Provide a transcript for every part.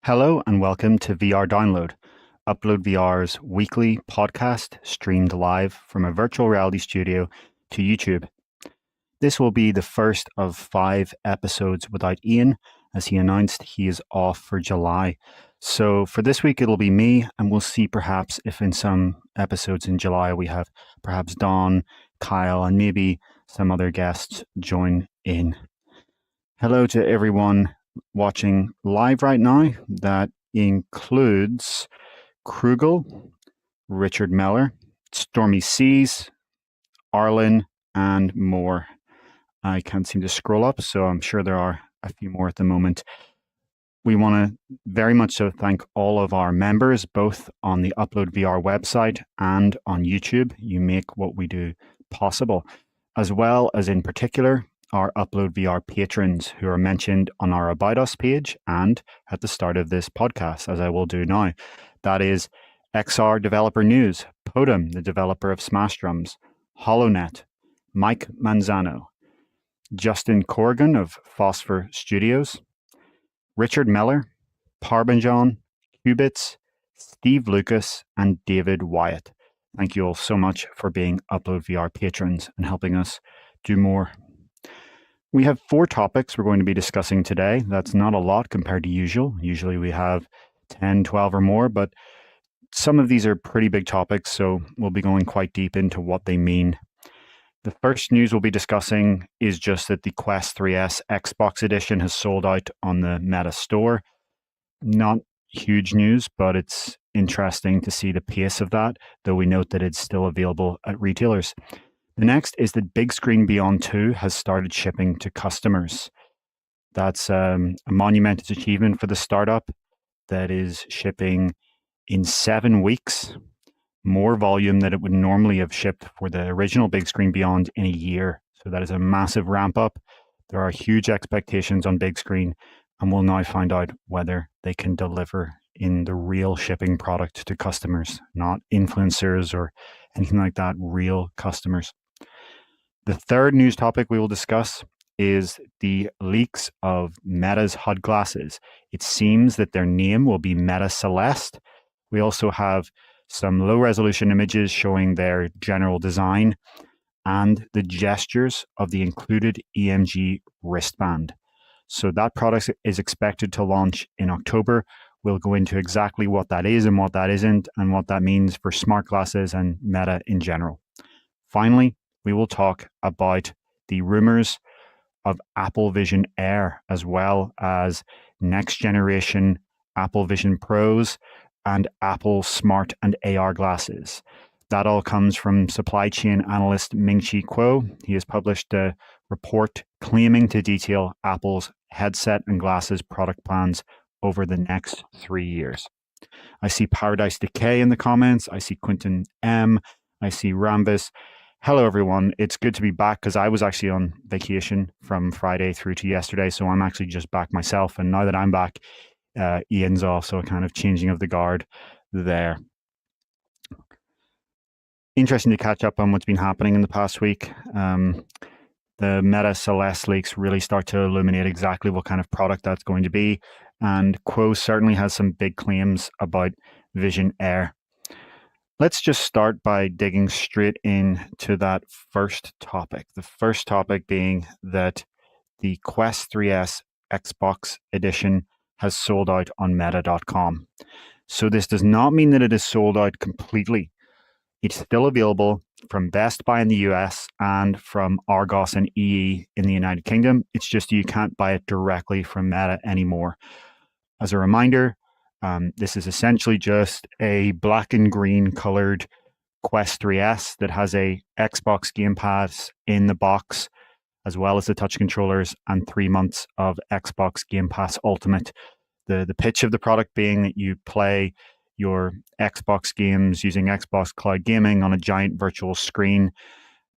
Hello and welcome to VR Download, UploadVR's weekly podcast streamed live from a virtual reality studio to YouTube. This will be the first of 5 episodes without Ian, as he announced he is off for July. So for this week, it'll be me, and we'll see perhaps if in some episodes in July we have perhaps Don, Kyle, and maybe some other guests join in. Hello to everyone watching live right now. That includes Krugel, Richard Meller, Stormy Seas, Arlen, and more. I can't seem to scroll up, so I'm sure there are a few more at the moment. We want to very much so thank all of our members, both on the UploadVR website and on YouTube. You make what we do possible, as well as in particular our UploadVR patrons who are mentioned on our About Us page and at the start of this podcast, as I will do now. That is XR Developer News, Podum, the developer of Smash Drums, HoloNet, Mike Manzano, Justin Corrigan of Phosphor Studios, Richard Meller, Parbanjon, Qubits, Steve Lucas, and David Wyatt. Thank you all so much for being UploadVR patrons and helping us do more. We have 4 topics we're going to be discussing today. That's not a lot compared to usual. Usually we have 10, 12 or more, but some of these are pretty big topics, so we'll be going quite deep into what they mean. The first news we'll be discussing is just that the Quest 3S Xbox edition has sold out on the Meta Store. Not huge news, but it's interesting to see the pace of that, though we note that it's still available at retailers. The next is that Bigscreen Beyond 2 has started shipping to customers. That's a monumental achievement for the startup that is shipping in 7 weeks, more volume than it would normally have shipped for the original Bigscreen Beyond in a year. So that is a massive ramp up. There are huge expectations on Bigscreen, and we'll now find out whether they can deliver in the real shipping product to customers, not influencers or anything like that, real customers. The third news topic we will discuss is the leaks of Meta's HUD glasses. It seems that their name will be Meta Celeste. We also have some low-resolution images showing their general design and the gestures of the included EMG wristband. So that product is expected to launch in October. We'll go into exactly what that is and what that isn't, and what that means for smart glasses and Meta in general. Finally, we will talk about the rumors of Apple Vision Air, as well as next generation Apple Vision Pros and Apple Smart and AR glasses. That all comes from supply chain analyst Ming-Chi Kuo. He has published a report claiming to detail Apple's headset and glasses product plans over the next 3 years. I see Paradise Decay in the comments. I see Quentin M. I see Rambus. Hello, everyone. It's good to be back because I was actually on vacation from Friday through to yesterday, so I'm actually just back myself. And now that I'm back, Ian's off, so a kind of changing of the guard there. Interesting to catch up on what's been happening in the past week. The Meta Celeste leaks really start to illuminate exactly what kind of product that's going to be. And Quo certainly has some big claims about Vision Air. Let's just start by digging straight into that first topic. The first topic being that the Quest 3S Xbox edition has sold out on meta.com. So this does not mean that it is sold out completely. It's still available from Best Buy in the US and from Argos and EE in the United Kingdom. It's just you can't buy it directly from Meta anymore. As a reminder, this is essentially just a black and green colored Quest 3S that has a Xbox Game Pass in the box, as well as the touch controllers and 3 months of Xbox Game Pass Ultimate. The pitch of the product being that you play your Xbox games using Xbox Cloud Gaming on a giant virtual screen.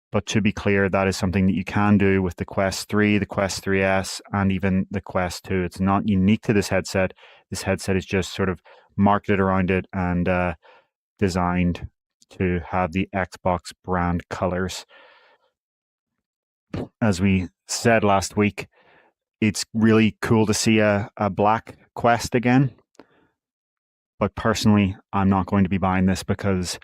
But to be clear, that is something that you can do with the Quest 3, the Quest 3S, and even the Quest 2. It's not unique to this headset. This headset is just sort of marketed around it and designed to have the Xbox brand colors. As we said last week, it's really cool to see a black Quest again. But personally, I'm not going to be buying this because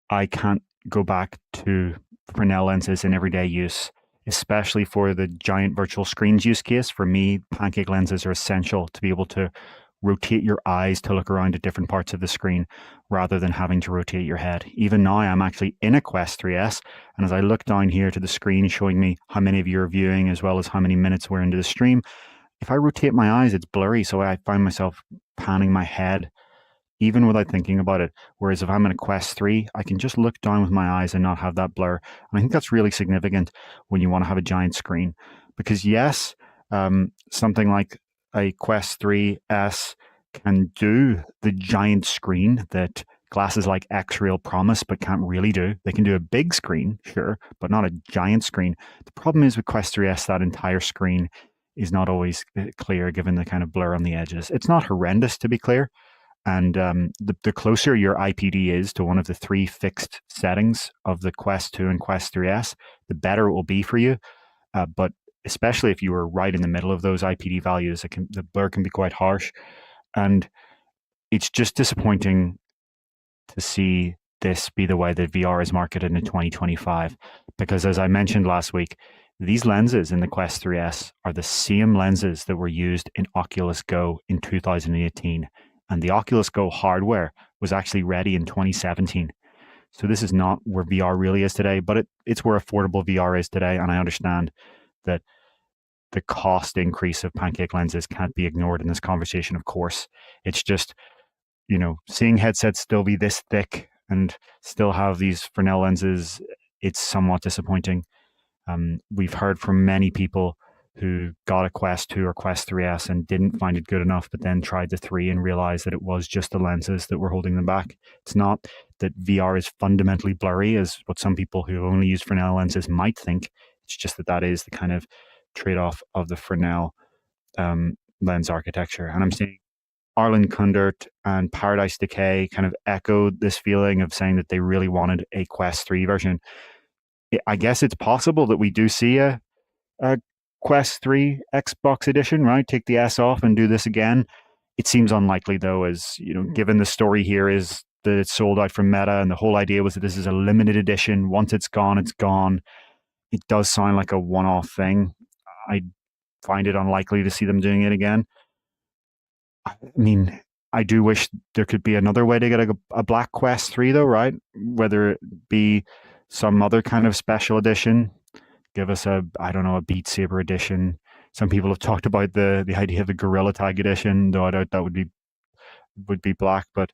I can't go back to Fresnel lenses in everyday use, especially for the giant virtual screens use case. For me, pancake lenses are essential to be able to rotate your eyes to look around at different parts of the screen rather than having to rotate your head. Even now, I'm actually in a Quest 3S, and as I look down here to the screen showing me how many of you are viewing as well as how many minutes we're into the stream, if I rotate my eyes, it's blurry, so I find myself panning my head even without thinking about it. Whereas if I'm in a Quest 3, I can just look down with my eyes and not have that blur. And I think that's really significant when you want to have a giant screen. Because yes, something like a Quest 3S can do the giant screen that glasses like X-Real promise but can't really do. They can do a big screen, sure, but not a giant screen. The problem is with Quest 3S, that entire screen is not always clear given the kind of blur on the edges. It's not horrendous, to be clear, and the closer your IPD is to one of the three fixed settings of the Quest 2 and Quest 3S, the better it will be for you. But especially if you were right in the middle of those IPD values, the blur can be quite harsh. And it's just disappointing to see this be the way that VR is marketed in 2025. Because as I mentioned last week, these lenses in the Quest 3S are the same lenses that were used in Oculus Go in 2018. And the Oculus Go hardware was actually ready in 2017. So this is not where VR really is today, but it's where affordable VR is today. And I understand that the cost increase of pancake lenses can't be ignored in this conversation, of course. It's just, seeing headsets still be this thick and still have these Fresnel lenses, it's somewhat disappointing. We've heard from many people who got a Quest 2 or Quest 3S and didn't find it good enough, but then tried the 3 and realized that it was just the lenses that were holding them back. It's not that VR is fundamentally blurry, as what some people who only use Fresnel lenses might think. It's just that is the kind of trade-off of the Fresnel lens architecture. And I'm seeing Arlen Kundert and Paradise Decay kind of echoed this feeling of saying that they really wanted a Quest 3 version. I guess it's possible that we do see a Quest 3 Xbox edition, right? Take the S off and do this again. It seems unlikely, though, as given the story here is that it's sold out from Meta, and the whole idea was that this is a limited edition. Once it's gone, it's gone. It does sound like a one-off thing. I find it unlikely to see them doing it again. I mean, I do wish there could be another way to get a Black Quest 3, though, right? Whether it be some other kind of special edition. Give us a Beat Saber edition. Some people have talked about the idea of a Gorilla Tag edition, though I doubt that would be black, but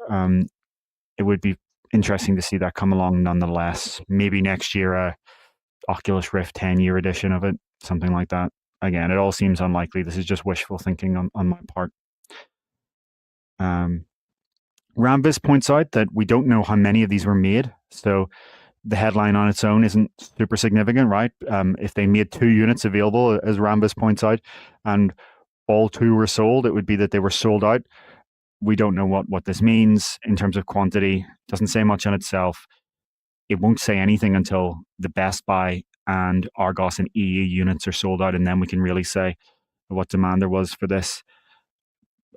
it would be interesting to see that come along nonetheless. Maybe next year, a Oculus Rift 10-year edition of it, something like that. Again, it all seems unlikely. This is just wishful thinking on my part. Rambus points out that we don't know how many of these were made, so the headline on its own isn't super significant, right? If they made 2 units available, as Rambus points out, and all 2 were sold, it would be that they were sold out. We don't know what this means in terms of quantity. It doesn't say much on itself. It won't say anything until the Best Buy and Argos and EU units are sold out, and then we can really say what demand there was for this.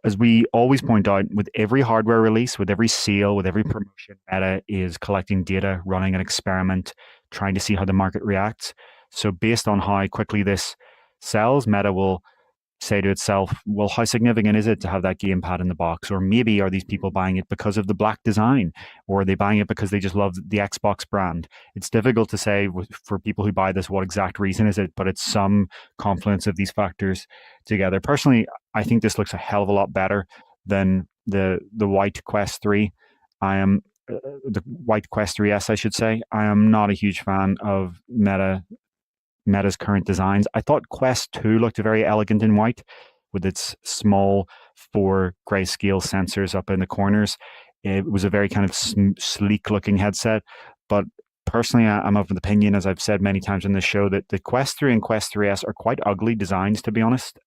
As we always point out, with every hardware release, with every sale, with every promotion, Meta is collecting data, running an experiment, trying to see how the market reacts. So based on how quickly this sells, Meta will say to itself, well, how significant is it to have that gamepad in the box? Or maybe are these people buying it because of the black design? Or are they buying it because they just love the Xbox brand? It's difficult to say for people who buy this what exact reason is it, but it's some confluence of these factors together. Personally, I think this looks a hell of a lot better than the white Quest 3. The white Quest 3S, I should say. I am not a huge fan of Meta's current designs. I thought Quest 2 looked very elegant in white with its small 4 grayscale sensors up in the corners. It was a very kind of sleek looking headset. But personally, I'm of the opinion, as I've said many times on this show, that the Quest 3 and Quest 3S are quite ugly designs, to be honest.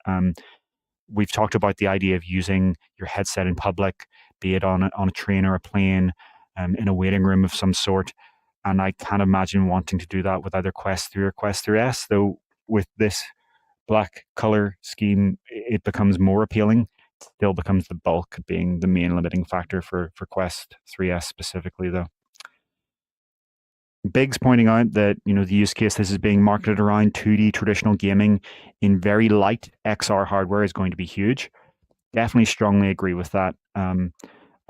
We've talked about the idea of using your headset in public, be it on a train or a plane, in a waiting room of some sort. And I can't imagine wanting to do that with either Quest 3 or Quest 3S, though with this black color scheme, it becomes more appealing. still becomes the bulk, being the main limiting factor for Quest 3S specifically, though. Big's pointing out that, the use case this is being marketed around 2D traditional gaming in very light XR hardware is going to be huge. Definitely strongly agree with that.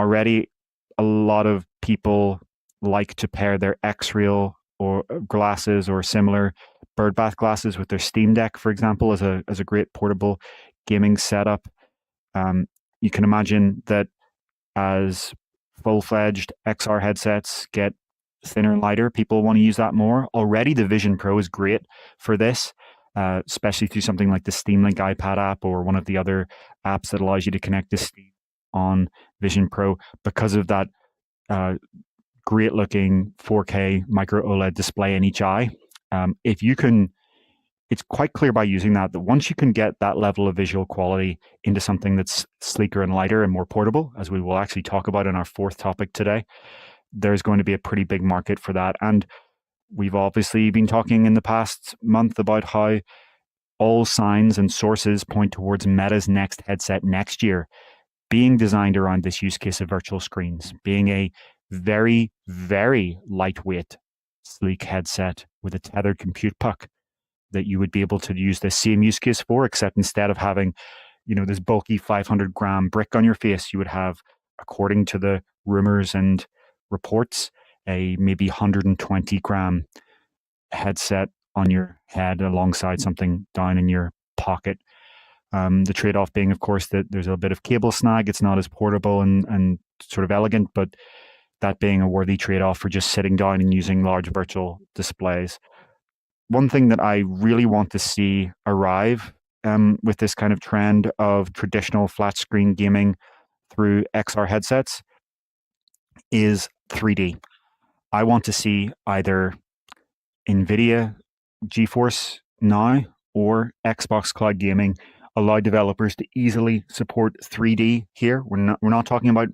Already, a lot of people like to pair their X-Real or glasses or similar birdbath glasses with their Steam Deck, for example, as a great portable gaming setup. You can imagine that as full-fledged XR headsets get thinner and lighter, people want to use that more. Already, the Vision Pro is great for this, especially through something like the Steam Link iPad app or one of the other apps that allows you to connect to Steam on Vision Pro because of that great-looking 4K micro OLED display in each eye. If you can, it's quite clear by using that once you can get that level of visual quality into something that's sleeker and lighter and more portable, as we will actually talk about in our fourth topic today, there's going to be a pretty big market for that. And we've obviously been talking in the past month about how all signs and sources point towards Meta's next headset next year being designed around this use case of virtual screens, being a very, very lightweight, sleek headset with a tethered compute puck that you would be able to use the same use case for, except instead of having, this bulky 500-gram brick on your face, you would have, according to the rumors and reports, a maybe 120-gram headset on your head alongside something down in your pocket. The trade-off being, of course, that there's a bit of cable snag. It's not as portable and sort of elegant, but that being a worthy trade-off for just sitting down and using large virtual displays. One thing that I really want to see arrive with this kind of trend of traditional flat screen gaming through XR headsets is 3D. I want to see either NVIDIA GeForce Now or Xbox Cloud Gaming allow developers to easily support 3D here. We're not talking about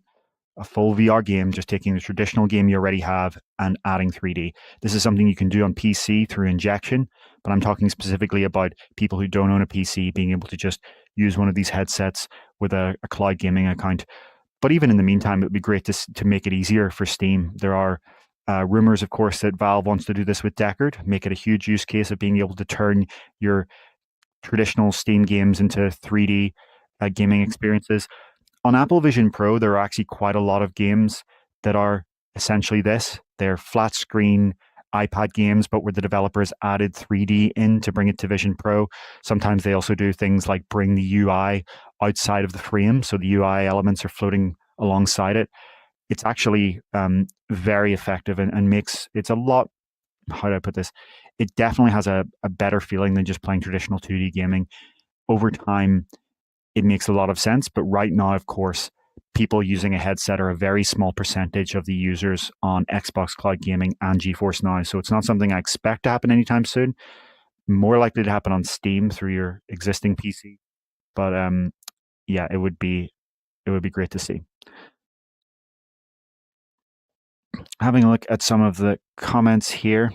a full VR game, just taking the traditional game you already have and adding 3D. This is something you can do on PC through injection, but I'm talking specifically about people who don't own a PC being able to just use one of these headsets with a cloud gaming account. But even in the meantime, it would be great to make it easier for Steam. There are rumors, of course, that Valve wants to do this with Deckard, make it a huge use case of being able to turn your traditional Steam games into 3D gaming experiences. On Apple Vision Pro, there are actually quite a lot of games that are essentially this. They're flat screen iPad games, but where the developers added 3D in to bring it to Vision Pro. Sometimes they also do things like bring the UI outside of the frame, so the UI elements are floating alongside it. It's actually very effective and makes it's a lot. How do I put this? It definitely has a better feeling than just playing traditional 2D gaming. Over time, it makes a lot of sense. But right now, of course, people using a headset are a very small percentage of the users on Xbox Cloud Gaming and GeForce Now. So it's not something I expect to happen anytime soon. More likely to happen on Steam through your existing PC. But yeah, it would be great to see. Having a look at some of the comments here.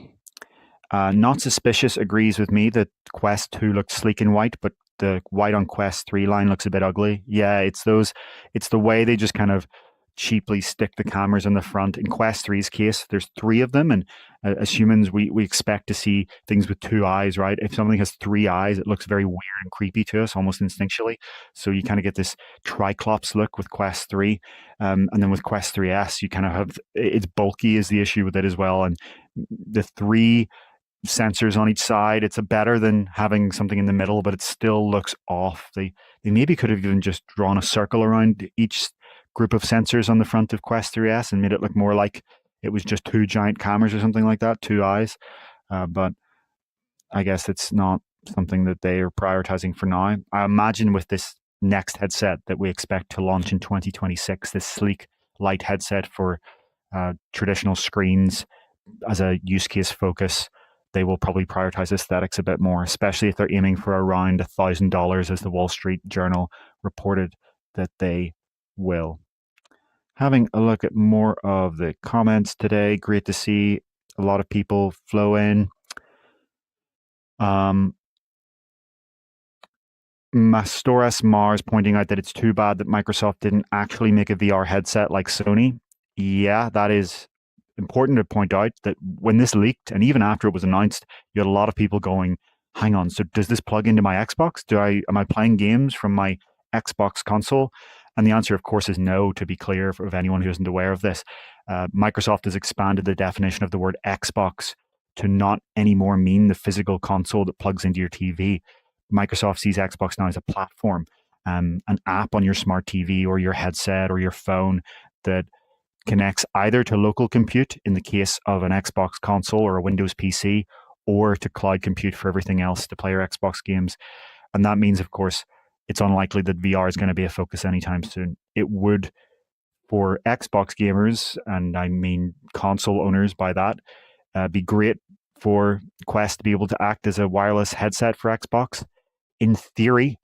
Not Suspicious agrees with me that Quest 2 looked sleek and white, but the white on Quest 3 line looks a bit ugly. Yeah, it's the way they just kind of cheaply stick the cameras in the front. In Quest 3's case, there's 3 of them, and as humans, we expect to see things with 2 eyes, right? If something has 3 eyes, it looks very weird and creepy to us, almost instinctually. So you kind of get this Triclops look with Quest 3. And then with Quest 3S, you kind of have, it's bulky is the issue with it as well. And the 3 sensors on each side, it's a better than having something in the middle, but it still looks off. They maybe could have even just drawn a circle around each group of sensors on the front of Quest 3S and made it look more like it was just 2 giant cameras or something like that, 2 eyes. But I guess it's not something that they are prioritizing for now. I imagine with this next headset that we expect to launch in 2026, this sleek, light headset for traditional screens as a use case focus, they will probably prioritize aesthetics a bit more, especially if they're aiming for around $1,000, as the Wall Street Journal reported that they will. Having a look at more of the comments today, great to see a lot of people flow in. Mastores Mars pointing out that it's too bad that Microsoft didn't actually make a VR headset like Sony. Yeah, that is important to point out that when this leaked, and even after it was announced, you had a lot of people going, hang on, so does this plug into my Xbox? Am I playing games from my Xbox console? And the answer, of course, is no, to be clear, of anyone who isn't aware of this. Microsoft has expanded the definition of the word Xbox to not anymore mean the physical console that plugs into your TV. Microsoft sees Xbox now as a platform, an app on your smart TV or your headset or your phone that connects either to local compute in the case of an Xbox console or a Windows PC, or to cloud compute for everything else to play your Xbox games. And that means, of course, it's unlikely that VR is going to be a focus anytime soon. It would, for Xbox gamers, and I mean console owners by that, be great for Quest to be able to act as a wireless headset for Xbox. In theory,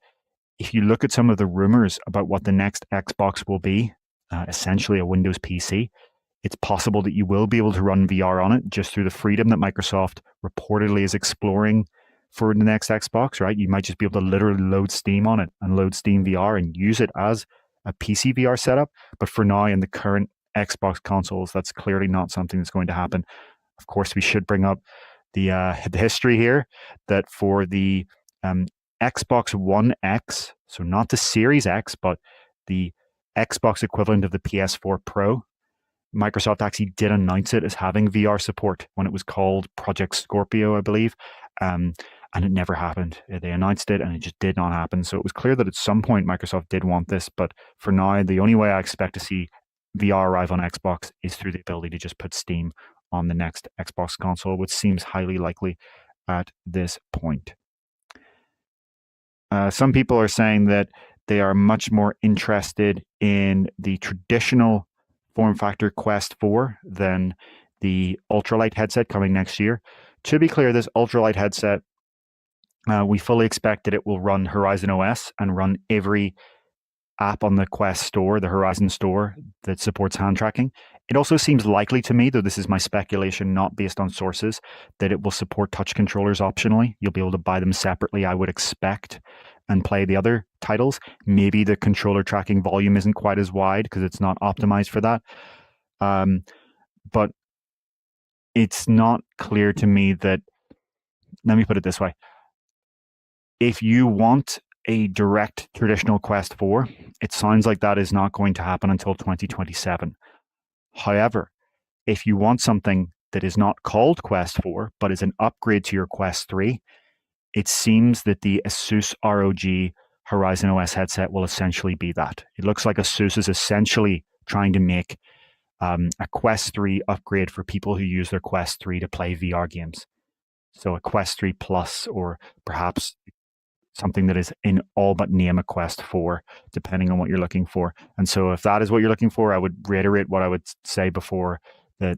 if you look at some of the rumors about what the next Xbox will be, essentially a Windows PC, it's possible that you will be able to run VR on it just through the freedom that Microsoft reportedly is exploring for the next Xbox, right? You might just be able to literally load Steam on it and load Steam VR and use it as a PC VR setup. But for now, in the current Xbox consoles, that's clearly not something that's going to happen. Of course, we should bring up the history here that for the Xbox One X, so not the Series X, but the Xbox equivalent of the PS4 Pro, Microsoft actually did announce it as having VR support when it was called Project Scorpio, I believe. And it never happened. They announced it and it just did not happen. So it was clear that at some point Microsoft did want this. But for now, the only way I expect to see VR arrive on Xbox is through the ability to just put Steam on the next Xbox console, which seems highly likely at this point. Some people are saying that they are much more interested in the traditional form factor Quest 4 than the ultralight headset coming next year. To be clear, this ultralight headset, we fully expect that it will run Horizon OS and run every app on the Quest store, the Horizon store, that supports hand tracking. It also seems likely to me, though this is my speculation, not based on sources, that it will support touch controllers optionally. You'll be able to buy them separately, I would expect, and play the other titles. Maybe the controller tracking volume isn't quite as wide because it's not optimized for that. But it's not clear to me that, let me put it this way. If you want a direct traditional Quest 4, it sounds like that is not going to happen until 2027. However, if you want something that is not called Quest 4, but is an upgrade to your Quest 3, it seems that the Asus ROG Horizon OS headset will essentially be that. It looks like Asus is essentially trying to make a Quest 3 upgrade for people who use their Quest 3 to play VR games. So a Quest 3 Plus, or perhaps something that is in all but name a Quest 4, depending on what you're looking for. And so if that is what you're looking for, I would reiterate what I would say before, that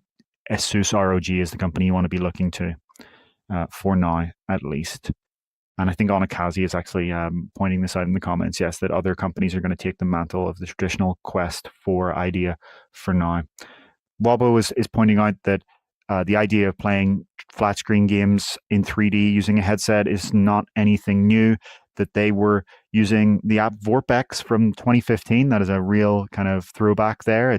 Asus ROG is the company you want to be looking to, for now, at least. And I think Onakazi is actually pointing this out in the comments, yes, that other companies are going to take the mantle of the traditional Quest 4 idea for now. Wabo is pointing out that the idea of playing flat screen games in 3D using a headset is not anything new, that they were using the app Vorpex from 2015. That is a real kind of throwback there.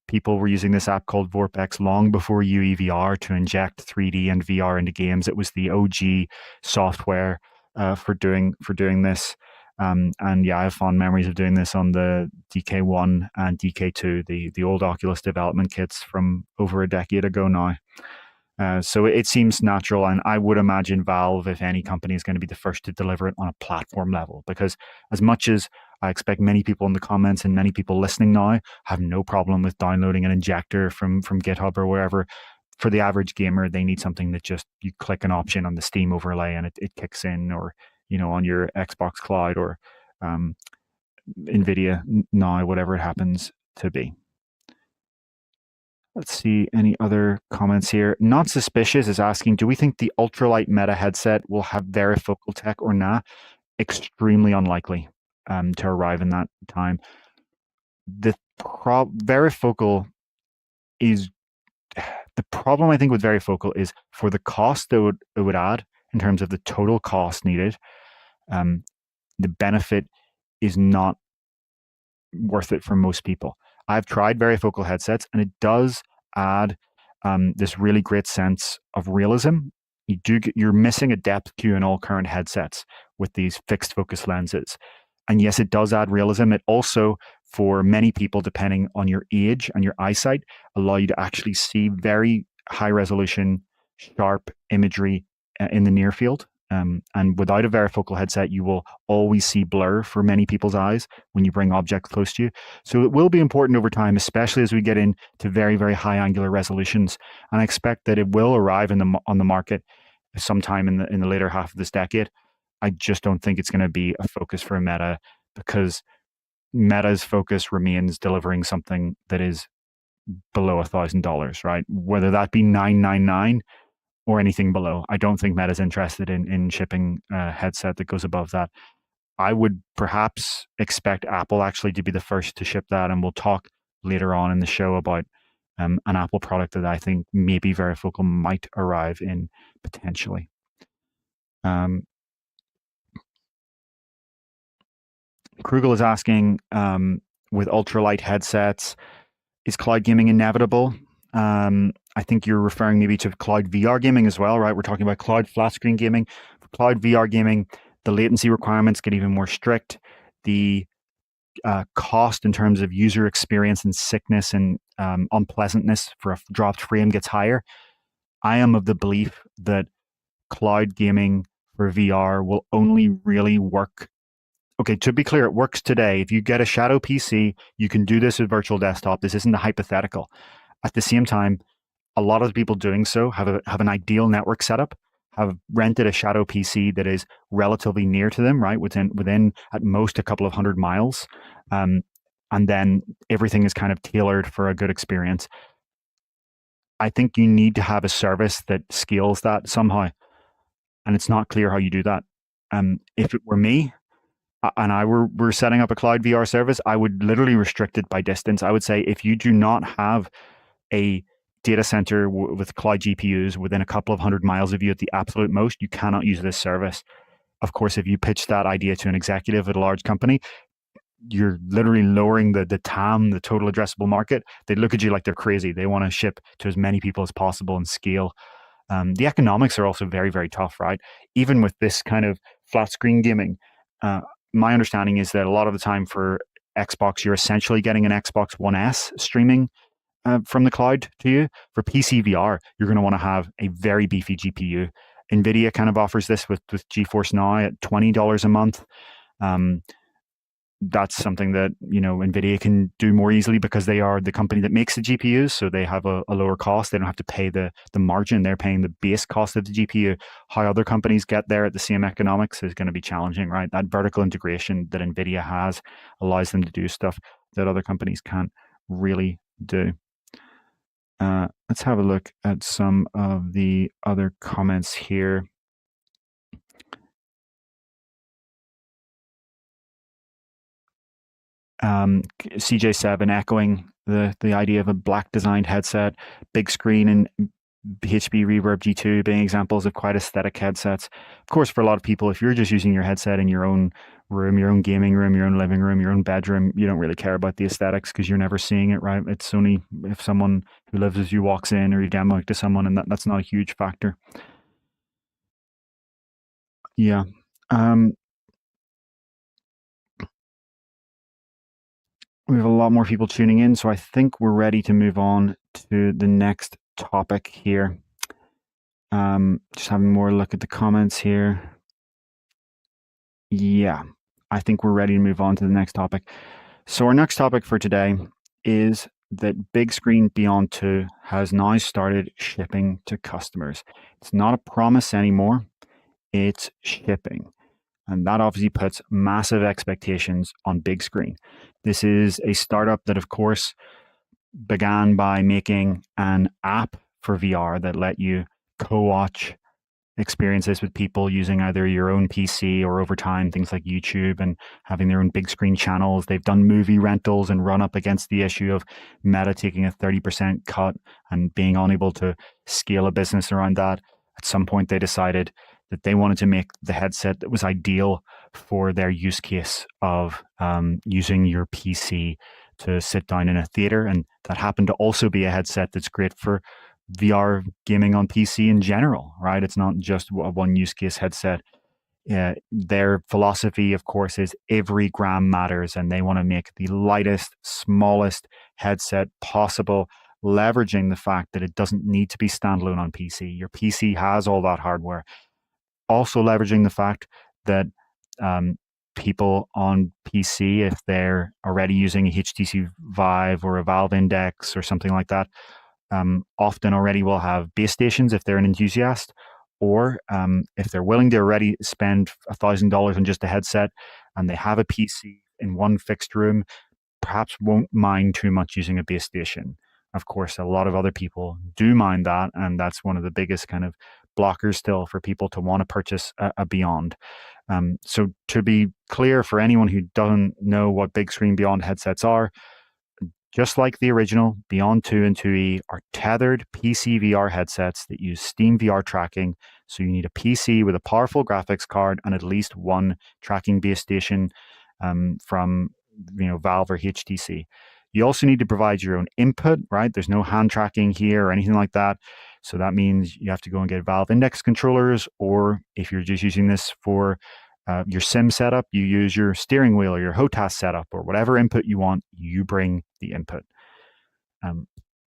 People were using this app called Vorpex long before UEVR to inject 3D and VR into games. It was the OG software for doing this. And yeah, I have fond memories of doing this on the DK1 and DK2, the old Oculus development kits from over a decade ago now. So it seems natural, and I would imagine Valve, if any company, is going to be the first to deliver it on a platform level, because as much as I expect many people in the comments and many people listening now have no problem with downloading an injector from GitHub or wherever, for the average gamer, they need something that just, you click an option on the Steam overlay and it kicks in, or on your Xbox Cloud or NVIDIA Now, whatever it happens to be. Let's see any other comments here. Not Suspicious is asking, do we think the ultralight Meta headset will have varifocal tech or not? Extremely unlikely to arrive in that time. The varifocal is, the problem I think with varifocal is for the cost that it would add in terms of the total cost needed. the benefit is not worth it for most people. I've tried varifocal headsets, and it does add this really great sense of realism. You're missing a depth cue in all current headsets with these fixed focus lenses. And yes, it does add realism. It also, for many people, depending on your age and your eyesight, allow you to actually see very high resolution, sharp imagery in the near field. And without a varifocal headset, you will always see blur for many people's eyes when you bring objects close to you. So it will be important over time, especially as we get into very, very high angular resolutions. And I expect that it will arrive on the market sometime in the later half of this decade. I just don't think it's going to be a focus for Meta, because Meta's focus remains delivering something that is below $1,000, right? Whether that be $999 or anything below. I don't think Meta's interested in shipping a headset that goes above that. I would perhaps expect Apple actually to be the first to ship that, and we'll talk later on in the show about an Apple product that I think maybe varifocal might arrive in potentially. Krugel is asking, with ultralight headsets, is cloud gaming inevitable? I think you're referring maybe to cloud VR gaming as well, right? We're talking about cloud flat screen gaming. For cloud VR gaming, the latency requirements get even more strict. The cost in terms of user experience and sickness and unpleasantness for a dropped frame gets higher. I am of the belief that cloud gaming for VR will only really work. Okay, to be clear, it works today. If you get a shadow PC, you can do this with virtual desktop. This isn't a hypothetical. At the same time, a lot of the people doing so have an ideal network setup, have rented a shadow PC that is relatively near to them, right? Within at most a couple of 100 miles. And then everything is kind of tailored for a good experience. I think you need to have a service that scales that somehow. And it's not clear how you do that. If it were me, and I were setting up a cloud VR service, I would literally restrict it by distance. I would say if you do not have a data center with cloud GPUs within a couple of 100 miles of you at the absolute most, you cannot use this service. Of course, if you pitch that idea to an executive at a large company, you're literally lowering the TAM, the total addressable market. They look at you like they're crazy. They want to ship to as many people as possible and scale. The economics are also very, very tough, right? Even with this kind of flat screen gaming, my understanding is that a lot of the time for Xbox, you're essentially getting an Xbox One S streaming from the cloud to you. For PC VR, you're going to want to have a very beefy GPU. NVIDIA kind of offers this with GeForce Now at $20 a month. That's something that, NVIDIA can do more easily because they are the company that makes the GPUs, so they have a lower cost. They don't have to pay the margin. They're paying the base cost of the GPU. How other companies get there at the same economics is going to be challenging, right? That vertical integration that NVIDIA has allows them to do stuff that other companies can't really do. Let's have a look at some of the other comments here. CJ7 echoing the idea of a black designed headset, Bigscreen and HP Reverb G2 being examples of quite aesthetic headsets. Of course, for a lot of people, if you're just using your headset in your own room, your own gaming room, your own living room, your own bedroom, you don't really care about the aesthetics because you're never seeing it, right? It's only if someone who lives with you walks in or you demo it to someone, and that's not a huge factor. Yeah. We have a lot more people tuning in, so I think we're ready to move on to the next topic here. Just having more look at the comments here. Yeah, I think we're ready to move on to the next topic. So our next topic for today is that Bigscreen Beyond 2 has now started shipping to customers. It's not a promise anymore, it's shipping. And that obviously puts massive expectations on Bigscreen. This is a startup that, of course, began by making an app for VR that let you co-watch experiences with people using either your own PC or over time things like YouTube and having their own big screen channels. They've done movie rentals and run up against the issue of Meta taking a 30% cut and being unable to scale a business around that. At some point, they decided that they wanted to make the headset that was ideal for their use case of using your PC to sit down in a theater. And that happened to also be a headset that's great for VR gaming on PC in general, right? It's not just a one use case headset. Their philosophy, of course, is every gram matters, and they want to make the lightest, smallest headset possible, leveraging the fact that it doesn't need to be standalone on PC. Your PC has all that hardware. Also leveraging the fact that people on PC, if they're already using a HTC Vive or a Valve Index or something like that, often already will have base stations if they're an enthusiast, or if they're willing to already spend $1,000 on just a headset and they have a PC in one fixed room, perhaps won't mind too much using a base station. Of course, a lot of other people do mind that, and that's one of the biggest kind of blockers still for people to want to purchase a Beyond. So to be clear for anyone who doesn't know what Bigscreen Beyond headsets are, just like the original, Beyond 2 and 2E are tethered PC VR headsets that use Steam VR tracking. So you need a PC with a powerful graphics card and at least one tracking base station from Valve or HTC. You also need to provide your own input, right? There's no hand tracking here or anything like that. So that means you have to go and get Valve Index controllers, or if you're just using this for your sim setup, you use your steering wheel or your HOTAS setup, or whatever input you want, you bring the input.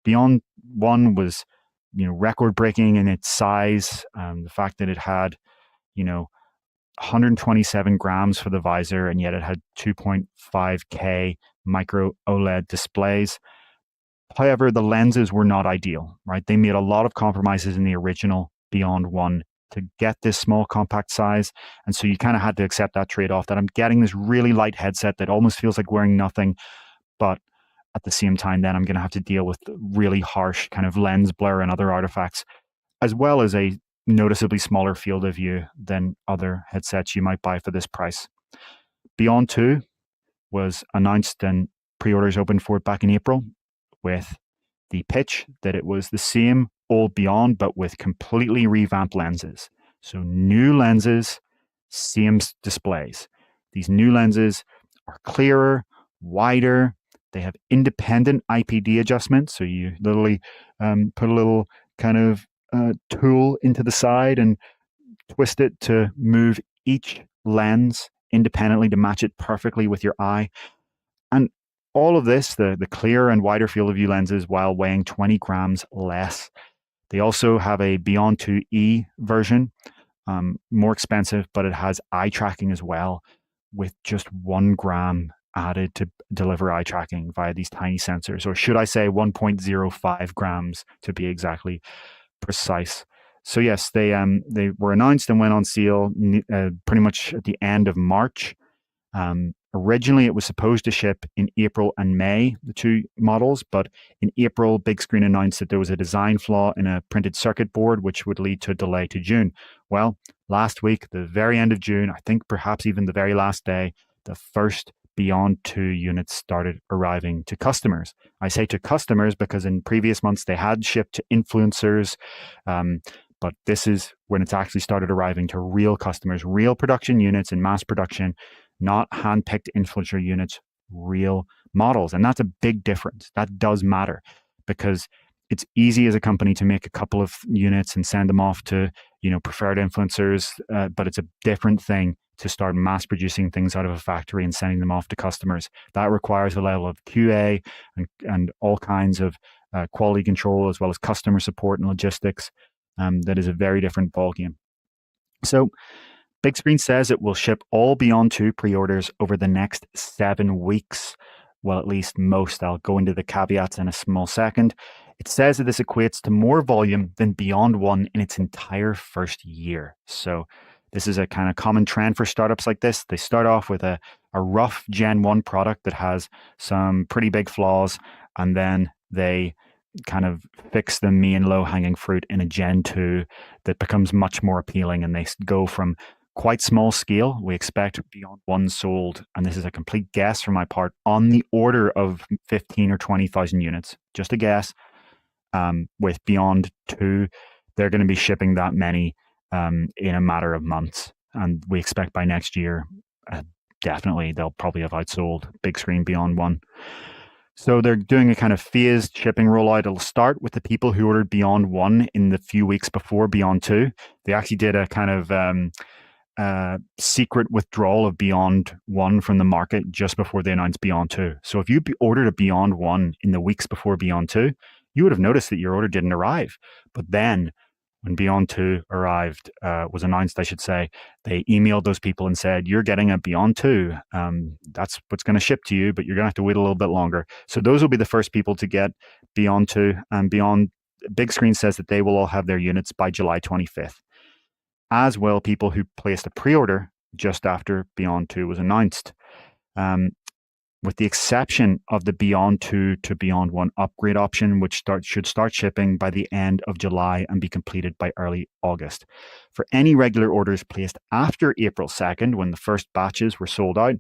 Beyond 1 was, record breaking in its size. The fact that it had, 127 grams for the visor, and yet it had 2.5K micro OLED displays. However, the lenses were not ideal, right? They made a lot of compromises in the original Beyond 1 to get this small compact size. And so you kind of had to accept that trade-off, that I'm getting this really light headset that almost feels like wearing nothing, but at the same time, then I'm going to have to deal with really harsh kind of lens blur and other artifacts, as well as a noticeably smaller field of view than other headsets you might buy for this price. Beyond 2 was announced and pre-orders opened for it back in April, with the pitch that it was the same old Beyond, but with completely revamped lenses. So new lenses, same displays. These new lenses are clearer, wider. They have independent IPD adjustments. So you literally put a little kind of tool into the side and twist it to move each lens independently to match it perfectly with your eye. And all of this, the clearer and wider field of view lenses, while weighing 20 grams less. They also have a Beyond 2E version, more expensive, but it has eye tracking as well, with just 1 gram added to deliver eye tracking via these tiny sensors, or should I say 1.05 grams to be exactly precise. So yes, they were announced and went on sale pretty much at the end of March. Originally, it was supposed to ship in April and May, the two models, but in April, Bigscreen announced that there was a design flaw in a printed circuit board, which would lead to a delay to June. Well, last week, the very end of June, I think perhaps even the very last day, the first Beyond 2 units started arriving to customers. I say to customers because in previous months they had shipped to influencers, but this is when it's actually started arriving to real customers, real production units in mass production, not hand-picked influencer units, real models. And that's a big difference. That does matter, because it's easy as a company to make a couple of units and send them off to, preferred influencers, but it's a different thing to start mass producing things out of a factory and sending them off to customers. That requires a level of QA and all kinds of quality control, as well as customer support and logistics. That is a very different ballgame. So Bigscreen says it will ship all Beyond 2 pre-orders over the next 7 weeks. Well, at least most. I'll go into the caveats in a small second. It says that this equates to more volume than Beyond 1 in its entire first year. So this is a kind of common trend for startups like this. They start off with a rough Gen 1 product that has some pretty big flaws, and then they kind of fix the main low-hanging fruit in a Gen 2 that becomes much more appealing, and they go from quite small scale. We expect Beyond 1 sold, and this is a complete guess from my part, on the order of 15 or 20,000 units. Just a guess. With Beyond 2, they're going to be shipping that many in a matter of months. And we expect by next year, definitely they'll probably have outsold Bigscreen Beyond 1. So they're doing a kind of phased shipping rollout. It'll start with the people who ordered Beyond 1 in the few weeks before Beyond 2. They actually did a kind of secret withdrawal of Beyond 1 from the market just before they announced Beyond 2. So if you ordered a Beyond 1 in the weeks before Beyond 2, you would have noticed that your order didn't arrive. But then when Beyond 2 arrived, was announced, I should say, they emailed those people and said, you're getting a Beyond 2. That's what's going to ship to you, but you're going to have to wait a little bit longer. So those will be the first people to get Beyond 2. And Beyond Bigscreen says that they will all have their units by July 25th, as will people who placed a pre-order just after Beyond 2 was announced. With the exception of the Beyond 2 to Beyond 1 upgrade option, which should start shipping by the end of July and be completed by early August. For any regular orders placed after April 2nd, when the first batches were sold out,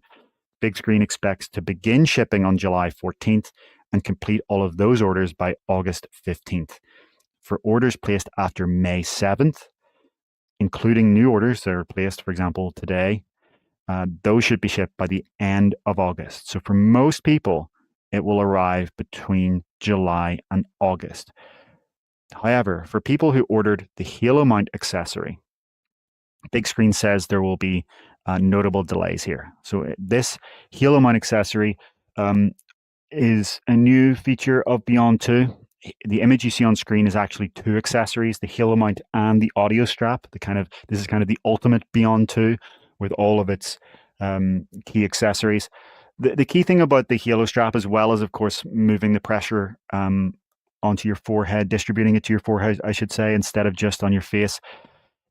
Bigscreen expects to begin shipping on July 14th and complete all of those orders by August 15th. For orders placed after May 7th, including new orders that are placed, for example, today, those should be shipped by the end of August. So for most people, it will arrive between July and August. However, for people who ordered the Halo mount accessory, Bigscreen says there will be notable delays here. So this Halo mount accessory is a new feature of Beyond 2. The image you see on screen is actually two accessories, the Halo mount and the audio strap. This is kind of the ultimate Beyond 2 with all of its key accessories. The key thing about the Halo strap, as well as, of course, moving the pressure onto your forehead, distributing it to your forehead, I should say, instead of just on your face,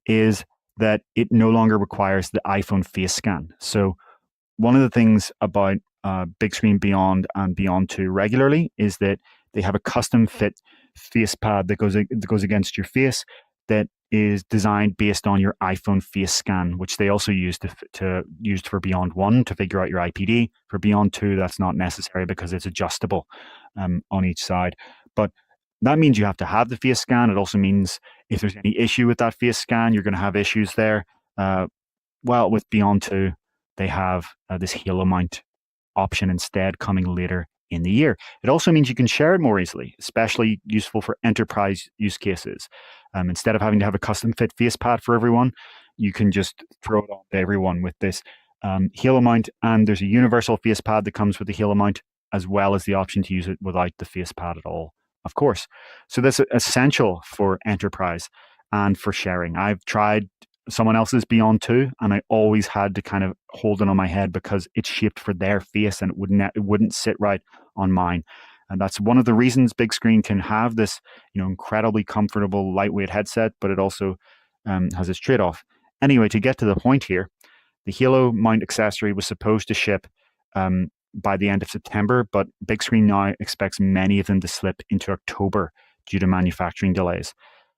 is that it no longer requires the iPhone face scan. So one of the things about Bigscreen Beyond and Beyond 2 regularly is that they have a custom fit face pad that goes against your face that is designed based on your iPhone face scan, which they also used for Beyond 1 to figure out your IPD. For Beyond 2, that's not necessary because it's adjustable on each side. But that means you have to have the face scan. It also means if there's any issue with that face scan, you're going to have issues there. Well, with Beyond 2, they have this Halo mount option instead coming later in the year. It also means you can share it more easily, especially useful for enterprise use cases. Instead of having to have a custom fit face pad for everyone, you can just throw it on to everyone with this Halo mount. And there's a universal face pad that comes with the Halo mount, as well as the option to use it without the face pad at all, of course. So that's essential for enterprise and for sharing. I've tried someone else's Beyond 2, and I always had to kind of hold it on my head because it's shaped for their face and it wouldn't sit right on mine. And that's one of the reasons Bigscreen can have this, incredibly comfortable, lightweight headset, but it also has its trade-off. Anyway, to get to the point here, the Halo mount accessory was supposed to ship by the end of September, but Bigscreen now expects many of them to slip into October due to manufacturing delays.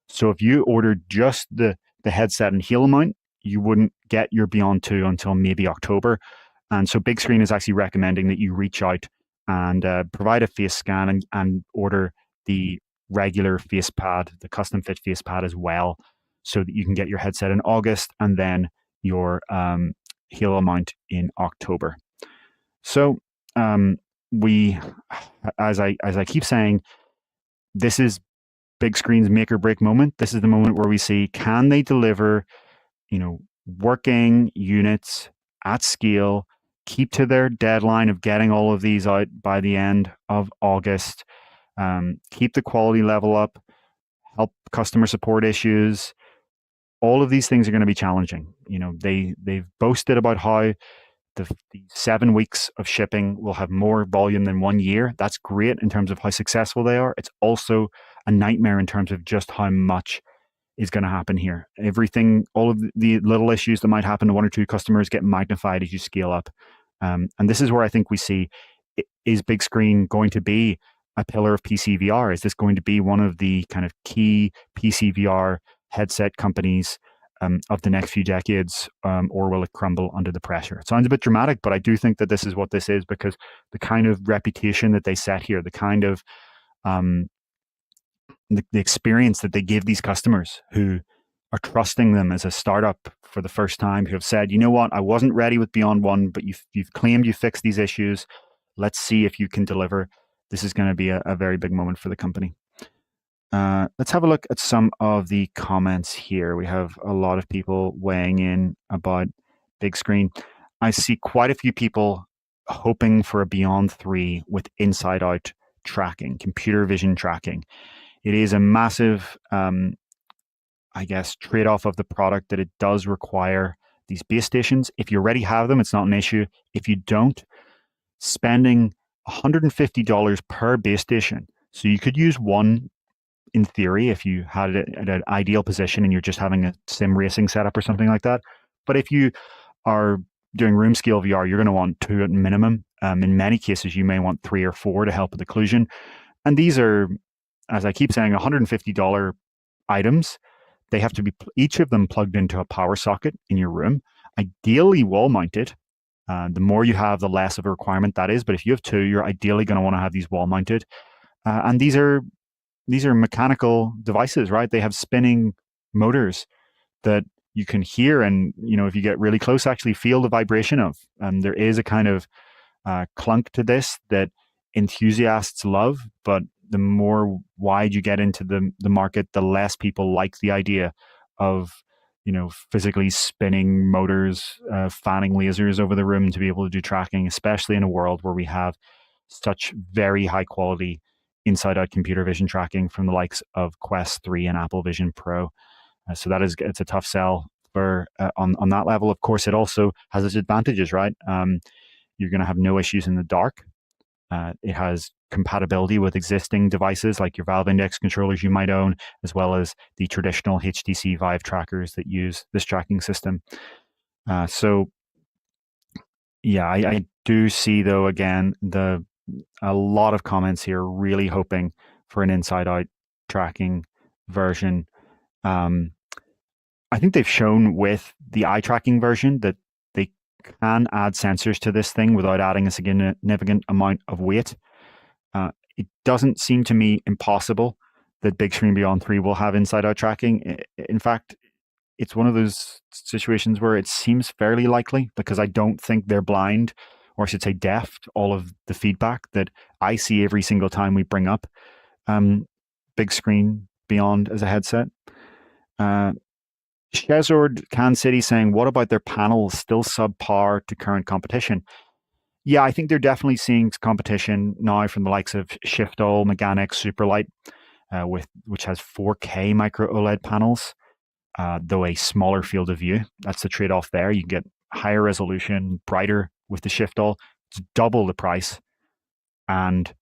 So if you ordered just the headset and Halo mount, you wouldn't get your Beyond 2 until maybe October. And so Bigscreen is actually recommending that you reach out and provide a face scan and order the regular face pad, the custom fit face pad as well, so that you can get your headset in August and then your Halo mount in October. So we, as I keep saying, this is Bigscreen's make or break moment. This is the moment where we see, can they deliver, working units at scale, keep to their deadline of getting all of these out by the end of August, keep the quality level up, help customer support issues. All of these things are going to be challenging. They've boasted about how the 7 weeks of shipping will have more volume than 1 year. That's great in terms of how successful they are. It's also a nightmare in terms of just how much is going to happen here. Everything, all of the little issues that might happen to one or two customers get magnified as you scale up. And this is where I think we see, is Bigscreen going to be a pillar of PC VR? Is this going to be one of the kind of key PC VR headset companies of the next few decades, or will it crumble under the pressure? It sounds a bit dramatic, but I do think that this is what this is, because the kind of reputation that they set here, the kind of the experience that they give these customers who are trusting them as a startup for the first time, who have said, you know what, I wasn't ready with Beyond One, but you've claimed you fixed these issues. Let's see if you can deliver. This is going to be a very big moment for the company. Let's have a look at some of the comments here. We have a lot of people weighing in about Bigscreen. I see quite a few people hoping for a Beyond 3 with inside-out tracking, computer vision tracking. It is a massive, I guess, trade-off of the product that it does require these base stations. If you already have them, it's not an issue. If you don't, spending $150 per base station, so you could use one in theory if you had it at an ideal position and you're just having a sim racing setup or something like that. But if you are doing room scale VR, you're going to want 2 at minimum. In many cases, you may want 3 or 4 to help with occlusion. And these are, as I keep saying, $150 items. They have to be, each of them, plugged into a power socket in your room, ideally wall mounted. The more you have, the less of a requirement that is. But if you have 2, you're ideally going to want to have these wall mounted. And these are mechanical devices, right? They have spinning motors that you can hear, and if you get really close, actually feel the vibration of. There is a kind of clunk to this that enthusiasts love, but the more wide you get into the market, the less people like the idea of physically spinning motors, fanning lasers over the room to be able to do tracking, especially in a world where we have such very high quality inside-out computer vision tracking from the likes of Quest 3 and Apple Vision Pro. So it's a tough sell for on that level. Of course, it also has its advantages, right? You're going to have no issues in the dark. It has compatibility with existing devices like your Valve Index controllers you might own, as well as the traditional HTC Vive trackers that use this tracking system. So, yeah, I do see, though, again, a lot of comments here really hoping for an inside-out tracking version. I think they've shown with the eye tracking version that they can add sensors to this thing without adding a significant amount of weight. It doesn't seem to me impossible that Bigscreen Beyond 3 will have inside-out tracking. In fact, it's one of those situations where it seems fairly likely, because I don't think they're blind, or I should say deaf, to all of the feedback that I see every single time we bring up Bigscreen Beyond as a headset. Shezord Can City saying, what about their panels, still subpar to current competition? Yeah, I think they're definitely seeing competition now from the likes of Shiftall, Meganix, Superlight, which has 4K micro OLED panels, though a smaller field of view. That's the trade-off there. You get higher resolution, brighter with the Shiftall. It's double the price, and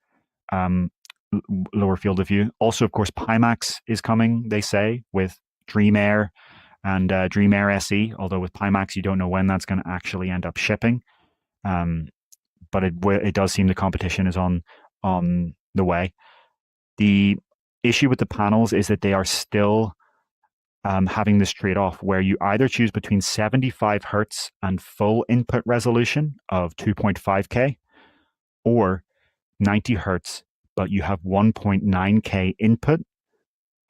lower field of view. Also, of course, Pimax is coming, they say, with Dream Air and Dream Air SE, although with Pimax, you don't know when that's going to actually end up shipping. But it does seem the competition is on the way. The issue with the panels is that they are still having this trade-off where you either choose between 75 hertz and full input resolution of 2.5K, or 90 hertz, but you have 1.9K input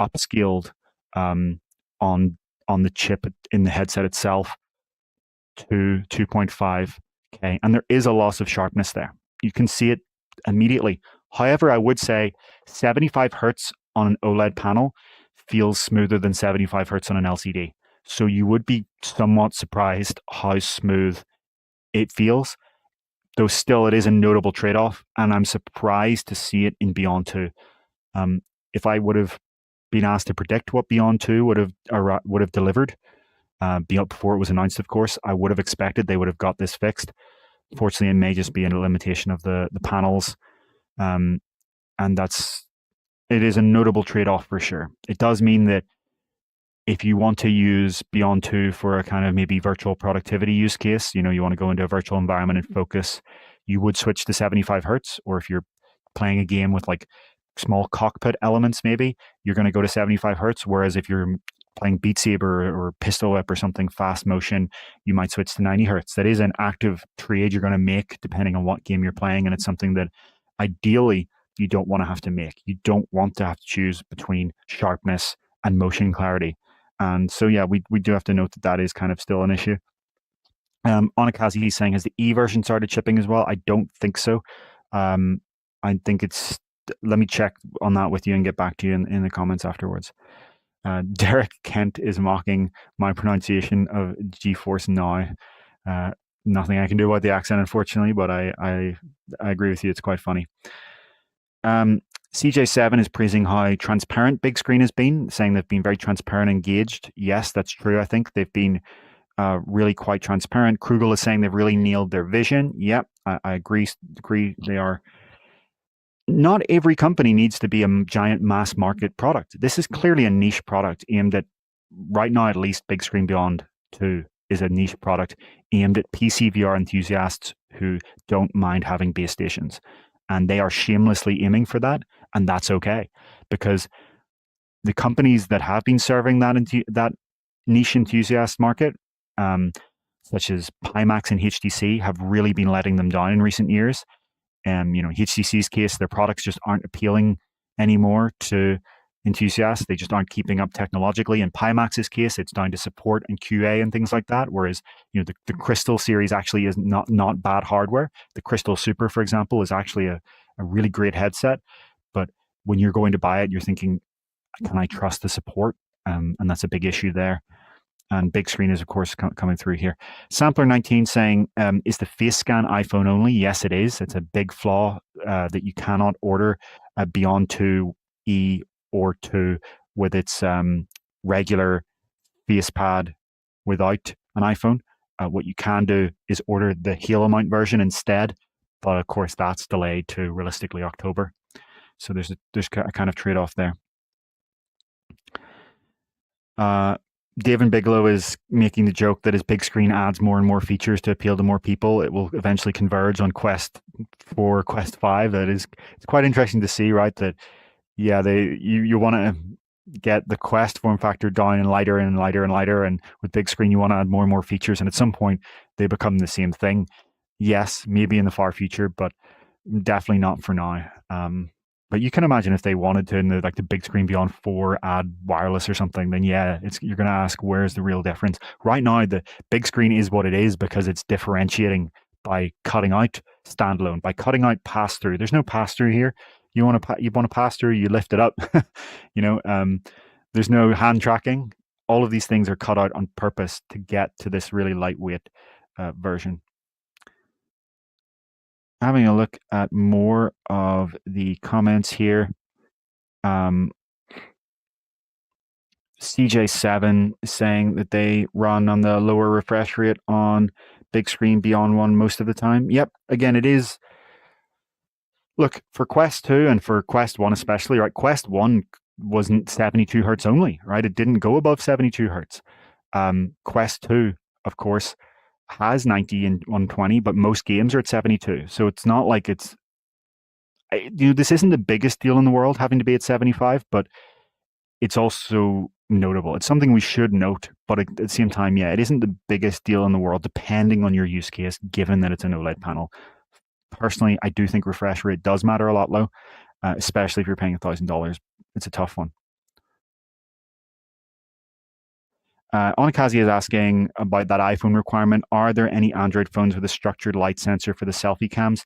upscaled on the chip in the headset itself to 2.5K. And there is a loss of sharpness there. You can see it immediately. However, I would say 75 hertz on an OLED panel feels smoother than 75 hertz on an LCD. So you would be somewhat surprised how smooth it feels, though still it is a notable trade-off, and I'm surprised to see it in Beyond 2. If I would have been asked to predict what Beyond 2 would have delivered before it was announced, of course, I would have expected they would have got this fixed. Fortunately, it may just be a limitation of the panels, and it is a notable trade-off for sure. It does mean that if you want to use Beyond 2 for a kind of maybe virtual productivity use case, you want to go into a virtual environment and focus, you would switch to 75 hertz. Or if you're playing a game with like small cockpit elements, maybe you're going to go to 75 hertz. Whereas if you're playing Beat Saber or Pistol Whip or something fast motion, you might switch to 90 hertz. That is an active trade you're going to make depending on what game you're playing. And it's something that ideally you don't want to have to make. You don't want to have to choose between sharpness and motion clarity. And so, yeah, we do have to note that that is kind of still an issue. Onakazi, he's saying, has the E version started shipping as well? I don't think so. I think it's, let me check on that with you and get back to you in the comments afterwards. Derek Kent is mocking my pronunciation of GeForce Now. Nothing I can do about the accent, unfortunately, but I agree with you. It's quite funny. CJ7 is praising how transparent Bigscreen has been, saying they've been very transparent and engaged. Yes, that's true. I think they've been really quite transparent. Krugel is saying they've really nailed their vision. Yep, I agree. They are. Not every company needs to be a giant mass market product. This is clearly a niche product aimed at, right now at least, Bigscreen Beyond 2 is a niche product aimed at PC VR enthusiasts who don't mind having base stations. And they are shamelessly aiming for that, and that's okay. Because the companies that have been serving that niche enthusiast market, such as Pimax and HTC, have really been letting them down in recent years. HTC's case, their products just aren't appealing anymore to enthusiasts. They just aren't keeping up technologically. In Pimax's case, it's down to support and QA and things like that. Whereas, the Crystal series actually is not bad hardware. The Crystal Super, for example, is actually a really great headset. But when you're going to buy it, you're thinking, can I trust the support? And that's a big issue there. And Bigscreen is, of course, coming through here. Sampler19 saying, is the face scan iPhone only? Yes, it is. It's a big flaw that you cannot order a Beyond 2E or 2 with its regular face pad without an iPhone. What you can do is order the Halo mount version instead. But, of course, that's delayed to realistically October. So there's a kind of trade-off there. David Bigelow is making the joke that as Bigscreen adds more and more features to appeal to more people, it will eventually converge on Quest 4, Quest 5. It's quite interesting to see, right? That, yeah, you want to get the Quest form factor down and lighter and lighter and lighter, and with Bigscreen you want to add more and more features, and at some point they become the same thing. Yes, maybe in the far future, but definitely not for now. But you can imagine if they wanted to, in the Bigscreen Beyond 4, add wireless or something, then yeah, you're going to ask, where's the real difference? Right now, the Bigscreen is what it is because it's differentiating by cutting out standalone, by cutting out pass-through. There's no pass-through here. You want to pass through, you lift it up. There's no hand tracking. All of these things are cut out on purpose to get to this really lightweight version. Having a look at more of the comments here. CJ7 saying that they run on the lower refresh rate on Bigscreen Beyond 1 most of the time. Yep, again, it is. Look, for Quest 2 and for Quest 1 especially, right? Quest 1 wasn't 72 hertz only, right? It didn't go above 72 hertz. Quest 2, of course, has 90 and 120, but most games are at 72. So it's not like this isn't the biggest deal in the world having to be at 75, but it's also notable. It's something we should note, but at the same time, yeah, it isn't the biggest deal in the world, depending on your use case, given that it's an OLED panel. Personally, I do think refresh rate does matter a lot, though, especially if you're paying $1,000. It's a tough one. Onakazi is asking about that iPhone requirement. Are there any Android phones with a structured light sensor for the selfie cams?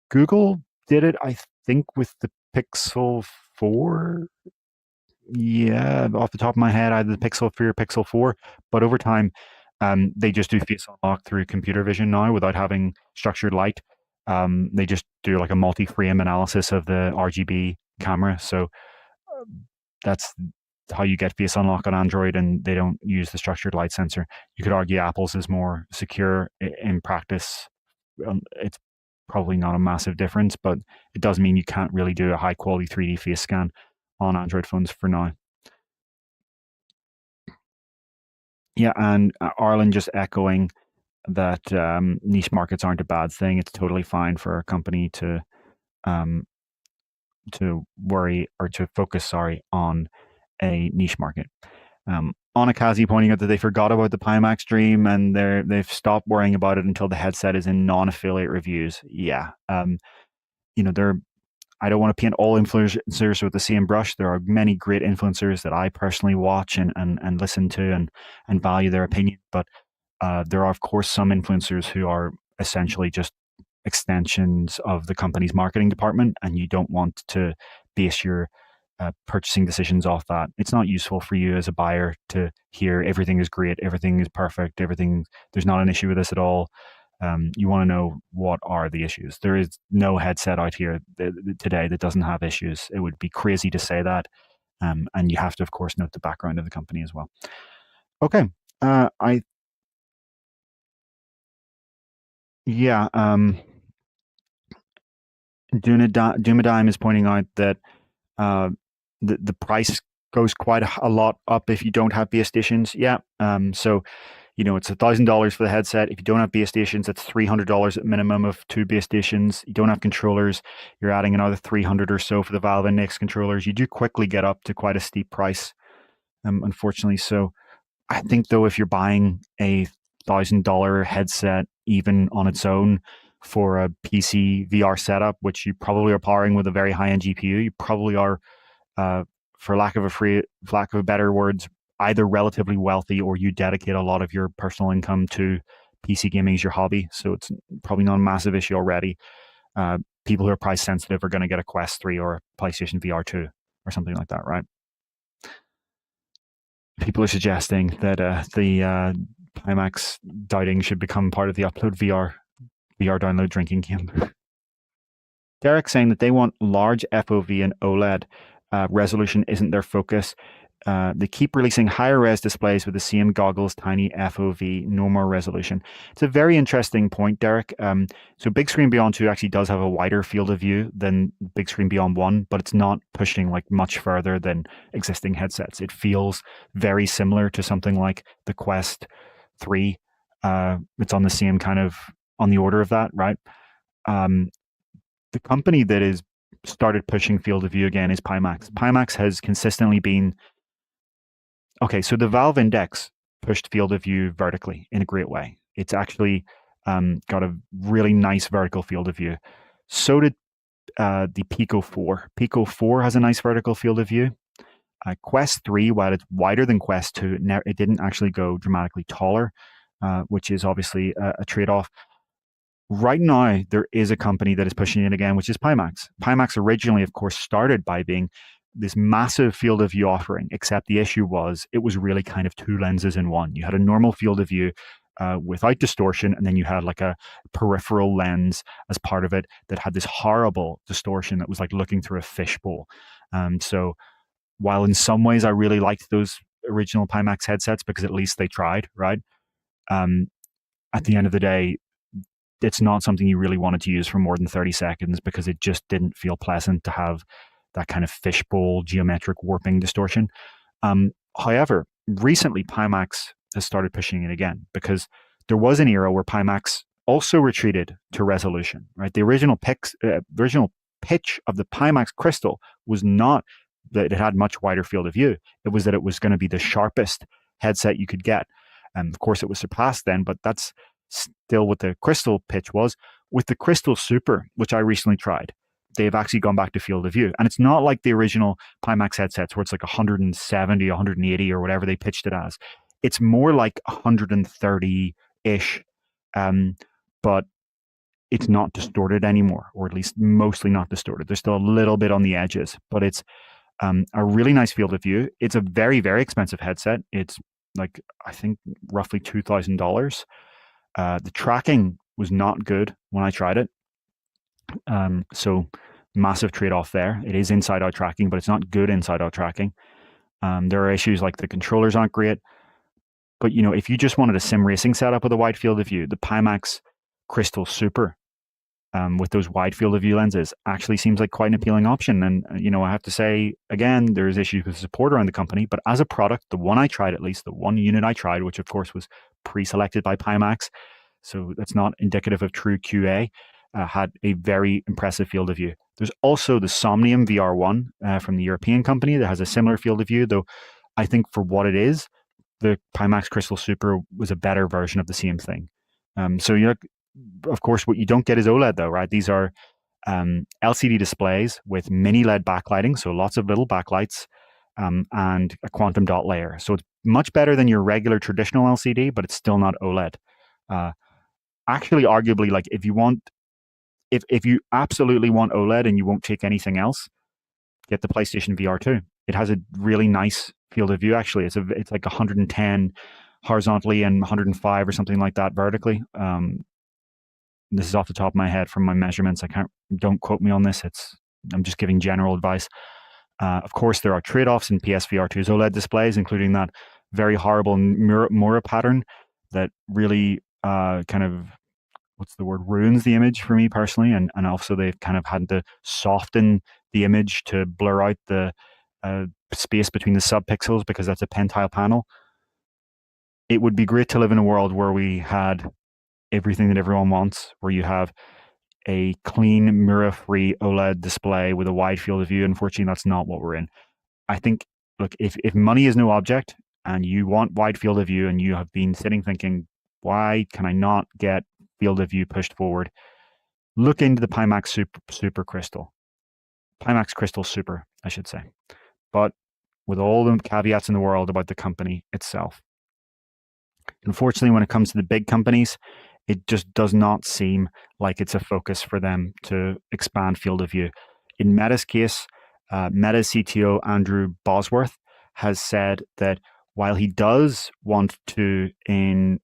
Google did it, I think, with the Pixel 4. Yeah, off the top of my head, either the Pixel 3 or Pixel 4. But over time, they just do face unlock through computer vision now without having structured light. They just do like a multi-frame analysis of the RGB camera. So that's how you get face unlock on Android, and they don't use the structured light sensor. You could argue Apple's is more secure in practice. It's probably not a massive difference, but it does mean you can't really do a high quality 3D face scan on Android phones for now. Yeah, and Arlen just echoing that niche markets aren't a bad thing. It's totally fine for a company to worry or to focus, on a niche market. Onakazi pointing out that they forgot about the Pimax Dream and they've stopped worrying about it until the headset is in non-affiliate reviews. Yeah, I don't want to paint all influencers with the same brush. There are many great influencers that I personally watch and listen to and value their opinion. But there are, of course, some influencers who are essentially just extensions of the company's marketing department, and you don't want to base your purchasing decisions off that. It's not useful for you as a buyer to hear everything is great, everything is perfect, there's not an issue with this at all. You want to know what are the issues. There is no headset out here today that doesn't have issues. It would be crazy to say that. And you have to, of course, note the background of the company as well. Okay. I Yeah. Dumadime is pointing out that uh, the price goes quite a lot up if you don't have base stations. Yeah. So it's $1,000 for the headset. If you don't have base stations, that's $300 at minimum of 2 base stations. You don't have controllers, you're adding another 300 or so for the Valve Index controllers. You do quickly get up to quite a steep price, unfortunately. So I think though, if you're buying a $1,000 headset, even on its own, for a PC VR setup, which you probably are powering with a very high-end GPU, you probably are, uh, for lack of a better words, either relatively wealthy or you dedicate a lot of your personal income to PC gaming as your hobby. So it's probably not a massive issue already. People who are price sensitive are going to get a Quest 3 or a PlayStation VR 2 or something like that, right? People are suggesting that the Pimax doubting should become part of the UploadVR download drinking game. Derek saying that they want large FOV and OLED. Resolution isn't their focus. They keep releasing higher res displays with the same goggles, tiny FOV, no more resolution. It's a very interesting point, Derek. So Bigscreen Beyond 2 actually does have a wider field of view than Bigscreen Beyond 1, but it's not pushing like much further than existing headsets. It feels very similar to something like the Quest 3. It's on the same kind of, on the order of that, right? The company that is started pushing field of view again is Pimax. Pimax has consistently been okay. So the Valve Index pushed field of view vertically in a great way. It's actually got a really nice vertical field of view. So did the Pico 4. Pico 4 has a nice vertical field of view. Quest 3, while it's wider than Quest 2, it didn't actually go dramatically taller, which is obviously a trade-off. Right now, there is a company that is pushing it again, which is Pimax. Pimax originally, of course, started by being this massive field of view offering, except the issue was it was really kind of 2 lenses in one. You had a normal field of view without distortion, and then you had like a peripheral lens as part of it that had this horrible distortion that was like looking through a fishbowl. So while in some ways I really liked those original Pimax headsets because at least they tried, right? At the end of the day, it's not something you really wanted to use for more than 30 seconds because it just didn't feel pleasant to have that kind of fishbowl geometric warping distortion. However, recently Pimax has started pushing it again because there was an era where Pimax also retreated to resolution, right? The original pitch of the Pimax Crystal was not that it had much wider field of view. It was that it was going to be the sharpest headset you could get. And of course, it was surpassed then, but that's still what the Crystal pitch was. With the Crystal Super, which I recently tried, they've actually gone back to field of view. And it's not like the original Pimax headsets where it's like 170, 180 or whatever they pitched it as. It's more like 130-ish, but it's not distorted anymore, or at least mostly not distorted. There's still a little bit on the edges, but it's a really nice field of view. It's a very, very expensive headset. It's like, I think, roughly $2,000. The tracking was not good when I tried it. So massive trade-off there. It is inside-out tracking, but it's not good inside-out tracking. There are issues like the controllers aren't great. But, if you just wanted a sim racing setup with a wide field of view, the Pimax Crystal Super with those wide field of view lenses actually seems like quite an appealing option. And, I have to say, again, there's issues with support around the company, but as a product, the one I tried, at least the one unit I tried, which of course was pre-selected by Pimax, so that's not indicative of true QA, had a very impressive field of view. There's also the Somnium VR1 from the European company that has a similar field of view, though I think for what it is, the Pimax Crystal Super was a better version of the same thing. So of course, what you don't get is OLED though, right? These are LCD displays with mini LED backlighting, so lots of little backlights, and a quantum dot layer. So it's much better than your regular traditional LCD, but it's still not OLED. Actually, arguably, like if you absolutely want OLED and you won't take anything else, get the PlayStation VR 2. It has a really nice field of view. Actually, it's like 110 horizontally and 105 or something like that vertically. This is off the top of my head from my measurements. Don't quote me on this. I'm just giving general advice. Of course, there are trade-offs in PSVR 2's OLED displays, including that very horrible Mura pattern that really kind of, ruins the image for me personally. And also they've kind of had to soften the image to blur out the space between the subpixels because that's a pentile panel. It would be great to live in a world where we had everything that everyone wants, where you have a clean, mirror-free OLED display with a wide field of view. Unfortunately, that's not what we're in. I think, look, if money is no object and you want wide field of view and you have been sitting thinking, why can I not get field of view pushed forward? Look into the Pimax Super Crystal. Pimax Crystal Super, I should say. But with all the caveats in the world about the company itself. Unfortunately, when it comes to the big companies, it just does not seem like it's a focus for them to expand field of view. In Meta's case, Meta CTO Andrew Bosworth has said that while he does want to, in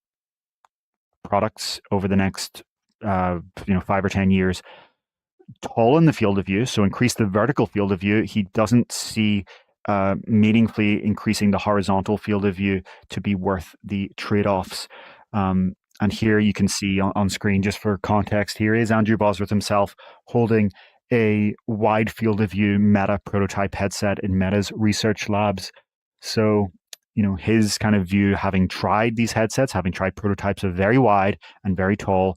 products over the next 5 or 10 years, tollen the field of view, so increase the vertical field of view, he doesn't see meaningfully increasing the horizontal field of view to be worth the trade-offs. And here you can see on screen, just for context, here is Andrew Bosworth himself holding a wide field of view Meta prototype headset in Meta's research labs. So, his kind of view, having tried these headsets, having tried prototypes of very wide and very tall,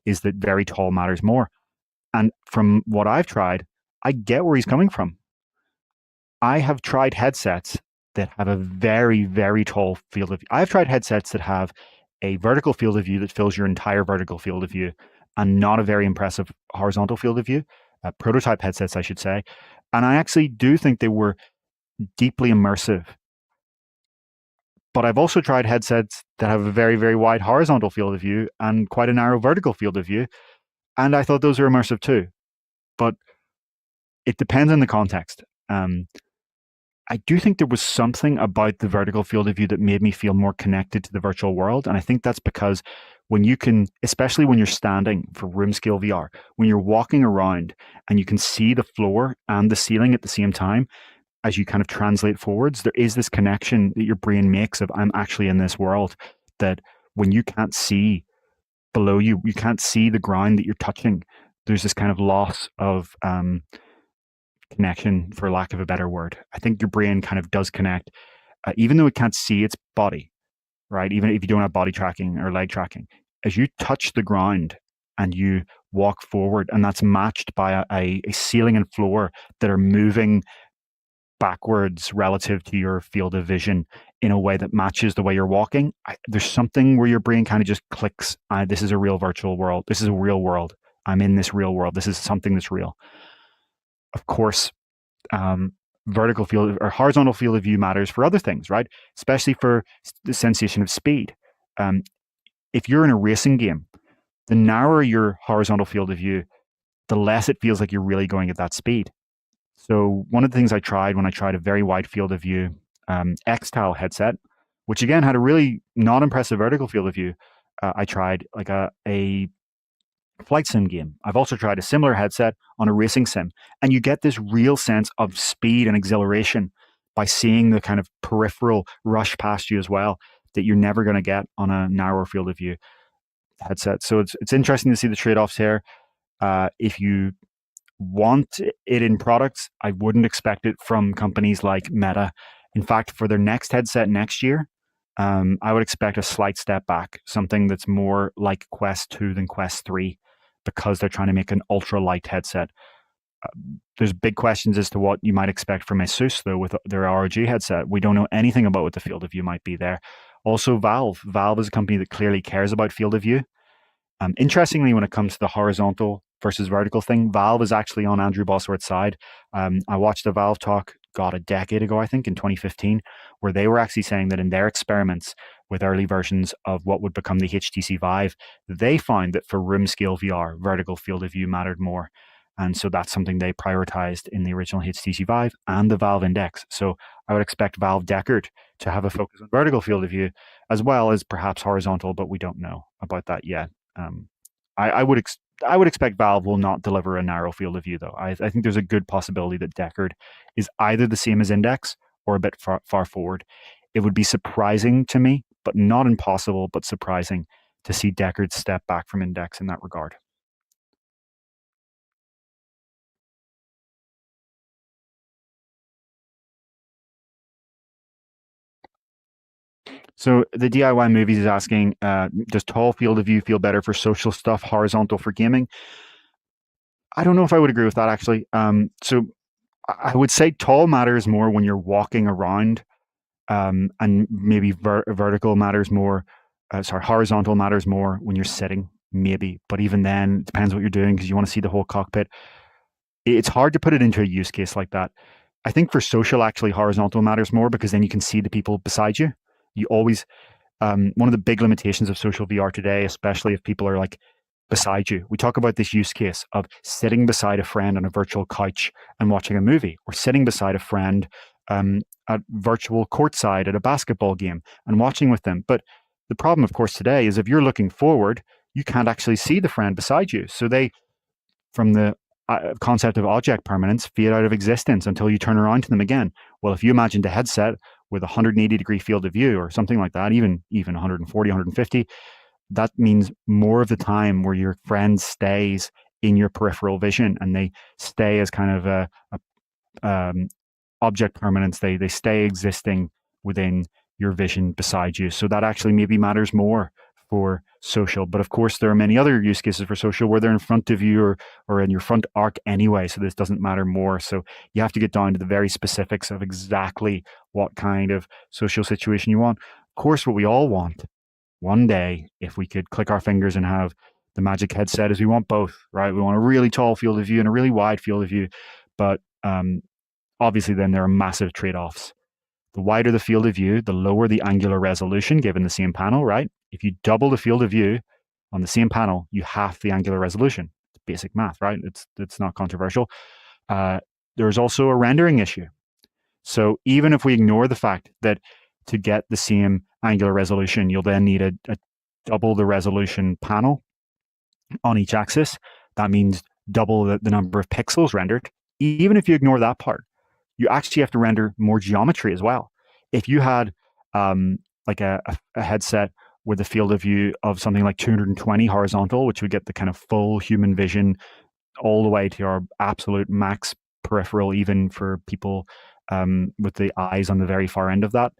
is that very tall matters more. And from what I've tried, I get where he's coming from. I have tried headsets that have a very, very tall field of view. I've tried headsets that have a vertical field of view that fills your entire vertical field of view and not a very impressive horizontal field of view, prototype headsets, I should say. And I actually do think they were deeply immersive. But I've also tried headsets that have a very, very wide horizontal field of view and quite a narrow vertical field of view. And I thought those were immersive too. But it depends on the context. I do think there was something about the vertical field of view that made me feel more connected to the virtual world. And I think that's because when you can, especially when you're standing for room scale VR, when you're walking around and you can see the floor and the ceiling at the same time, as you kind of translate forwards, there is this connection that your brain makes of, I'm actually in this world, that when you can't see below you, you can't see the ground that you're touching, there's this kind of loss of connection, for lack of a better word. I think your brain kind of does connect, even though it can't see its body, right? Even if you don't have body tracking or leg tracking, as you touch the ground and you walk forward, and that's matched by a ceiling and floor that are moving backwards relative to your field of vision in a way that matches the way you're walking, there's something where your brain kind of just clicks. This is a real virtual world. This is a real world. I'm in this real world. This is something that's real. Of course, vertical field or horizontal field of view matters for other things, right? Especially for the sensation of speed. If you're in a racing game, the narrower your horizontal field of view, the less it feels like you're really going at that speed. So one of the things I tried when I tried a very wide field of view X-Tile headset, which again had a really not impressive vertical field of view, I tried like a flight sim game. I've also tried a similar headset on a racing sim, and you get this real sense of speed and exhilaration by seeing the kind of peripheral rush past you as well that you're never going to get on a narrower field of view headset. So it's interesting to see the trade-offs here. If you want it in products, I wouldn't expect it from companies like Meta. In fact, for their next headset next year, I would expect a slight step back, something that's more like Quest 2 than Quest 3, because they're trying to make an ultra-light headset. There's big questions as to what you might expect from Asus, though, with their ROG headset. We don't know anything about what the field of view might be there. Also, Valve is a company that clearly cares about field of view. Interestingly, when it comes to the horizontal versus vertical thing. Valve is actually on Andrew Bosworth's side. I watched a Valve talk, God, a decade ago, I think, in 2015, where they were actually saying that in their experiments with early versions of what would become the HTC Vive, they found that for room scale VR, vertical field of view mattered more. And so that's something they prioritized in the original HTC Vive and the Valve Index. So I would expect Valve Deckard to have a focus on vertical field of view as well as perhaps horizontal, but we don't know about that yet. Um, I would I would expect Valve will not deliver a narrow field of view, though. I think there's a good possibility that Deckard is either the same as Index or a bit far forward. It would be surprising to me, but not impossible, but surprising to see Deckard step back from Index in that regard. So the DIY movies is asking, does tall field of view feel better for social stuff, horizontal for gaming? I don't know if I would agree with that actually. So I would say tall matters more when you're walking around, and maybe vertical matters more. Sorry, horizontal matters more when you're sitting, maybe. But even then, it depends what you're doing because you want to see the whole cockpit. It's hard to put it into a use case like that. I think for social, actually, horizontal matters more because then you can see the people beside you. You always one of the big limitations of social VR today, especially if people are like beside you. We talk about this use case of sitting beside a friend on a virtual couch and watching a movie, or sitting beside a friend at virtual courtside at a basketball game and watching with them. But the problem, of course, today is if you're looking forward, you can't actually see the friend beside you. So they, from the concept of object permanence, fade out of existence until you turn around to them again. Well, if you imagined a headset with a 180-degree field of view or something like that, even 140, 150, that means more of the time where your friend stays in your peripheral vision and they stay as kind of a object permanence. They stay existing within your vision beside you. So that actually maybe matters more for social. But of course, there are many other use cases for social where they're in front of you or in your front arc anyway. So this doesn't matter more. So you have to get down to the very specifics of exactly what kind of social situation you want. Of course, what we all want one day, if we could click our fingers and have the magic headset, is we want both, right? We want a really tall field of view and a really wide field of view. But obviously, then there are massive trade offs. The wider the field of view, the lower the angular resolution given the same panel, right? If you double the field of view on the same panel, you half the angular resolution. It's basic math, right? It's not controversial. There's also a rendering issue. So even if we ignore the fact that to get the same angular resolution, you'll then need a double the resolution panel on each axis. That means double the number of pixels rendered. Even if you ignore that part, you actually have to render more geometry as well. If you had like a headset with a field of view of something like 220 horizontal, which would get the kind of full human vision all the way to our absolute max peripheral, even for people with the eyes on the very far end of that,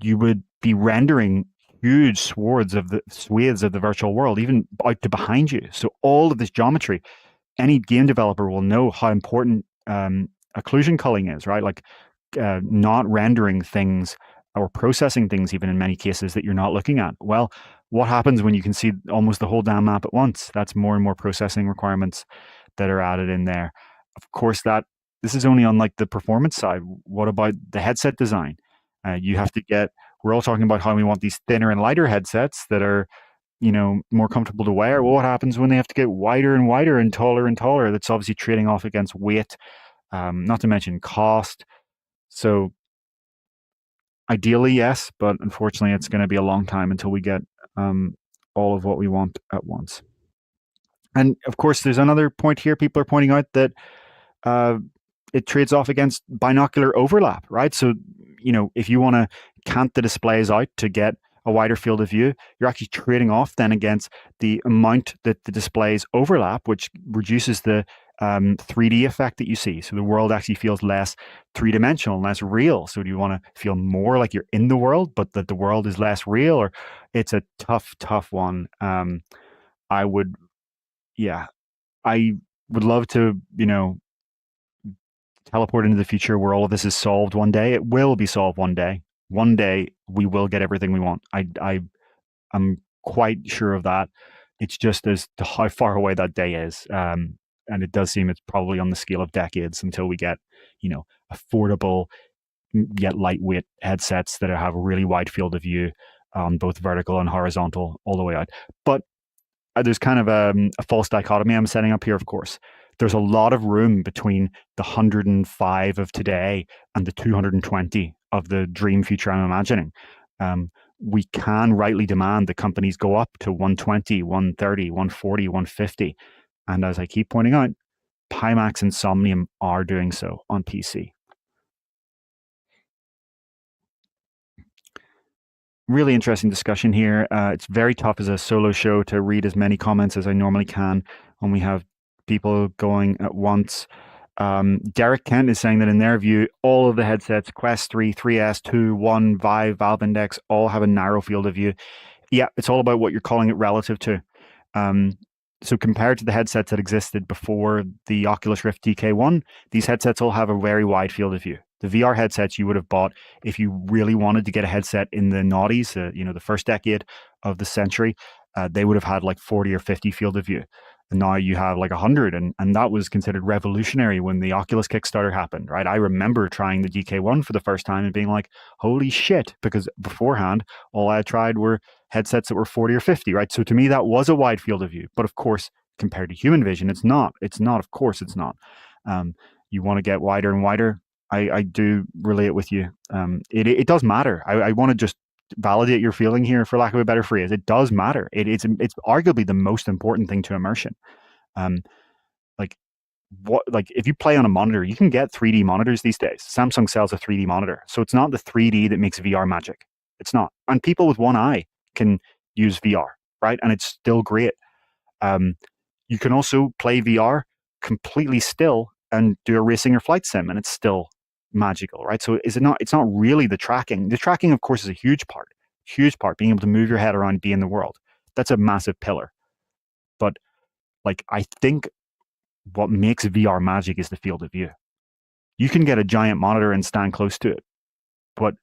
you would be rendering huge swathes of the virtual world, even out to behind you. So all of this geometry, any game developer will know how important occlusion culling is, right? Like not rendering things or processing things, even in many cases that you're not looking at. Well, what happens when you can see almost the whole damn map at once? That's more and more processing requirements that are added in there. Of course, this is only on like the performance side. What about the headset design? You have to get. We're all talking about how we want these thinner and lighter headsets that are, more comfortable to wear. Well, what happens when they have to get wider and wider and taller and taller? That's obviously trading off against weight, not to mention cost. So ideally, yes, but unfortunately, it's going to be a long time until we get all of what we want at once. And of course, there's another point here. People are pointing out that it trades off against binocular overlap, right? So, if you want to cant the displays out to get a wider field of view, you're actually trading off then against the amount that the displays overlap, which reduces the 3D effect that you see. So the world actually feels less three-dimensional, less real. So do you want to feel more like you're in the world, but that the world is less real? Or it's a tough one. I would love to, teleport into the future where all of this is solved one day. It will be solved one day. One day we will get everything we want. I'm quite sure of that. it's just as to how far away that day is. And it does seem it's probably on the scale of decades until we get, affordable yet lightweight headsets that have a really wide field of view, both vertical and horizontal, all the way out. But there's kind of a false dichotomy I'm setting up here, of course. There's a lot of room between the 105 of today and the 220 of the dream future I'm imagining. We can rightly demand that companies go up to 120, 130, 140, 150. And as I keep pointing out, Pimax and Somnium are doing so on PC. Really interesting discussion here. It's very tough as a solo show to read as many comments as I normally can when we have people going at once. Derek Kent is saying that in their view, all of the headsets, Quest 3, 3S, 2, 1, Vive, Valve Index, all have a narrow field of view. Yeah, it's all about what you're calling it relative to. So compared to the headsets that existed before the Oculus Rift DK1, these headsets all have a very wide field of view. The VR headsets you would have bought if you really wanted to get a headset in the noughties, the first decade of the century, they would have had like 40 or 50 field of view. And now you have like 100, and that was considered revolutionary when the Oculus Kickstarter happened, right? I remember trying the DK1 for the first time and being like, holy shit, because beforehand, all I had tried were headsets that were 40 or 50, right? So to me, that was a wide field of view. But of course, compared to human vision, it's not. It's not. Of course, it's not. You want to get wider and wider. I do relate with you. It does matter. I want to just validate your feeling here, for lack of a better phrase. It does matter. It's arguably the most important thing to immersion. Like if you play on a monitor, you can get 3D monitors these days. Samsung sells a 3D monitor, so it's not the 3D that makes VR magic. It's not. And people with one eye can use VR, right? And it's still great. You can also play VR completely still and do a racing or flight sim, and it's still magical, right? So is it not? It's not really the tracking. The tracking, of course, is a huge part. Huge part. Being able to move your head around, be in the world. That's a massive pillar. But I think what makes VR magic is the field of view. You can get a giant monitor and stand close to it, but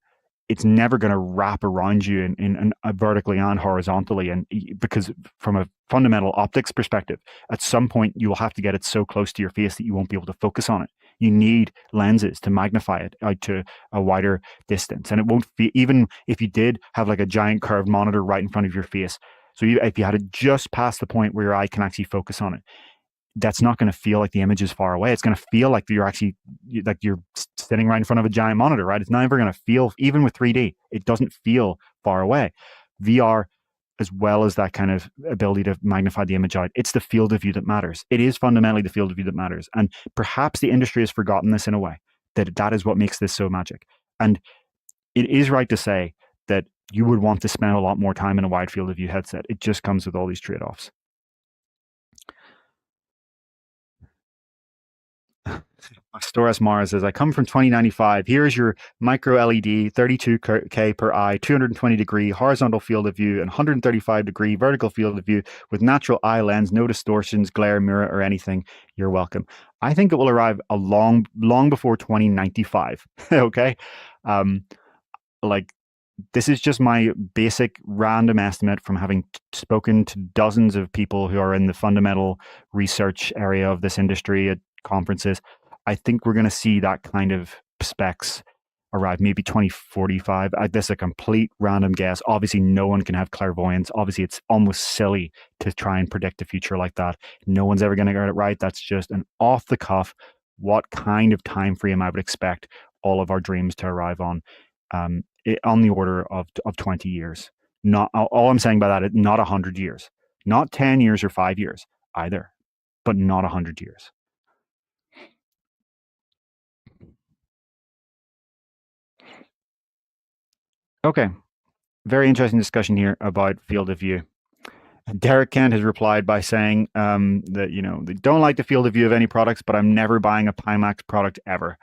it's never going to wrap around you in vertically and horizontally. And because from a fundamental optics perspective, at some point you will have to get it so close to your face that you won't be able to focus on it. You need lenses to magnify it out to a wider distance. And it won't be, even if you did have like a giant curved monitor right in front of your face. So if you had it just past the point where your eye can actually focus on it, that's not going to feel like the image is far away. It's going to feel like you're sitting right in front of a giant monitor, right? It's never going to feel, even with 3D, it doesn't feel far away. VR, as well as that kind of ability to magnify the image out, it's the field of view that matters. It is fundamentally the field of view that matters. And perhaps the industry has forgotten this in a way, that is what makes this so magic. And it is right to say that you would want to spend a lot more time in a wide field of view headset. It just comes with all these trade-offs. Storas Mars says, I come from 2095. Here is your micro LED, 32K per eye, 220-degree horizontal field of view, and 135-degree vertical field of view with natural eye lens, no distortions, glare, mirror, or anything. You're welcome. I think it will arrive long before 2095. Okay? This is just my basic random estimate from having spoken to dozens of people who are in the fundamental research area of this industry at conferences. I think we're going to see that kind of specs arrive, maybe 2045. This is a complete random guess. Obviously, no one can have clairvoyance. Obviously, it's almost silly to try and predict the future like that. No one's ever going to get it right. That's just an off the cuff, what kind of time frame I would expect all of our dreams to arrive on the order of 20 years. Not all I'm saying by that is not 100 years, not 10 years or 5 years either, but not 100 years. Okay, very interesting discussion here about field of view. Derek Kent has replied by saying that they don't like the field of view of any products, but I'm never buying a Pimax product ever.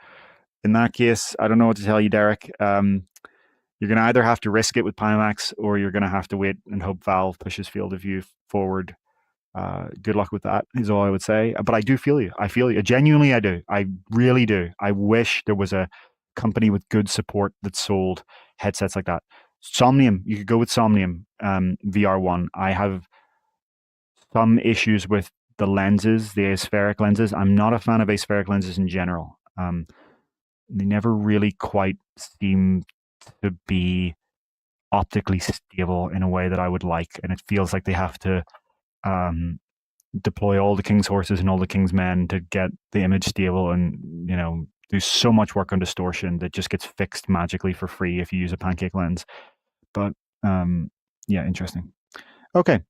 In that case, I don't know what to tell you, Derek. You're going to either have to risk it with Pimax, or you're going to have to wait and hope Valve pushes field of view forward. Good luck with that, is all I would say. But I do feel you. I feel you. Genuinely, I do. I really do. I wish there was a company with good support that sold headsets like that. Somnium, you could go with Somnium VR1. I have some issues with the lenses, the aspheric lenses. I'm not a fan of aspheric lenses in general. They never really quite seem to be optically stable in a way that I would like, and it feels like they have to deploy all the king's horses and all the king's men to get the image stable, and do so much work on distortion that just gets fixed magically for free if you use a pancake lens. But yeah, interesting. Okay.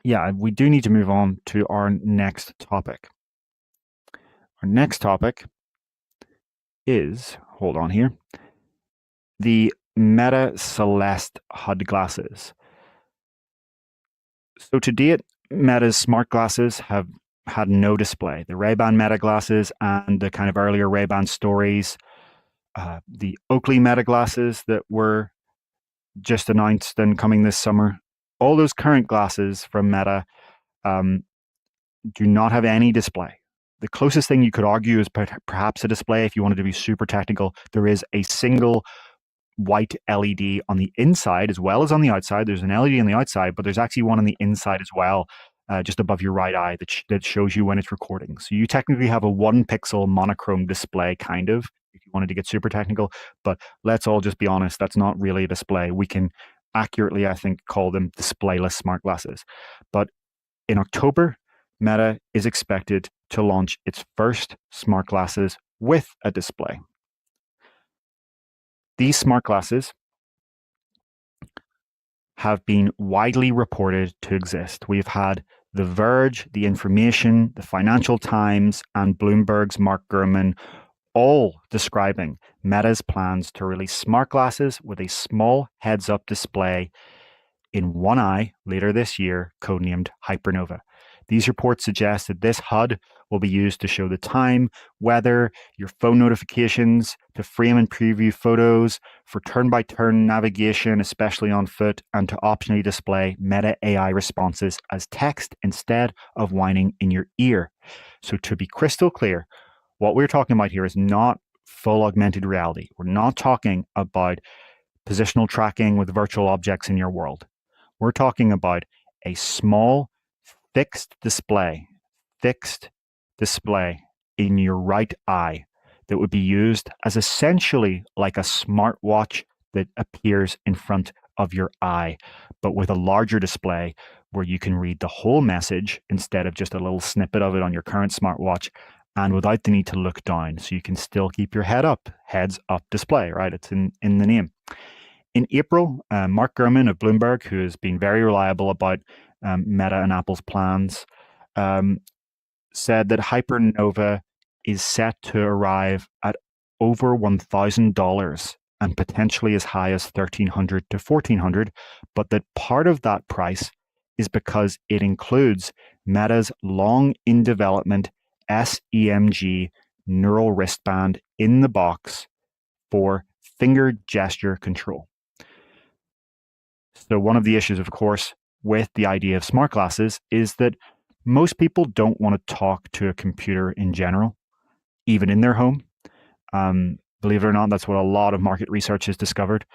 Yeah, we do need to move on to our next topic. Our next topic is, hold on here, the Meta Celeste HUD glasses. So to date, Meta's smart glasses have had no display. The Ray-Ban Meta glasses and the kind of earlier Ray-Ban stories, the Oakley Meta glasses that were just announced and coming this summer, all those current glasses from Meta do not have any display. The closest thing you could argue is perhaps a display if you wanted to be super technical. There is a single white LED on the inside as well as on the outside. There's an LED on the outside, but there's actually one on the inside as well, just above your right eye that shows you when it's recording. So you technically have a 1-pixel monochrome display, kind of, if you wanted to get super technical. But let's all just be honest, that's not really a display. We can accurately, I think, call them displayless smart glasses. But in October, Meta is expected to launch its first smart glasses with a display. These smart glasses have been widely reported to exist. We've had The Verge, The Information, the Financial Times, and Bloomberg's Mark Gurman all describing Meta's plans to release smart glasses with a small heads-up display in one eye later this year, codenamed Hypernova. These reports suggest that this HUD will be used to show the time, weather, your phone notifications, to frame and preview photos, for turn-by-turn navigation, especially on foot, and to optionally display Meta AI responses as text instead of whining in your ear. So to be crystal clear, what we're talking about here is not full augmented reality. We're not talking about positional tracking with virtual objects in your world. We're talking about a small fixed display in your right eye that would be used as essentially like a smartwatch that appears in front of your eye, but with a larger display where you can read the whole message instead of just a little snippet of it on your current smartwatch, and without the need to look down. So you can still keep your heads up display, right? It's in the name. In April, Mark Gurman of Bloomberg, who has been very reliable about Meta and Apple's plans, said that Hypernova is set to arrive at over $1,000 and potentially as high as $1,300 to $1,400, but that part of that price is because it includes Meta's long in development SEMG neural wristband in the box for finger gesture control. So one of the issues, of course, with the idea of smart glasses is that most people don't want to talk to a computer in general, even in their home. Believe it or not, that's what a lot of market research has discovered.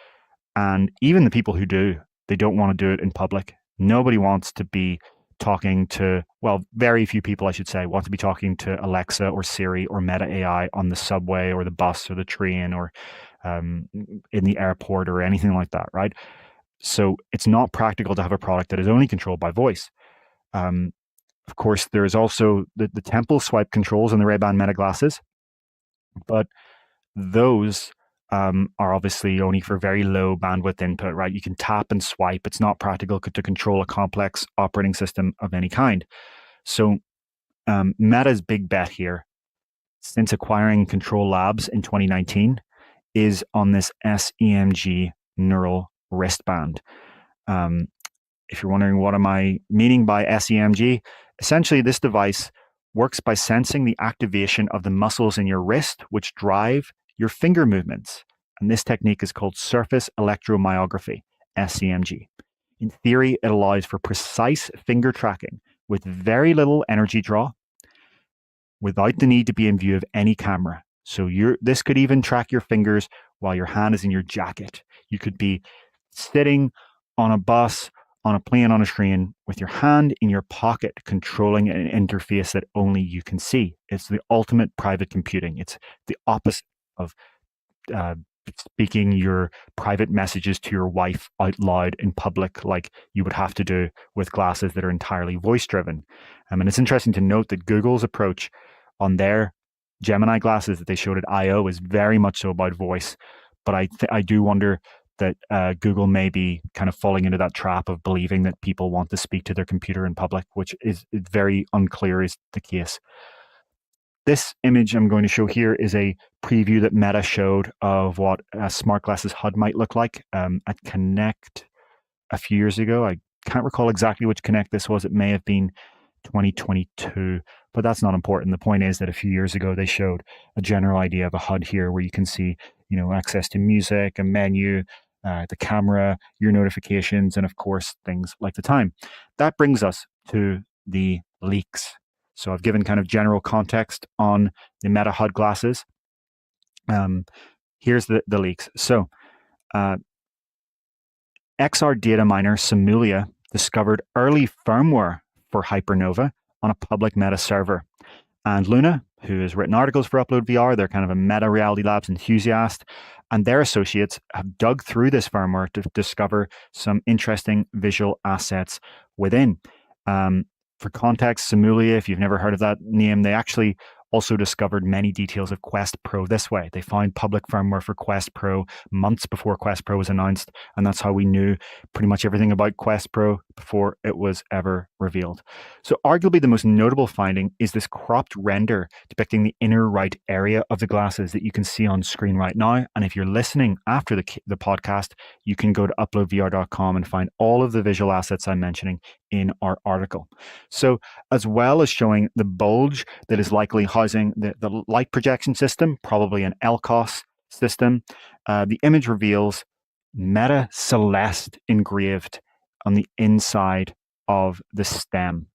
And even the people who do, they don't want to do it in public. Nobody wants to be talking to, well, very few people, I should say, want to be talking to Alexa or Siri or Meta AI on the subway or the bus or the train or in the airport or anything like that, right? So it's not practical to have a product that is only controlled by voice. Of course, there is also the temple swipe controls on the Ray-Ban Meta glasses, but those are obviously only for very low bandwidth input, right? You can tap and swipe. It's not practical to control a complex operating system of any kind. So Meta's big bet here, since acquiring Control Labs in 2019, is on this SEMG neural wristband. If you're wondering what am I meaning by SEMG, essentially this device works by sensing the activation of the muscles in your wrist, which drive your finger movements. And this technique is called surface electromyography, SEMG. In theory, it allows for precise finger tracking with very little energy draw, without the need to be in view of any camera. So this could even track your fingers while your hand is in your jacket. You could be sitting on a bus on a screen with your hand in your pocket, controlling an interface that only you can see. It's the ultimate private computing. It's the opposite of speaking your private messages to your wife out loud in public like you would have to do with glasses that are entirely voice driven. And it's interesting to note that Google's approach on their Gemini glasses that they showed at I/O is very much so about voice. But I do wonder that Google may be kind of falling into that trap of believing that people want to speak to their computer in public, which is very unclear is the case. This image I'm going to show here is a preview that Meta showed of what a smart glasses HUD might look like at Connect a few years ago. I can't recall exactly which Connect this was. It may have been 2022, but that's not important. The point is that a few years ago, they showed a general idea of a HUD here where you can see, access to music, a menu, the camera, your notifications, and of course, things like the time. That brings us to the leaks. So I've given kind of general context on the Meta HUD glasses. Here's the leaks. So XR data miner Simulia discovered early firmware for Hypernova on a public Meta server. And Luna, who has written articles for UploadVR, they're kind of a Meta Reality Labs enthusiast, and their associates have dug through this firmware to discover some interesting visual assets within. For context, Simulia, if you've never heard of that name, they actually also discovered many details of Quest Pro this way. They found public firmware for Quest Pro months before Quest Pro was announced, and that's how we knew pretty much everything about Quest Pro before it was ever revealed. So arguably the most notable finding is this cropped render depicting the inner right area of the glasses that you can see on screen right now. And if you're listening after the podcast, you can go to uploadvr.com and find all of the visual assets I'm mentioning in our article. So as well as showing the bulge that is likely housing the light projection system, probably an LCOS system, the image reveals Meta Celeste engraved on the inside of the stem.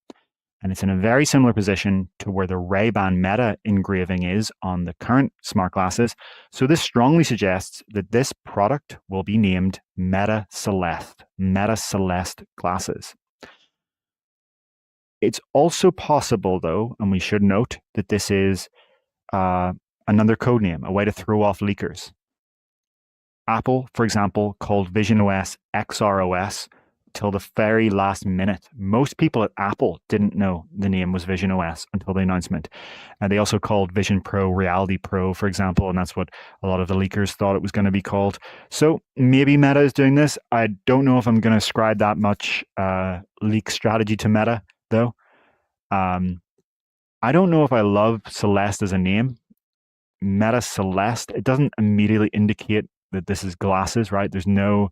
And it's in a very similar position to where the Ray-Ban Meta engraving is on the current smart glasses. So this strongly suggests that this product will be named Meta Celeste glasses. It's also possible, though, and we should note that this is another code name, a way to throw off leakers. Apple, for example, called visionOS XROS till the very last minute. Most people at Apple didn't know the name was visionOS until the announcement. And they also called Vision Pro Reality Pro, for example, and that's what a lot of the leakers thought it was going to be called. So maybe Meta is doing this. I don't know if I'm going to ascribe that much leak strategy to Meta, though. I don't know if I love Celeste as a name. Meta Celeste, it doesn't immediately indicate that this is glasses, right? There's no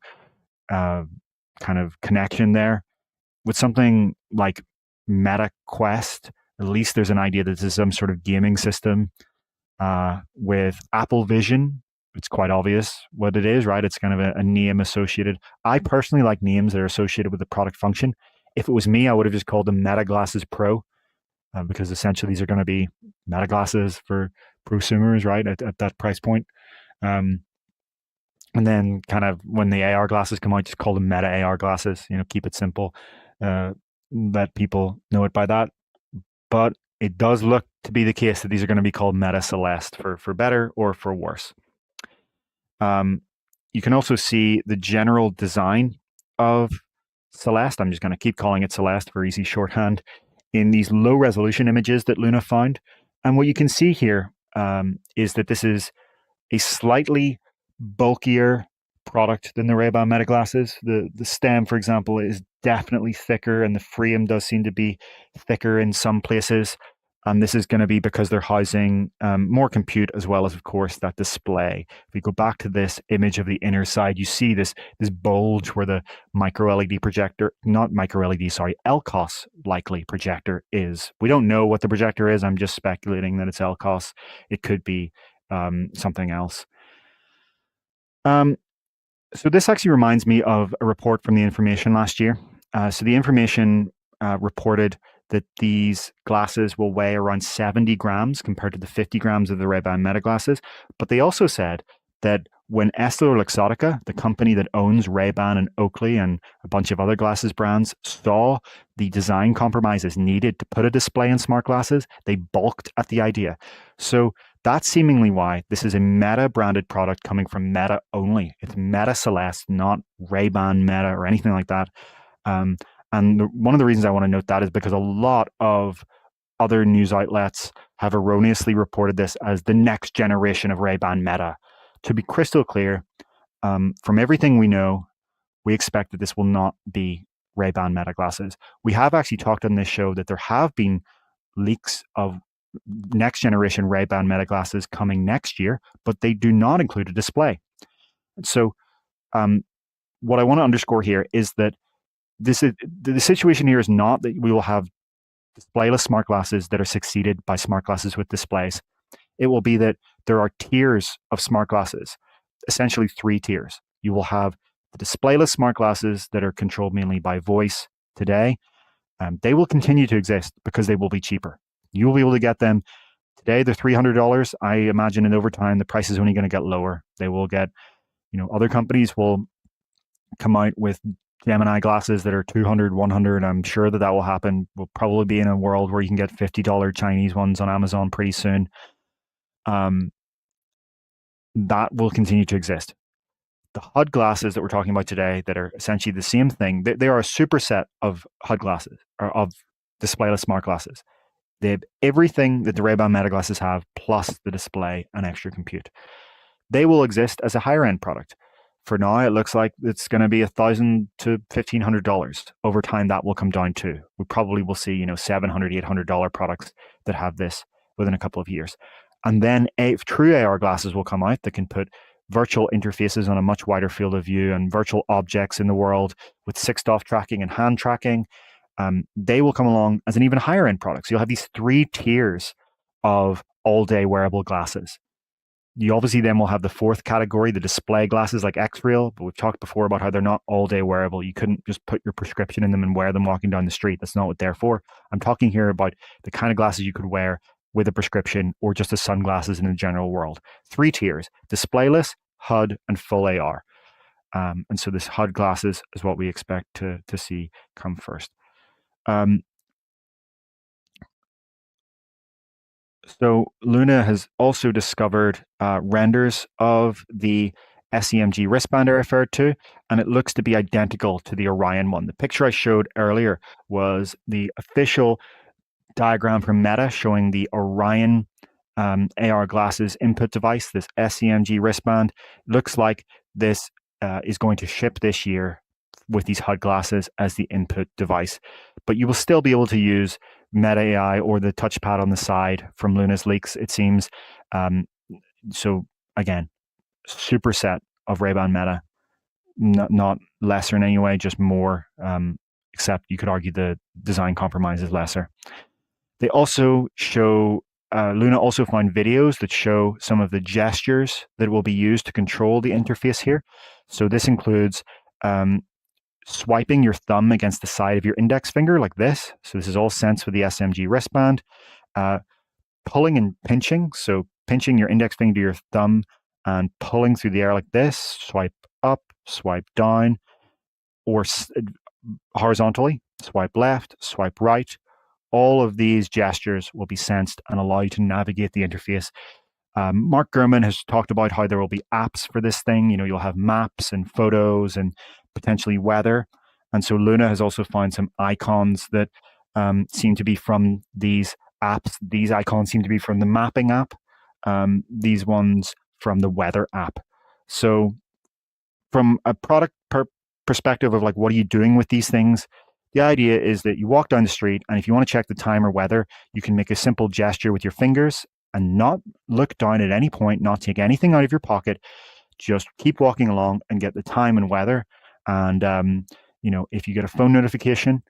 kind of connection there. With something like Meta Quest, at least there's an idea that this is some sort of gaming system. With Apple Vision, it's quite obvious what it is, right? It's kind of a name associated. I personally like names that are associated with the product function. If it was me, I would have just called them Meta Glasses Pro, because essentially these are going to be Meta glasses for prosumers, right, at that price point. And then kind of when the AR glasses come out, just call them Meta AR glasses, keep it simple. Let people know it by that. But it does look to be the case that these are going to be called Meta Celeste for better or for worse. You can also see the general design of Celeste. I'm just going to keep calling it Celeste for easy shorthand in these low resolution images that Luna found. And what you can see here is that this is a slightly bulkier product than the Ray-Ban Meta glasses. The stem, for example, is definitely thicker, and the frame does seem to be thicker in some places. And this is going to be because they're housing more compute, as well as, of course, that display. If we go back to this image of the inner side, you see this bulge where the micro LED projector, not micro LED, sorry, LCOS likely projector is. We don't know what the projector is. I'm just speculating that it's LCOS. It could be something else. So this actually reminds me of a report from The Information last year. So The Information reported that these glasses will weigh around 70 grams compared to the 50 grams of the Ray-Ban Meta glasses. But they also said that when EssilorLuxottica, the company that owns Ray-Ban and Oakley and a bunch of other glasses brands, saw the design compromises needed to put a display in smart glasses, they balked at the idea. So that's seemingly why this is a Meta branded product coming from Meta only. It's Meta Celeste, not Ray-Ban Meta or anything like that. And one of the reasons I want to note that is because a lot of other news outlets have erroneously reported this as the next generation of Ray-Ban Meta. To be crystal clear, from everything we know, we expect that this will not be Ray-Ban Meta glasses. We have actually talked on this show that there have been leaks of next generation Ray-Ban Meta glasses coming next year, but they do not include a display. So what I want to underscore here is that the situation here is not that we will have displayless smart glasses that are succeeded by smart glasses with displays. It will be that there are tiers of smart glasses, essentially 3 tiers. You will have the displayless smart glasses that are controlled mainly by voice today. They will continue to exist because they will be cheaper. You will be able to get them today. They're $300. I imagine in over time, the price is only going to get lower. They will get, other companies will come out with Gemini glasses that are $200, $100. I'm sure that will happen. We'll probably be in a world where you can get $50 Chinese ones on Amazon pretty soon. That will continue to exist. The HUD glasses that we're talking about today that are essentially the same thing, they are a superset of HUD glasses, or of displayless smart glasses. They have everything that the Ray-Ban Meta glasses have, plus the display and extra compute. They will exist as a higher end product. For now, it looks like it's going to be $1,000 to $1,500. Over time, that will come down too. We probably will see, $700, $800 products that have this within a couple of years. And then true AR glasses will come out that can put virtual interfaces on a much wider field of view and virtual objects in the world with 6DoF tracking and hand tracking. They will come along as an even higher end product. So you'll have these 3 tiers of all-day wearable glasses. You obviously then will have the 4th category, the display glasses like X-Real, but we've talked before about how they're not all-day wearable. You couldn't just put your prescription in them and wear them walking down the street. That's not what they're for. I'm talking here about the kind of glasses you could wear with a prescription or just as sunglasses in the general world. 3 tiers, displayless, HUD, and full AR. And so this HUD glasses is what we expect to see come first. So Luna has also discovered renders of the SEMG wristband I referred to, and it looks to be identical to the Orion one. The picture I showed earlier was the official diagram from Meta showing the Orion AR glasses input device, this SEMG wristband. Looks like this is going to ship this year with these HUD glasses as the input device. But you will still be able to use Meta AI or the touchpad on the side from Luna's leaks, it seems. So again, superset of Ray-Ban Meta, not lesser in any way, just more, except you could argue the design compromise is lesser. They also show, Luna also found videos that show some of the gestures that will be used to control the interface here. So this includes swiping your thumb against the side of your index finger like this. So this is all sensed with the SMG wristband. Pulling and pinching. So pinching your index finger to your thumb and pulling through the air like this. Swipe up, swipe down, or horizontally. Swipe left, swipe right. All of these gestures will be sensed and allow you to navigate the interface. Mark Gurman has talked about how there will be apps for this thing. You'll have maps and photos and potentially weather. And so Luna has also found some icons that seem to be from these apps. These icons seem to be from the mapping app. These ones from the weather app. So from a product perspective of like, what are you doing with these things? The idea is that you walk down the street, and if you want to check the time or weather, you can make a simple gesture with your fingers and not look down at any point, not take anything out of your pocket. Just keep walking along and get the time and weather. And, if you get a phone notification,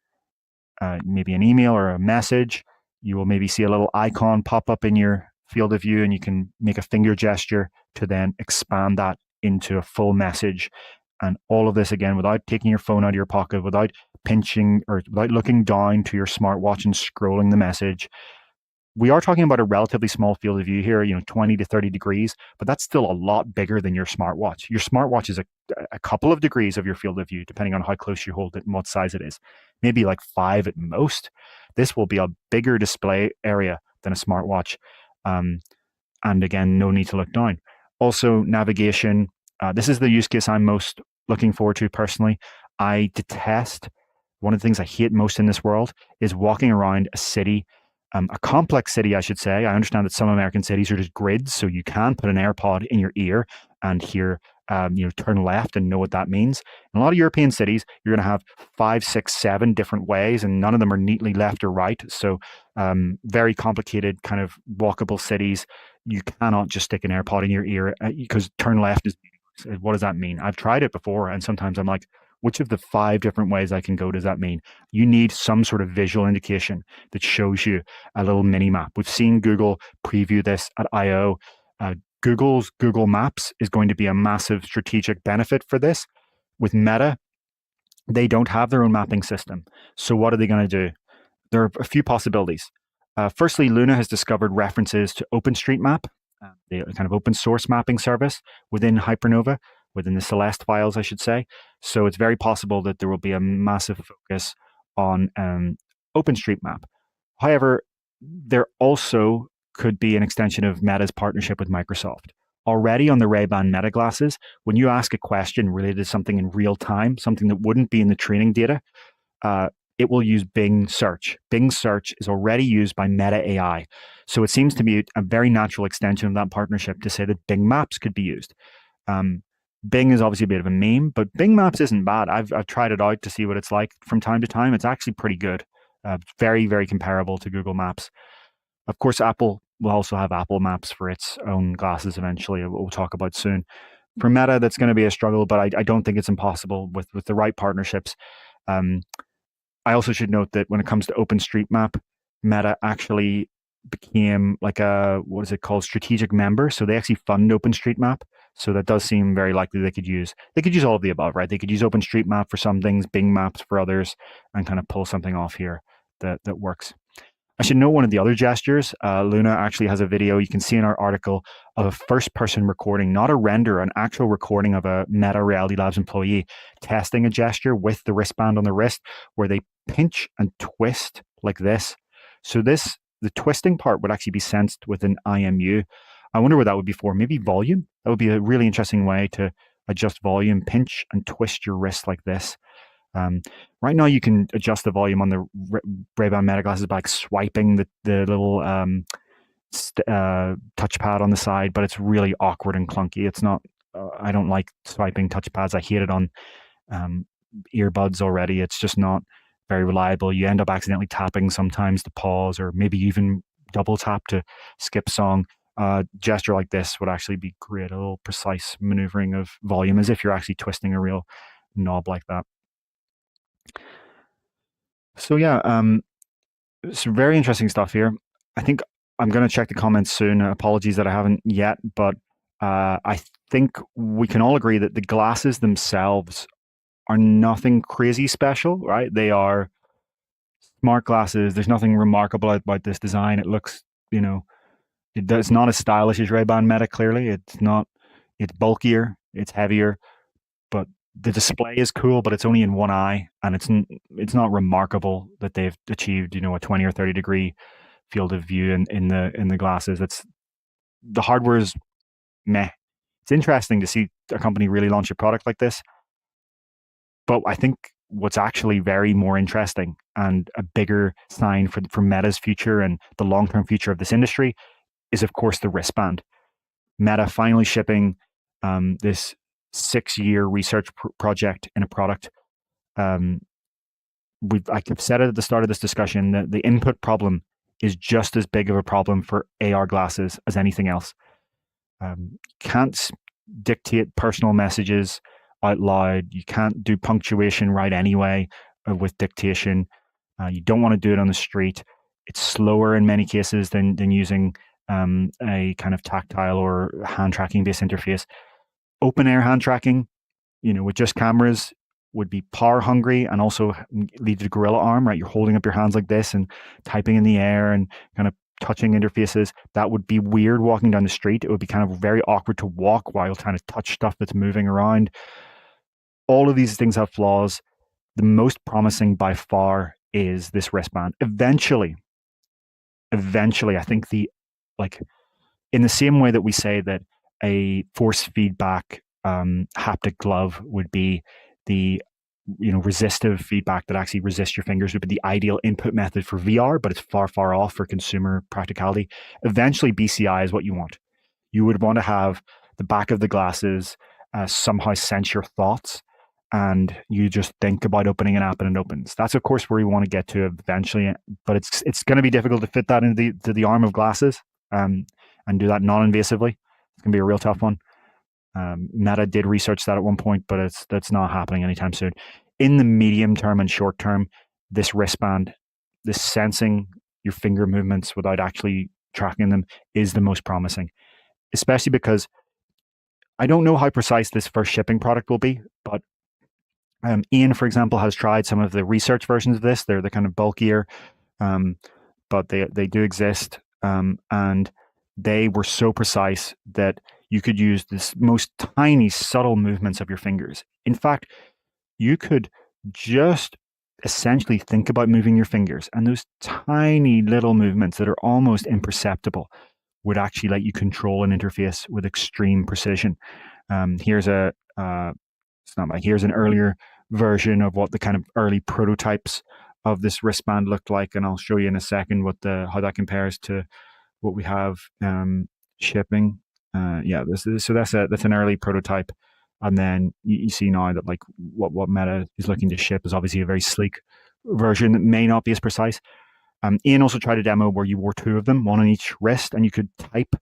maybe an email or a message, you will maybe see a little icon pop up in your field of view, and you can make a finger gesture to then expand that into a full message. And all of this, again, without taking your phone out of your pocket, without pinching or without looking down to your smartwatch and scrolling the message. we are talking about a relatively small field of view here, 20 to 30 degrees, but that's still a lot bigger than your smartwatch. Your smartwatch is a couple of degrees of your field of view, depending on how close you hold it and what size it is. Maybe like 5 at most. This will be a bigger display area than a smartwatch. And again, no need to look down. Also, navigation. This is the use case I'm most looking forward to personally. I detest, one of the things I hate most in this world is walking around a city, a complex city, I should say. I understand that some American cities are just grids, so you can put an AirPod in your ear and hear, turn left and know what that means. In a lot of European cities, you're going to have 5, 6, 7 different ways, and none of them are neatly left or right. So very complicated kind of walkable cities. You cannot just stick an AirPod in your ear because turn left is, what does that mean? I've tried it before, and sometimes I'm like, which of the 5 different ways I can go does that mean? You need some sort of visual indication that shows you a little mini map. We've seen Google preview this at I/O. Google's Google Maps is going to be a massive strategic benefit for this. With Meta, they don't have their own mapping system. So what are they going to do? There are a few possibilities. Firstly, Luna has discovered references to OpenStreetMap, the kind of open source mapping service within Hypernova, within the Celeste files, I should say. So it's very possible that there will be a massive focus on OpenStreetMap. However, there also could be an extension of Meta's partnership with Microsoft. Already on the Ray-Ban Meta glasses, when you ask a question related to something in real time, something that wouldn't be in the training data, it will use Bing Search. Bing Search is already used by Meta AI. So it seems to be a very natural extension of that partnership to say that Bing Maps could be used. Bing is obviously a bit of a meme, but Bing Maps isn't bad. I've tried it out to see what it's like from time to time. It's actually pretty good. Very, very comparable to Google Maps. Of course, Apple will also have Apple Maps for its own glasses eventually. We'll talk about soon. For Meta, that's going to be a struggle, but I don't think it's impossible with the right partnerships. I also should note that when it comes to OpenStreetMap, Meta actually became like a, what is it called, strategic member. So they actually fund OpenStreetMap. So that does seem very likely they could use all of the above, right? They could use OpenStreetMap for some things, Bing Maps for others, and kind of pull something off here that works. I should note one of the other gestures. Luna actually has a video you can see in our article of a first-person recording, not a render, an actual recording of a Meta Reality Labs employee testing a gesture with the wristband on the wrist, where they pinch and twist like this. So the twisting part would actually be sensed with an IMU. I wonder what that would be for. Maybe volume? That would be a really interesting way to adjust volume. Pinch and twist your wrist like this. Right now, you can adjust the volume on the Ray-Ban Meta glasses by like swiping the little touchpad on the side, but it's really awkward and clunky. It's not. I don't like swiping touchpads. I hate it on earbuds already. It's just not very reliable. You end up accidentally tapping sometimes to pause, or maybe even double tap to skip song. Gesture like this would actually be great. A little precise maneuvering of volume, as if you're actually twisting a real knob like that. So yeah, some very interesting stuff here. I think I'm going to check the comments soon. Apologies that I haven't yet, but I think we can all agree that the glasses themselves are nothing crazy special, right? They are smart glasses. There's nothing remarkable about this design. It looks, it's not as stylish as Ray-Ban Meta, clearly. It's not, it's bulkier, it's heavier, but the display is cool, but it's only in one eye, and it's not remarkable that they've achieved, a 20 or 30 degree field of view in the glasses. The hardware is meh. It's interesting to see a company really launch a product like this, but I think what's actually very more interesting and a bigger sign for Meta's future and the long-term future of this industry is, of course, the wristband. Meta finally shipping this 6-year research project in a product. I've said it at the start of this discussion that the input problem is just as big of a problem for AR glasses as anything else. Can't dictate personal messages out loud. You can't do punctuation right anyway with dictation. You don't want to do it on the street. It's slower in many cases than using a kind of tactile or hand tracking based interface. Open air hand tracking, with just cameras would be power hungry and also lead to gorilla arm, right? You're holding up your hands like this and typing in the air and kind of touching interfaces. That would be weird walking down the street. It would be kind of very awkward to walk while trying to touch stuff that's moving around. All of these things have flaws. The most promising by far is this wristband. Eventually, I think in the same way that we say that a force feedback haptic glove would be the resistive feedback that actually resists your fingers would be the ideal input method for VR, but it's far, far off for consumer practicality. Eventually, BCI is what you want. You would want to have the back of the glasses somehow sense your thoughts, and you just think about opening an app and it opens. That's of course where you want to get to eventually, but it's going to be difficult to fit that into the arm of glasses and do that non-invasively. It's going to be a real tough one. Meta did research that at one point, but that's not happening anytime soon. In the medium term and short term, this wristband, this sensing your finger movements without actually tracking them, is the most promising, especially because I don't know how precise this first shipping product will be, but Ian, for example, has tried some of the research versions of this. They're kind of bulkier, but they do exist, and they were so precise that you could use this most tiny, subtle movements of your fingers. In fact, you could just essentially think about moving your fingers, and those tiny little movements that are almost imperceptible would actually let you control an interface with extreme precision. Here's an earlier version of what the kind of early prototypes of this wristband looked like, and I'll show you in a second how that compares to what we have shipping. That's an early prototype, and then you see now that like what Meta is looking to ship is obviously a very sleek version that may not be as precise. Ian also tried a demo where you wore two of them, one on each wrist, and you could type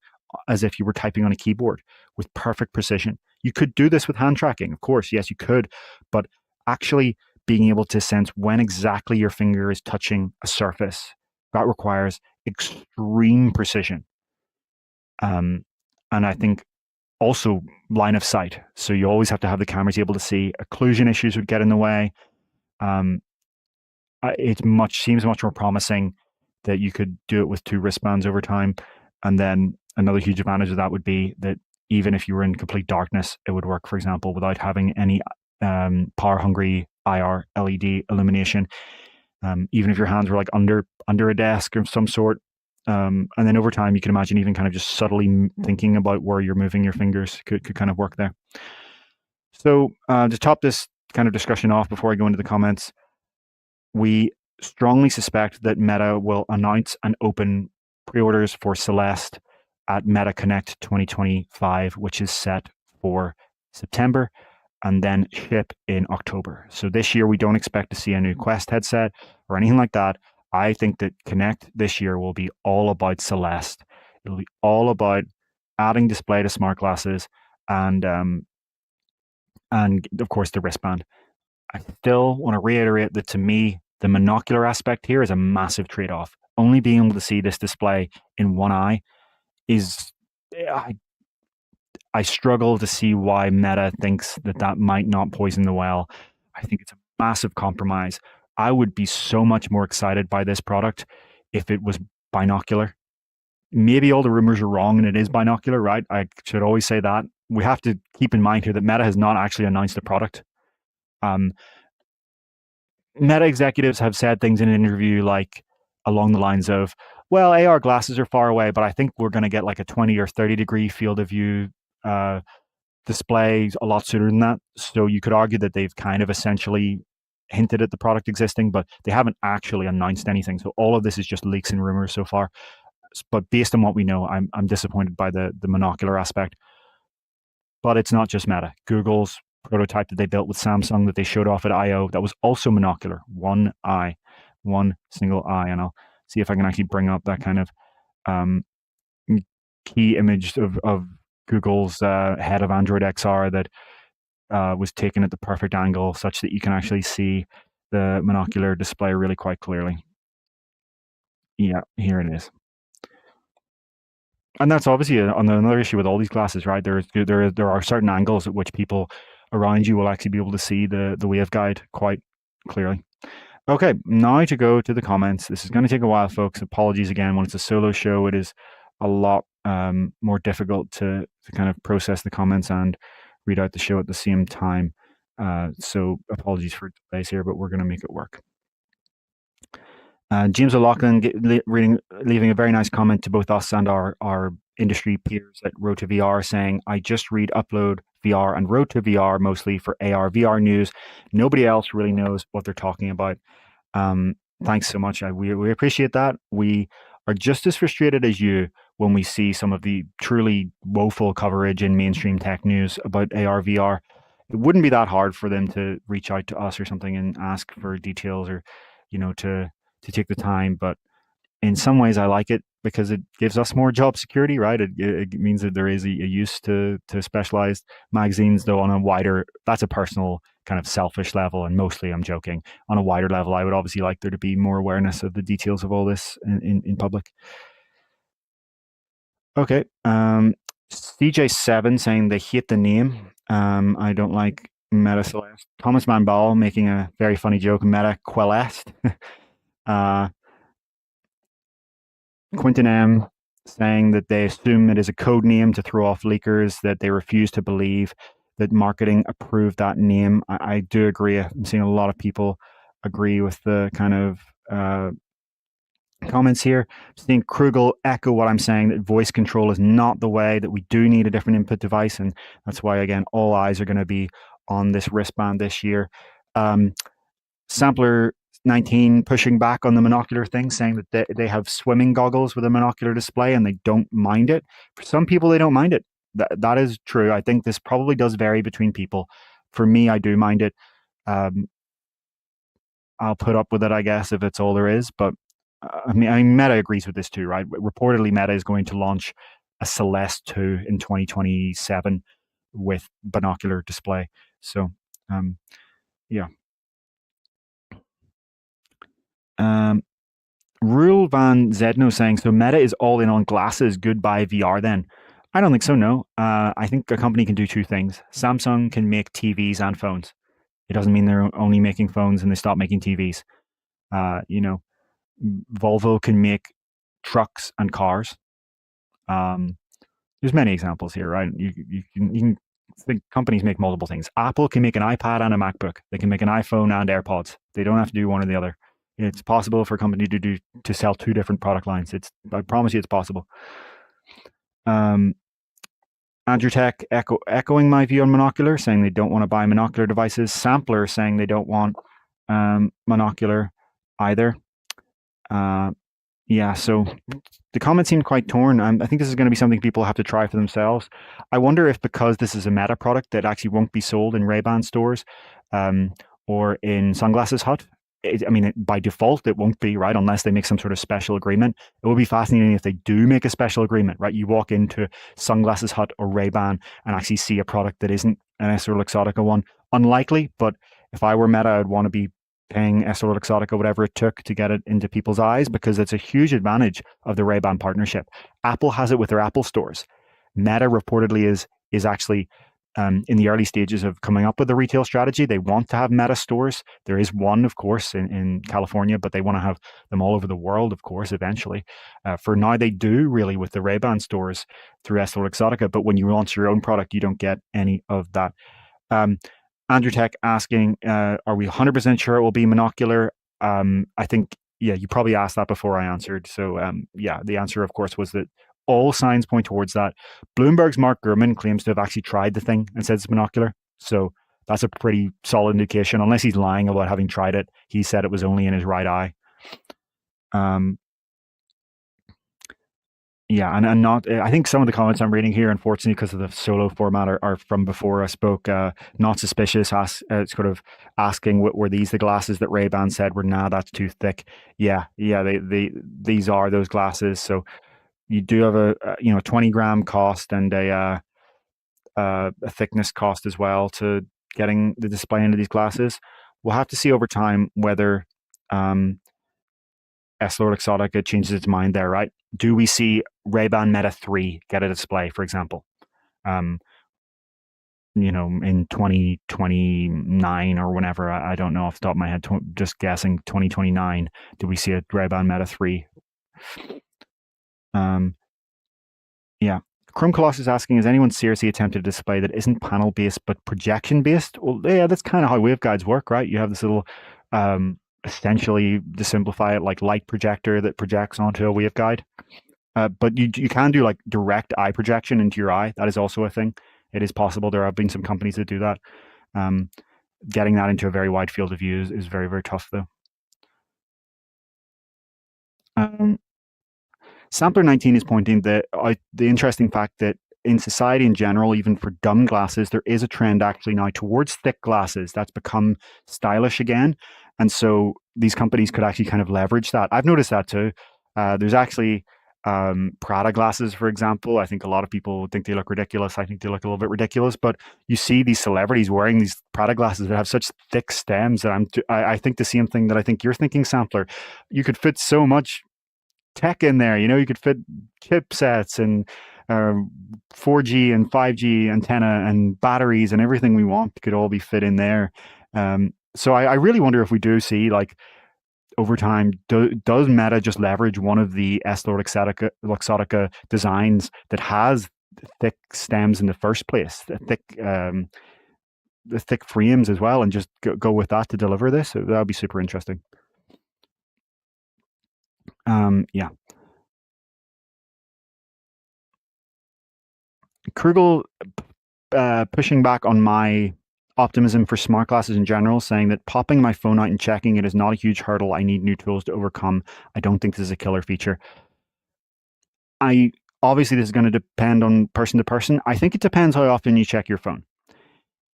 as if you were typing on a keyboard with perfect precision. You could do this with hand tracking, of course, yes, you could, but actually being able to sense when exactly your finger is touching a surface, that requires extreme precision. And I think also line of sight. So you always have to have the cameras able to see. Occlusion issues would get in the way. It seems much more promising that you could do it with two wristbands over time. And then another huge advantage of that would be that even if you were in complete darkness, it would work, for example, without having any power-hungry IR LED illumination. Even if your hands were like under a desk of some sort. And then over time, you can imagine even kind of just subtly thinking about where you're moving your fingers could kind of work there. So to top this kind of discussion off before I go into the comments, we strongly suspect that Meta will announce and open pre-orders for Celeste at Meta Connect 2025, which is set for September, and then ship in October. So this year, we don't expect to see a new Quest headset or anything like that. I think that Connect this year will be all about Celeste. It'll be all about adding display to smart glasses and of course the wristband. I still want to reiterate that to me, the monocular aspect here is a massive trade-off. Only being able to see this display in one eye is, I struggle to see why Meta thinks that might not poison the well. I think it's a massive compromise. I would be so much more excited by this product if it was binocular. Maybe all the rumors are wrong and it is binocular, right? I should always say that. We have to keep in mind here that Meta has not actually announced a product. Meta executives have said things in an interview like along the lines of, well, AR glasses are far away, but I think we're going to get like a 20 or 30 degree field of view display a lot sooner than that. So you could argue that they've kind of essentially hinted at the product existing, but they haven't actually announced anything. So all of this is just leaks and rumors so far. But based on what we know, I'm disappointed by the monocular aspect. But it's not just Meta. Google's prototype that they built with Samsung that they showed off at I/O, that was also monocular. One eye, one single eye. And I'll see if I can actually bring up that kind of key image of Google's head of Android XR that was taken at the perfect angle such that you can actually see the monocular display really quite clearly. Yeah, here it is. And that's obviously another issue with all these glasses, right? There are certain angles at which people around you will actually be able to see the waveguide quite clearly. Okay, now to go to the comments. This is going to take a while, folks. Apologies again. When it's a solo show, it is a lot more difficult to kind of process the comments and read out the show at the same time. So apologies for delays here, but we're going to make it work. James O'Loughlin leaving a very nice comment to both us and our industry peers at Road to VR, saying, I just read Upload VR and Road to VR mostly for AR VR news. Nobody else really knows what they're talking about. Thanks so much. We appreciate that. We are just as frustrated as you when we see some of the truly woeful coverage in mainstream tech news about AR VR. It wouldn't be that hard for them to reach out to us or something and ask for details or, to take the time. But in some ways, I like it because it gives us more job security, right? It means that there is a use to specialized magazines, though on a wider, that's a personal kind of selfish level, and mostly I'm joking. On a wider level, I would obviously like there to be more awareness of the details of all this in public. Okay. CJ7 saying they hate the name. I don't like Meta Celeste. Thomas Van Ball making a very funny joke, Meta Quelest. Quinton M saying that they assume it is a code name to throw off leakers, that they refuse to believe that marketing approved that name. I do agree. I'm seeing a lot of people agree with the kind of comments here. Seeing Krugel echo what I'm saying, that voice control is not the way, that we do need a different input device. And that's why, again, all eyes are going to be on this wristband this year. Sampler 19 pushing back on the monocular thing, saying that they have swimming goggles with a monocular display and they don't mind it. For some people, they don't mind it. That is true. I think this probably does vary between people. For me, I do mind it. I'll put up with it, I guess, if it's all there is. But I mean, Meta agrees with this too, right? Reportedly, Meta is going to launch a Celeste 2 in 2027 with binocular display. So, yeah. Rule Van Zedno saying, so Meta is all in on glasses, goodbye VR then. I don't think so, no. I think a company can do two things. Samsung can make TVs and phones. It doesn't mean they're only making phones and they stop making TVs. Volvo can make trucks and cars. There's many examples here, right? You can think companies make multiple things. Apple can make an iPad and a MacBook. They can make an iPhone and AirPods. They don't have to do one or the other. It's possible for a company to sell two different product lines. I promise you, it's possible. Andrew Tech echoing my view on monocular, saying they don't want to buy monocular devices. Sampler saying they don't want monocular either. Yeah, so the comments seem quite torn. I think this is going to be something people have to try for themselves. I wonder if because this is a Meta product that actually won't be sold in Ray-Ban stores or in Sunglasses Hut. By default, it won't be, right? Unless they make some sort of special agreement. It will be fascinating if they do make a special agreement, right? You walk into Sunglasses Hut or Ray-Ban and actually see a product that isn't an EssilorLuxottica one. Unlikely, but if I were Meta, I'd want to be paying EssilorLuxottica whatever it took to get it into people's eyes, because it's a huge advantage of the Ray-Ban partnership. Apple has it with their Apple stores. Meta reportedly is actually in the early stages of coming up with a retail strategy. They want to have Meta stores. There is one, of course, in California, but they want to have them all over the world, of course, eventually. For now, they do really with the Ray-Ban stores through EssilorLuxottica, but when you launch your own product, you don't get any of that. Andrew Tech asking, are we 100% sure it will be monocular? I think, yeah, you probably asked that before I answered. So, yeah, the answer, of course, was that all signs point towards that. Bloomberg's Mark Gurman claims to have actually tried the thing and said it's monocular. So that's a pretty solid indication. Unless he's lying about having tried it, he said it was only in his right eye. Yeah, and not. I think some of the comments I'm reading here, unfortunately, because of the solo format, are from before I spoke. Not suspicious. Sort of asking, were these the glasses that Ray-Ban said were, nah, that's too thick? Yeah. These are those glasses. So you do have a 20-gram cost and a thickness cost as well to getting the display into these glasses. We'll have to see over time whether EssilorLuxottica changes its mind there, right? Do we see Ray-Ban Meta 3 get a display, for example? in 2029 or whenever. I don't know off the top of my head. Just guessing 2029. Do we see a Ray-Ban Meta 3? Um, yeah. Chrome Colossus is asking, has anyone seriously attempted a display that isn't panel based but projection based? Well, yeah, that's kind of how waveguides work, right? You have this little, essentially, to simplify it, like light projector that projects onto a waveguide. But you can do like direct eye projection into your eye. That is also a thing. It is possible. There have been some companies that do that. Um, Getting that into a very wide field of view is very, very tough, though. Um, Sampler 19 is pointing out the interesting fact that in society in general, even for dumb glasses, there is a trend actually now towards thick glasses. That's become stylish again. And so these companies could actually kind of leverage that. I've noticed that too. There's actually Prada glasses, for example. I think a lot of people think they look ridiculous. I think they look a little bit ridiculous, but you see these celebrities wearing these Prada glasses that have such thick stems that I think the same thing that I think you're thinking, Sampler. You could fit so much tech in there. You could fit chipsets and 4G and 5G antenna and batteries and everything we want could all be fit in there. So I really wonder if we do see, like, over time, does Meta just leverage one of the Luxottica designs that has thick stems in the first place, the thick frames as well, and just go with that to deliver this? That would be super interesting. Yeah. Krugel pushing back on my optimism for smart glasses in general, saying that popping my phone out and checking it is not a huge hurdle I need new tools to overcome. I don't think this is a killer feature. Obviously, this is going to depend on person to person. I think it depends how often you check your phone.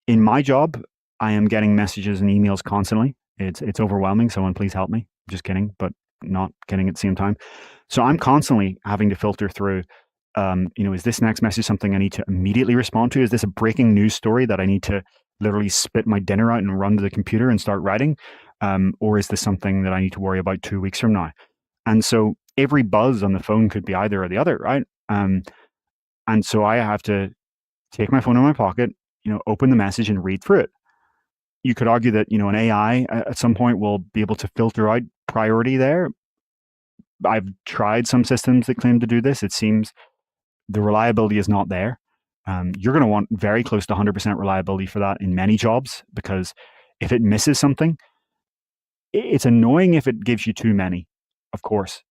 In my job, I am getting messages and emails constantly. It's overwhelming. Someone please help me. I'm just kidding, but not kidding at the same time. So I'm constantly having to filter through, is this next message something I need to immediately respond to? Is this a breaking news story that I need to literally spit my dinner out and run to the computer and start writing? Or is this something that I need to worry about 2 weeks from now? And so every buzz on the phone could be either or the other, right? And so I have to take my phone in my pocket, open the message and read through it. You could argue that, an AI at some point will be able to filter out priority there. I've tried some systems that claim to do this. It seems the reliability is not there. You're going to want very close to 100% reliability for that in many jobs, because if it misses something, it's annoying if it gives you too many, of course,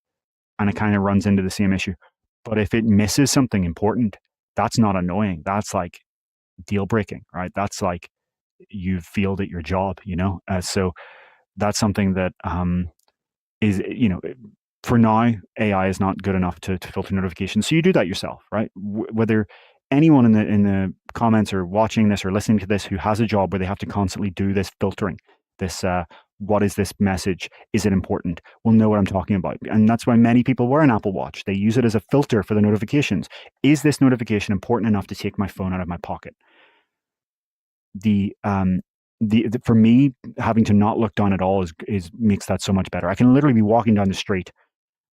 and it kind of runs into the same issue. But if it misses something important, that's not annoying. That's like deal breaking, right? That's like you've failed at your job, so that's something that is, for now, AI is not good enough to filter notifications. So you do that yourself, right? Whether anyone in the comments or watching this or listening to this who has a job where they have to constantly do this filtering, this what is this message? Is it important? Will know what I'm talking about. And that's why many people wear an Apple Watch. They use it as a filter for the notifications. Is this notification important enough to take my phone out of my pocket? For me, having to not look down at all is makes that so much better. I can literally be walking down the street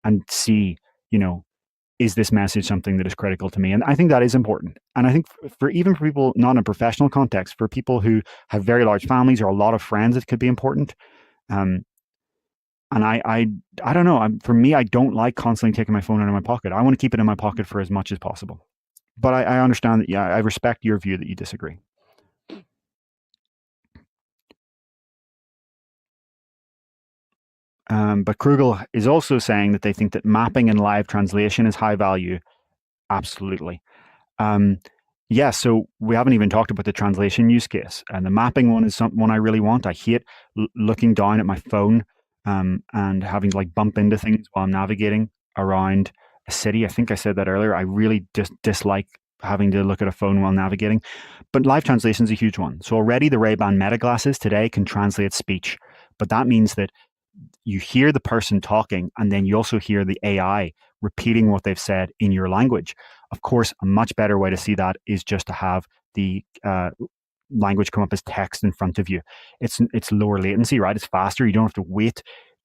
and see, is this message something that is critical to me? And I think that is important. And I think for people not in a professional context, for people who have very large families or a lot of friends, it could be important. And I don't know. For me, I don't like constantly taking my phone out of my pocket. I want to keep it in my pocket for as much as possible. But I understand that. Yeah, I respect your view that you disagree. But Krugel is also saying that they think that mapping and live translation is high value. Absolutely. Yeah, so we haven't even talked about the translation use case. And the mapping one is one I really want. I hate looking down at my phone and having to like bump into things while I'm navigating around a city. I think I said that earlier. I really dislike having to look at a phone while navigating. But live translation is a huge one. So already the Ray-Ban Meta glasses today can translate speech. But that means that you hear the person talking and then you also hear the AI repeating what they've said in your language. Of course, a much better way to see that is just to have the language come up as text in front of you. It's lower latency, right? It's faster. You don't have to wait.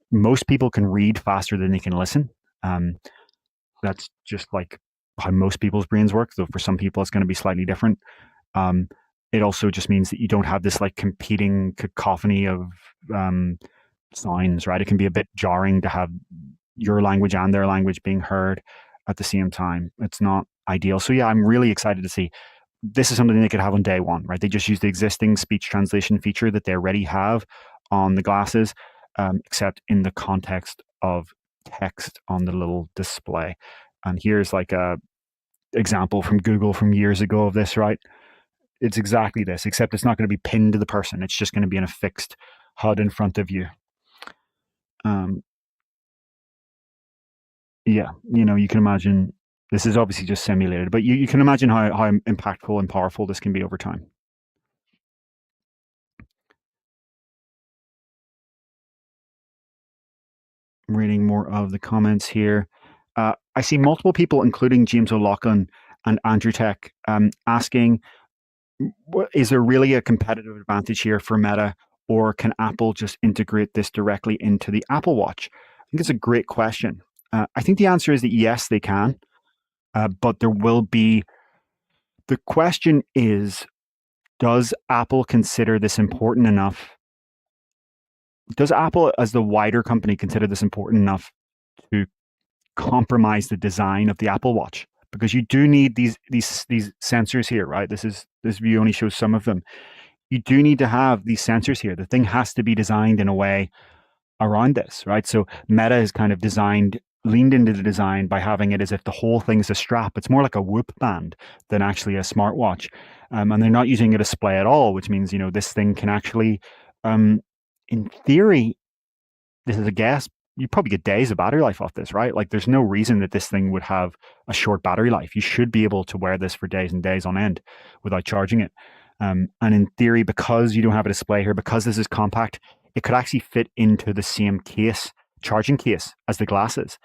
Most people can read faster than they can listen. That's just like how most people's brains work. Though for some people, it's going to be slightly different. it also just means that you don't have this like competing cacophony of signs, right? It can be a bit jarring to have your language and their language being heard at the same time. It's not ideal. So yeah, I'm really excited to see. This is something they could have on day one, right? They just use the existing speech translation feature that they already have on the glasses, except in the context of text on the little display. And here's like a example from Google from years ago of this, right? It's exactly this, except it's not going to be pinned to the person. It's just going to be in a fixed HUD in front of you. Yeah, you can imagine this is obviously just simulated, but you can imagine how impactful and powerful this can be over time. I'm reading more of the comments here. I see multiple people, including James O'Loughlin and Andrew Tech, asking, is there really a competitive advantage here for Meta, or can Apple just integrate this directly into the Apple Watch? I think it's a great question. I think the answer is that yes, they can, but there will be. The question is, does Apple consider this important enough? Does Apple, as the wider company, consider this important enough to compromise the design of the Apple Watch? Because you do need these sensors here, right? This view only shows some of them. You do need to have these sensors here. The thing has to be designed in a way around this, right? So Meta has kind of leaned into the design by having it as if the whole thing is a strap. It's more like a Whoop band than actually a smartwatch. And they're not using a display at all, which means, this thing can actually, in theory, this is a guess, you probably get days of battery life off this, right? Like there's no reason that this thing would have a short battery life. You should be able to wear this for days and days on end without charging it. And in theory, because you don't have a display here, because this is compact, it could actually fit into the same charging case as the glasses.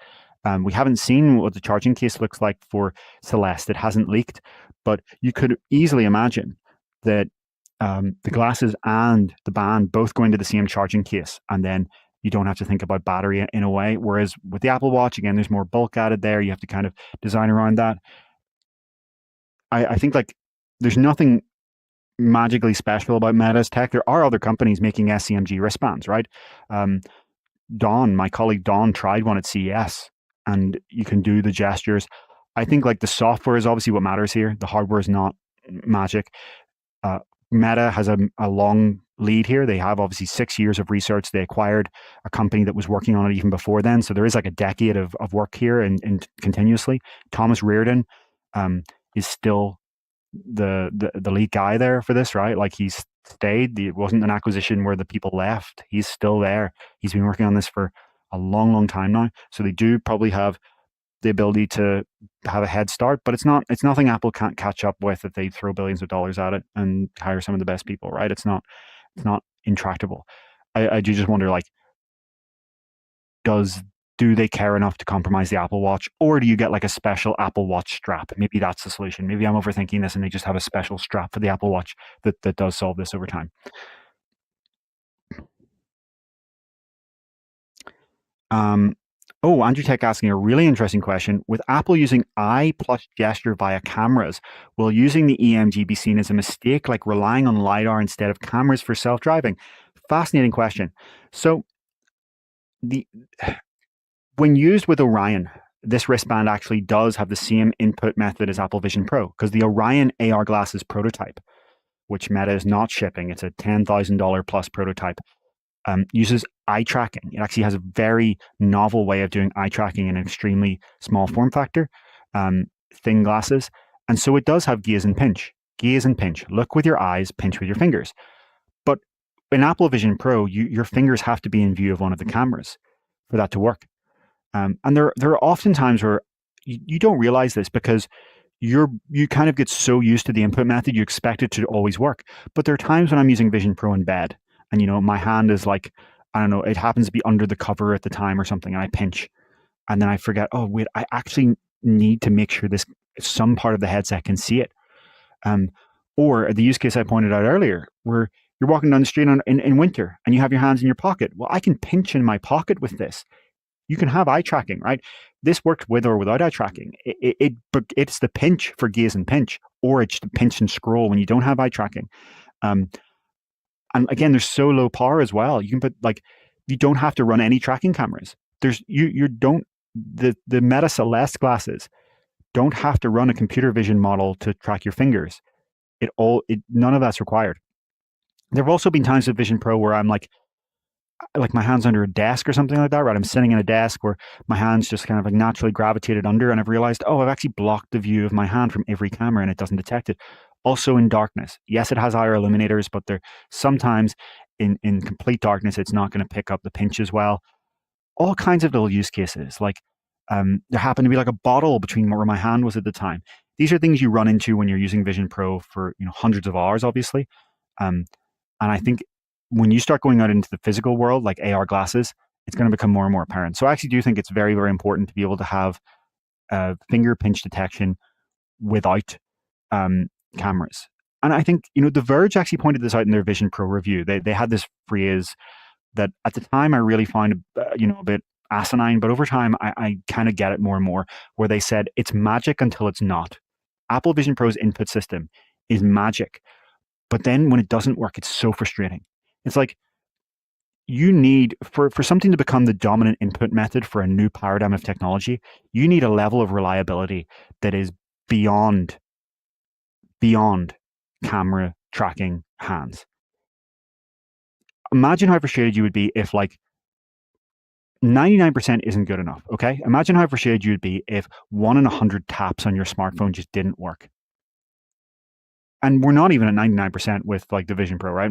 We haven't seen what the charging case looks like for Celeste. It hasn't leaked, but you could easily imagine that the glasses and the band both go into the same charging case, and then you don't have to think about battery in a way. Whereas with the Apple Watch, again, there's more bulk added there. You have to kind of design around that. I think like there's nothing magically special about Meta's tech. There are other companies making SCMG wristbands, right? My colleague Don, tried one at CES, and you can do the gestures. I think like the software is obviously what matters here. The hardware is not magic. Meta has a long lead here. They have obviously 6 years of research. They acquired a company that was working on it even before then. So there is like a decade of work here and continuously. Thomas Reardon is still the lead guy there for this, right? Like he's stayed. It wasn't an acquisition where the people left. He's still there. He's been working on this for a long, long time now. So they do probably have the ability to have a head start, but it's nothing Apple can't catch up with if they throw billions of dollars at it and hire some of the best people, right? It's not intractable. I do just wonder, like, do they care enough to compromise the Apple Watch, or do you get like a special Apple Watch strap? Maybe that's the solution. Maybe I'm overthinking this and they just have a special strap for the Apple Watch that does solve this over time. Andrew Tech asking a really interesting question. With Apple using eye plus gesture via cameras, will using the EMG be seen as a mistake, like relying on LiDAR instead of cameras for self-driving? Fascinating question. So when used with Orion, this wristband actually does have the same input method as Apple Vision Pro, because the Orion AR glasses prototype, which Meta is not shipping, it's a $10,000 plus prototype, uses eye tracking. It actually has a very novel way of doing eye tracking in an extremely small form factor, thin glasses. And so it does have gaze and pinch. Gaze and pinch. Look with your eyes, pinch with your fingers. But in Apple Vision Pro, your fingers have to be in view of one of the cameras for that to work. And there are often times where you don't realize this because you kind of get so used to the input method, you expect it to always work. But there are times when I'm using Vision Pro in bed, and my hand is like, I don't know, it happens to be under the cover at the time or something, and I pinch, and then I forget, oh wait, I actually need to make sure some part of the headset can see it. Or the use case I pointed out earlier, where you're walking down the street in winter and you have your hands in your pocket. Well, I can pinch in my pocket with this. You can have eye tracking, right? This works with or without eye tracking. It's the pinch for gaze and pinch or it's just pinch and scroll when you don't have eye tracking. And again, they're so low power as well. You can put you don't have to run any tracking cameras. You don't the Meta Celeste glasses don't have to run a computer vision model to track your fingers. None of that's required. There have also been times with Vision Pro where I'm like my hand's under a desk or something like that, right? I'm sitting in a desk where my hand's just kind of like naturally gravitated under, and I've realized, oh, I've actually blocked the view of my hand from every camera and it doesn't detect it. Also in darkness. Yes, it has higher illuminators, but they're sometimes in complete darkness, it's not going to pick up the pinch as well. All kinds of little use cases. There happened to be like a bottle between where my hand was at the time. These are things you run into when you're using Vision Pro for hundreds of hours, obviously. And I think when you start going out into the physical world, like AR glasses, it's going to become more and more apparent. So I actually do think it's very, very important to be able to have finger pinch detection without cameras. And I think, The Verge actually pointed this out in their Vision Pro review. They had this phrase that at the time I really found, a bit asinine, but over time I kind of get it more and more, where they said it's magic until it's not. Apple Vision Pro's input system is magic. But then when it doesn't work, it's so frustrating. It's like you need, for something to become the dominant input method for a new paradigm of technology, you need a level of reliability that is beyond camera tracking hands. Imagine how frustrated you would be if 99% isn't good enough, okay? Imagine how frustrated you would be if 1 in 100 taps on your smartphone just didn't work. And we're not even at 99% with the Vision Pro, right?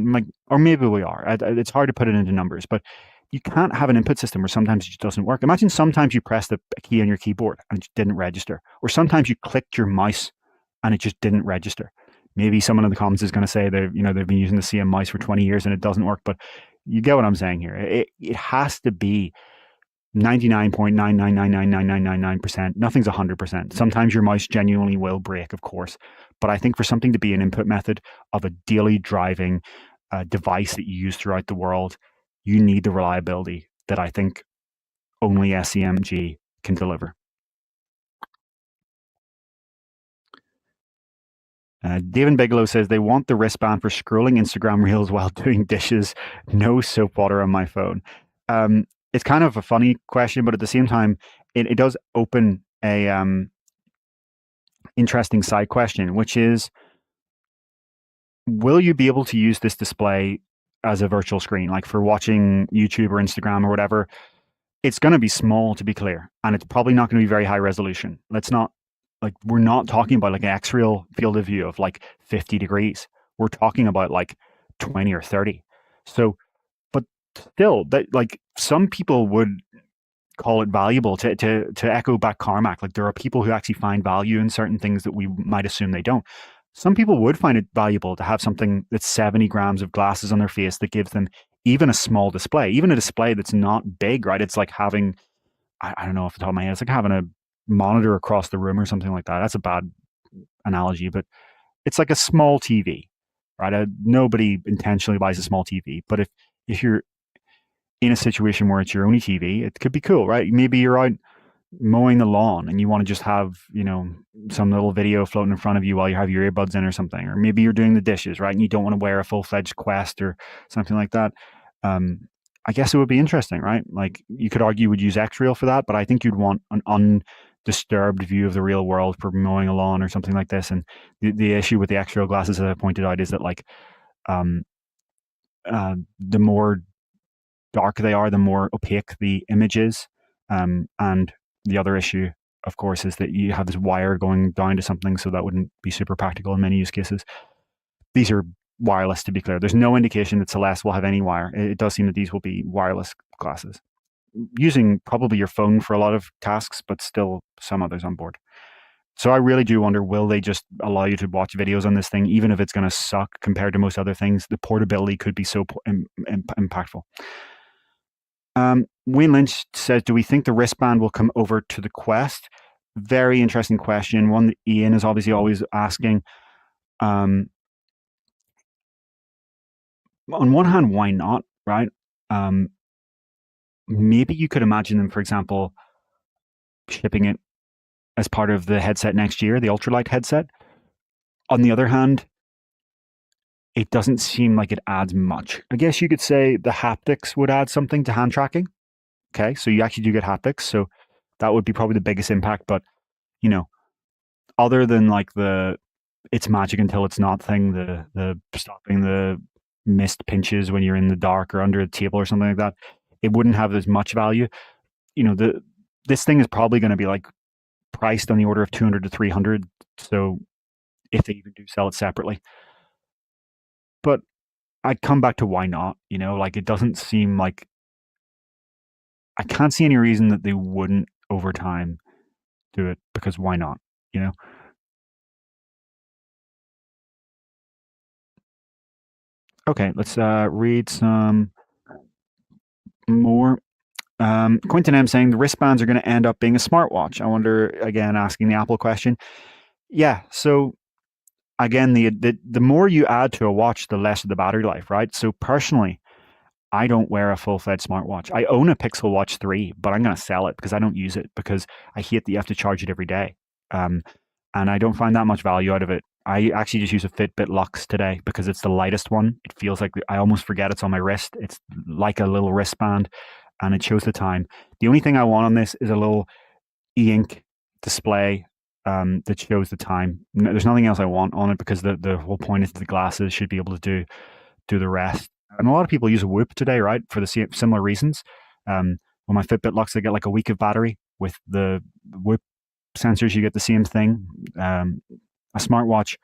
Or maybe we are. It's hard to put it into numbers, but you can't have an input system where sometimes it just doesn't work. Imagine sometimes you pressed a key on your keyboard and it just didn't register, or sometimes you clicked your mouse and it just didn't register. Maybe someone in the comments is going to say they've been using the same mouse for 20 years and it doesn't work, but you get what I'm saying here. It has to be 99.9999999%. Nothing's 100%. Sometimes your mouse genuinely will break, of course. But I think for something to be an input method of a daily driving device that you use throughout the world, you need the reliability that I think only SEMG can deliver. David Bigelow says they want the wristband for scrolling Instagram reels while doing dishes. No soap water on my phone. It's kind of a funny question, but at the same time, it does open a interesting side question, which is, will you be able to use this display as a virtual screen, like for watching YouTube or Instagram or whatever? It's going to be small, to be clear, and it's probably not going to be very high resolution. We're not talking about an X-Real field of view of 50 degrees. We're talking about 20 or 30. So, but still, that some people would call it valuable. To echo back Carmack, there are people who actually find value in certain things that we might assume they don't. Some people would find it valuable to have something that's 70 grams of glasses on their face that gives them even a small display, even a display that's not big, right? It's like having, I don't know off the top of my head, it's like having a monitor across the room or something like that. That's a bad analogy, but it's like a small TV, right? Nobody intentionally buys a small TV, but if you're in a situation where it's your only TV, it could be cool, right? Maybe you're out mowing the lawn and you want to just have, some little video floating in front of you while you have your earbuds in or something. Or maybe you're doing the dishes, right? And you don't want to wear a full-fledged Quest or something like that. I guess it would be interesting, right? You could argue you would use X-Real for that, but I think you'd want an undisturbed view of the real world for mowing a lawn or something like this. And the issue with the X-Real glasses, as I pointed out, is that the more dark they are, the more opaque the image is. And the other issue, of course, is that you have this wire going down to something, so that wouldn't be super practical in many use cases. These are wireless, to be clear. There's no indication that Celeste will have any wire. It does seem that these will be wireless glasses, using probably your phone for a lot of tasks, but still some others on board. So I really do wonder, will they just allow you to watch videos on this thing, even if it's going to suck compared to most other things? The portability could be so impactful. Wayne Lynch says, do we think the wristband will come over to the Quest? Very interesting question. One that Ian is obviously always asking. On one hand, why not, right? Maybe you could imagine them, for example, shipping it as part of the headset next year, the ultralight headset. On the other hand, it doesn't seem like it adds much. I guess you could say the haptics would add something to hand tracking. Okay, so you actually do get haptics, so that would be probably the biggest impact. But you know, other than like the it's magic until it's not thing, the stopping the missed pinches when you're in the dark or under a table or something like that, it wouldn't have as much value. This thing is probably going to be like priced on the order of 200 to 300. So if they even do sell it separately, but I'd come back to why not? Like it doesn't seem like I can't see any reason that they wouldn't over time do it because why not? You know? Okay, let's read some more. Quentin M saying the wristbands are going to end up being a smartwatch. I wonder, again, asking the Apple question. Yeah, so again, the more you add to a watch, the less of the battery life, right? So personally, I don't wear a full-fledged smartwatch. I own a Pixel Watch 3, but I'm going to sell it because I don't use it because I hate that you have to charge it every day. And I don't find that much value out of it. I actually just use a Fitbit Luxe today because it's the lightest one. It feels like I almost forget it's on my wrist. It's like a little wristband and it shows the time. The only thing I want on this is a little e-ink display that shows the time. There's nothing else I want on it because the whole point is the glasses should be able to do the rest. And a lot of people use a Whoop today, right, for the similar reasons. When my Fitbit Luxe, I get like a week of battery. With the Whoop sensors, you get the same thing. A smartwatch,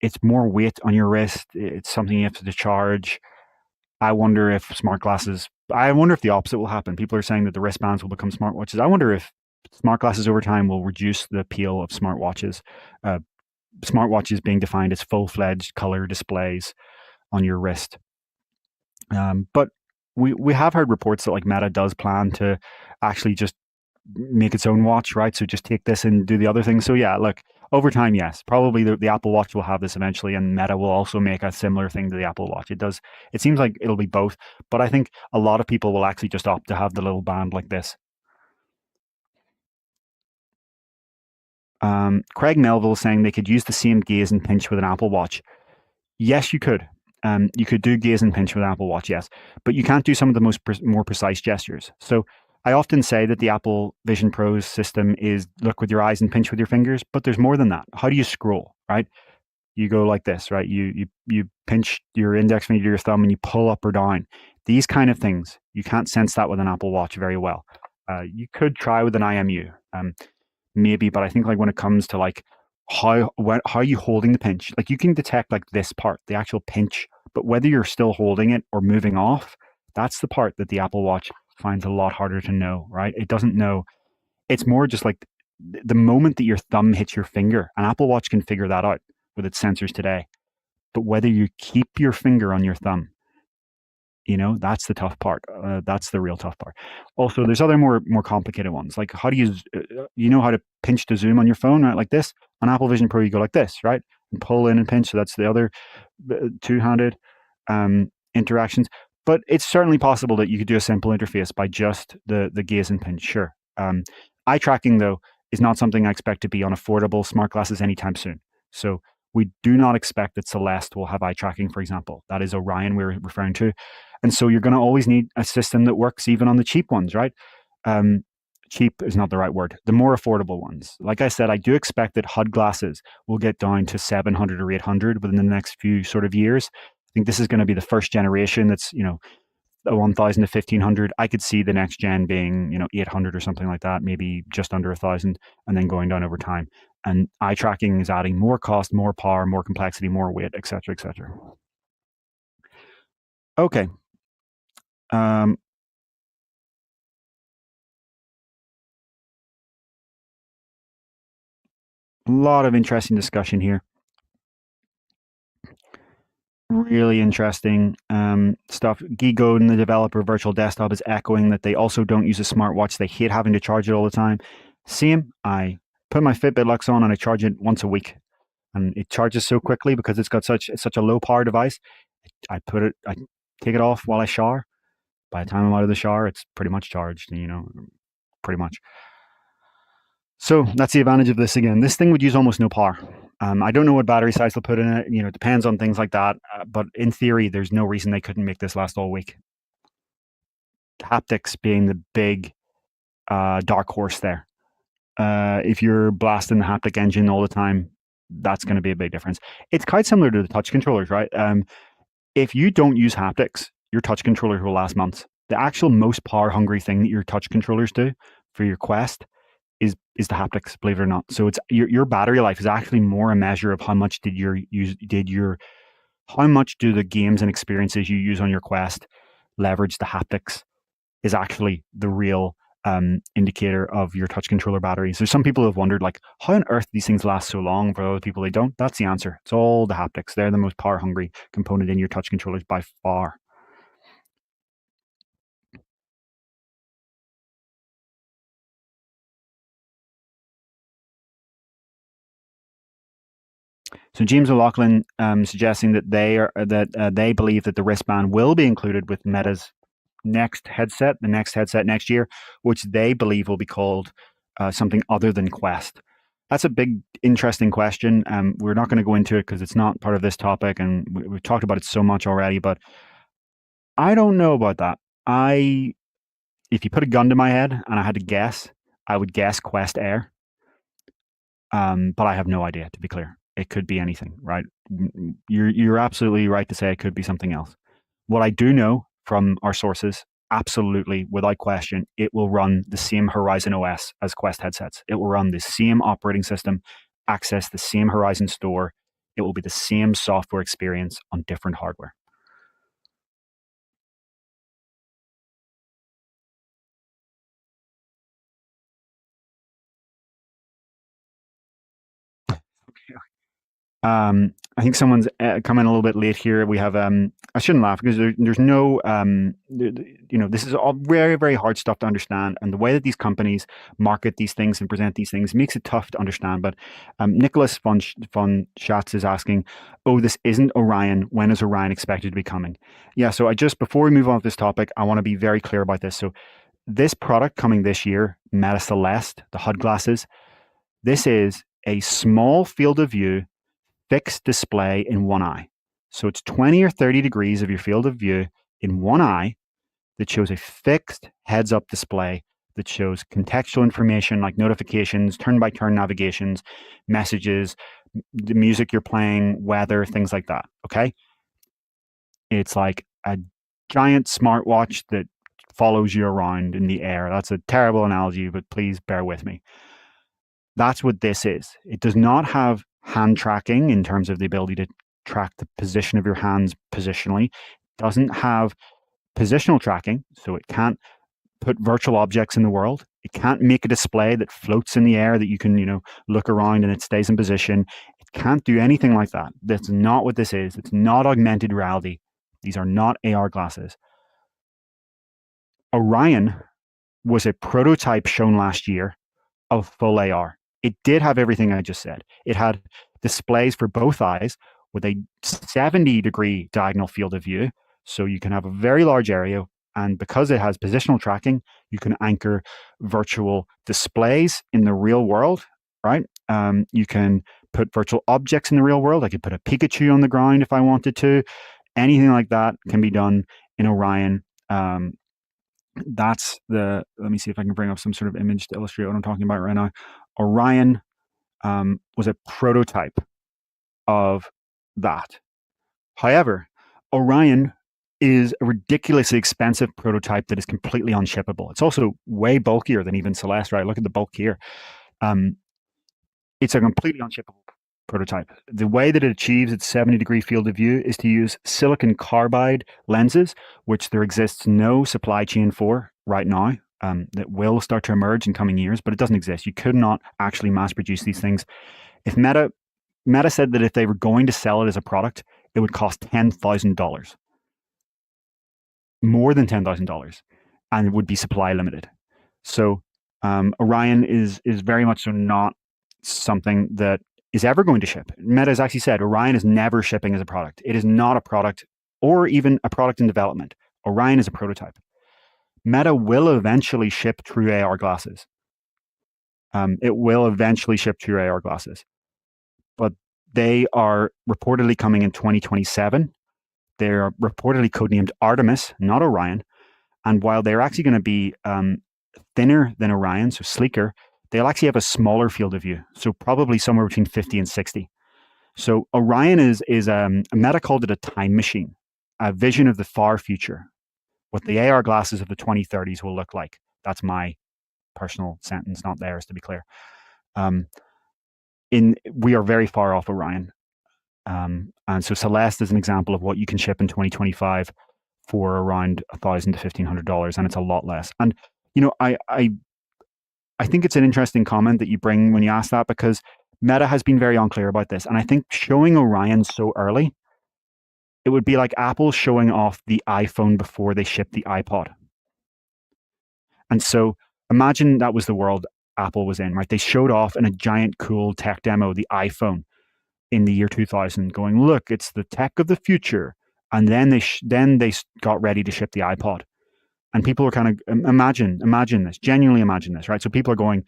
it's more weight on your wrist. It's something you have to charge. I wonder if I wonder if the opposite will happen. People are saying that the wristbands will become smartwatches. I wonder if smart glasses over time will reduce the appeal of smartwatches. Smartwatches being defined as full-fledged color displays on your wrist. But we have heard reports that like Meta does plan to actually just make its own watch, right? So just take this and do the other thing. So yeah, look, over time, yes, probably the Apple Watch will have this eventually, and Meta will also make a similar thing to the Apple Watch. It seems like it'll be both, but I think a lot of people will actually just opt to have the little band like this. Craig Melville saying they could use the same gaze and pinch with an Apple Watch. Yes, you could. You could do gaze and pinch with an Apple Watch, yes, but you can't do some of the more precise gestures. So I often say that the Apple Vision Pro's system is look with your eyes and pinch with your fingers, but there's more than that. How do you scroll, right? You go like this, right? You pinch your index finger to your thumb and you pull up or down. These kind of things, you can't sense that with an Apple Watch very well. You could try with an IMU, maybe, but I think like when it comes to like how are you holding the pinch? Like you can detect like this part, the actual pinch, but whether you're still holding it or moving off, that's the part that the Apple Watch finds a lot harder to know, right? It doesn't know. It's more just like the moment that your thumb hits your finger, an Apple Watch can figure that out with its sensors today. But whether you keep your finger on your thumb, that's the tough part. That's the real tough part. Also, there's other more complicated ones. Like how do you know how to pinch to zoom on your phone, right? Like this. On Apple Vision Pro, you go like this, right? And pull in and pinch. So that's the other two-handed interactions. But it's certainly possible that you could do a simple interface by just the gaze and pinch. Sure. Eye tracking, though, is not something I expect to be on affordable smart glasses anytime soon. So we do not expect that Celeste will have eye tracking, for example. That is Orion we're referring to. And so you're going to always need a system that works even on the cheap ones, right? Cheap is not the right word. The more affordable ones. Like I said, I do expect that HUD glasses will get down to 700 or 800 within the next few sort of years. I think this is going to be the first generation that's, 1,000 to 1,500. I could see the next gen being, 800 or something like that, maybe just under 1,000, and then going down over time. And eye tracking is adding more cost, more power, more complexity, more weight, et cetera, et cetera. Okay. A lot of interesting discussion here. Really interesting stuff. Guy Godin, the developer of Virtual Desktop, is echoing that they also don't use a smartwatch. They hate having to charge it all the time. Same. I put my Fitbit Luxe on and I charge it once a week, and it charges so quickly because it's such a low power device. I take it off while I shower. By the time I'm out of the shower, it's pretty much charged. Pretty much. So that's the advantage of this again. This thing would use almost no power. I don't know what battery size they'll put in it. It depends on things like that. But in theory, there's no reason they couldn't make this last all week. Haptics being the big dark horse there. If you're blasting the haptic engine all the time, that's going to be a big difference. It's quite similar to the touch controllers, right? If you don't use haptics, your touch controllers will last months. The actual most power hungry thing that your touch controllers do for your Quest is the haptics, believe it or not. So it's your battery life is actually more a measure of how much how much do the games and experiences you use on your Quest leverage the haptics is actually the real indicator of your touch controller battery. So some people have wondered, like, how on earth these things last so long? For other people, they don't. That's the answer. It's all the haptics. They're the most power hungry component in your touch controllers by far. So James O'Loughlin suggesting that they believe that the wristband will be included with Meta's next headset, the next headset next year, which they believe will be called something other than Quest. That's a big, interesting question. We're not going to go into it because it's not part of this topic, and we've talked about it so much already. But I don't know about that. If you put a gun to my head and I had to guess, I would guess Quest Air. But I have no idea, to be clear. It could be anything, right? You're absolutely right to say it could be something else. What I do know from our sources, absolutely, without question, it will run the same Horizon OS as Quest headsets. It will run the same operating system, access the same Horizon store. It will be the same software experience on different hardware. I think someone's come in a little bit late here. We have I shouldn't laugh because there's no this is all very, very hard stuff to understand, and the way that these companies market these things and present these things makes it tough to understand. But Nicholas von Schatz is asking, "Oh, this isn't Orion. When is Orion expected to be coming?" Yeah. So before we move on to this topic, I want to be very clear about this. So this product coming this year, Meta Celeste, the HUD glasses, this is a small field of view fixed display in one eye. So it's 20 or 30 degrees of your field of view in one eye that shows a fixed heads up display that shows contextual information like notifications, turn by turn navigations, messages, the music you're playing, weather, things like that. Okay. It's like a giant smartwatch that follows you around in the air. That's a terrible analogy, but please bear with me. That's what this is. It does not have hand tracking in terms of the ability to track the position of your hands positionally. It doesn't have positional tracking, so it can't put virtual objects in the world. It can't make a display that floats in the air that you can, look around and it stays in position. It can't do anything like that. That's not what this is. It's not augmented reality. These are not AR glasses. Orion was a prototype shown last year of full AR. It did have everything I just said. It had displays for both eyes with a 70-degree diagonal field of view. So you can have a very large area. And because it has positional tracking, you can anchor virtual displays in the real world, right? You can put virtual objects in the real world. I could put a Pikachu on the ground if I wanted to. Anything like that can be done in Orion. Let me see if I can bring up some sort of image to illustrate what I'm talking about right now. Orion was a prototype of that. However, Orion is a ridiculously expensive prototype that is completely unshippable. It's also way bulkier than even Celeste, right? Look at the bulk here. It's a completely unshippable prototype. The way that it achieves its 70-degree field of view is to use silicon carbide lenses, which there exists no supply chain for right now. That will start to emerge in coming years, but it doesn't exist. You could not actually mass produce these things. If Meta said that if they were going to sell it as a product, it would cost $10,000, more than $10,000, and it would be supply limited. So Orion is very much so not something that is ever going to ship. Meta has actually said Orion is never shipping as a product. It is not a product or even a product in development. Orion is a prototype. Meta will eventually ship true AR glasses. It will eventually ship true AR glasses. But They are reportedly coming in 2027. They're reportedly codenamed Artemis, not Orion. And while they're actually going to be thinner than Orion, so sleeker, they'll actually have a smaller field of view, so probably somewhere between 50 and 60. So Orion is Meta called it a time machine, a vision of the far future, what the AR glasses of the 2030s will look like. That's my personal sentence, not theirs, to be clear. We are very far off Orion. And so Celeste is an example of what you can ship in 2025 for around $1,000 to $1,500, and it's a lot less. And I think it's an interesting comment that you bring when you ask that, because Meta has been very unclear about this, and I think showing Orion so early, it would be like Apple showing off the iPhone before they shipped the iPod. And so imagine that was the world Apple was in, right? They showed off in a giant cool tech demo the iPhone in the year 2000, going, look, it's the tech of the future. And then they got ready to ship the iPod. And people were kind of, imagine this, genuinely imagine this, right? So people are going,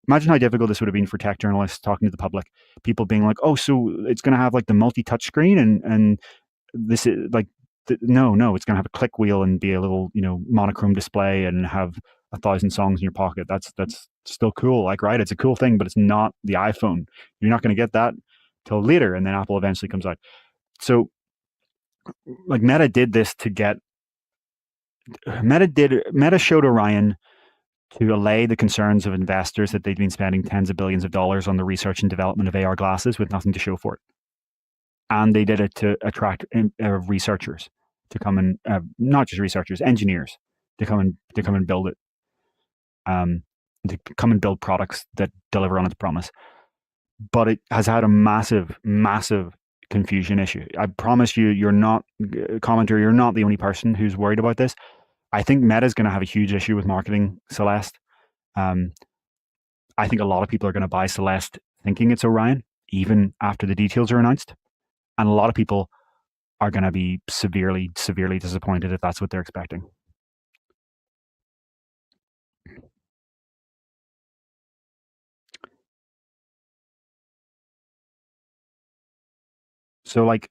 imagine how difficult this would have been for tech journalists talking to the public. People being like, oh, so it's going to have like the multi-touch screen and this is like, no, it's going to have a click wheel and be a little, monochrome display and have 1,000 songs in your pocket. That's still cool, like, right? It's a cool thing, but it's not the iPhone. You're not going to get that till later, and then Apple eventually comes out. So, like, Meta did this to get. Meta showed Orion to allay the concerns of investors that they'd been spending tens of billions of dollars on the research and development of AR glasses with nothing to show for it. And they did it to attract researchers to come and not just researchers, engineers to come and build it, to come and build products that deliver on its promise. But it has had a massive, massive confusion issue. I promise you, you're not the only person who's worried about this. I think Meta is going to have a huge issue with marketing Celeste. I think a lot of people are going to buy Celeste thinking it's Orion, even after the details are announced. And a lot of people are going to be severely, severely disappointed if that's what they're expecting. So, like,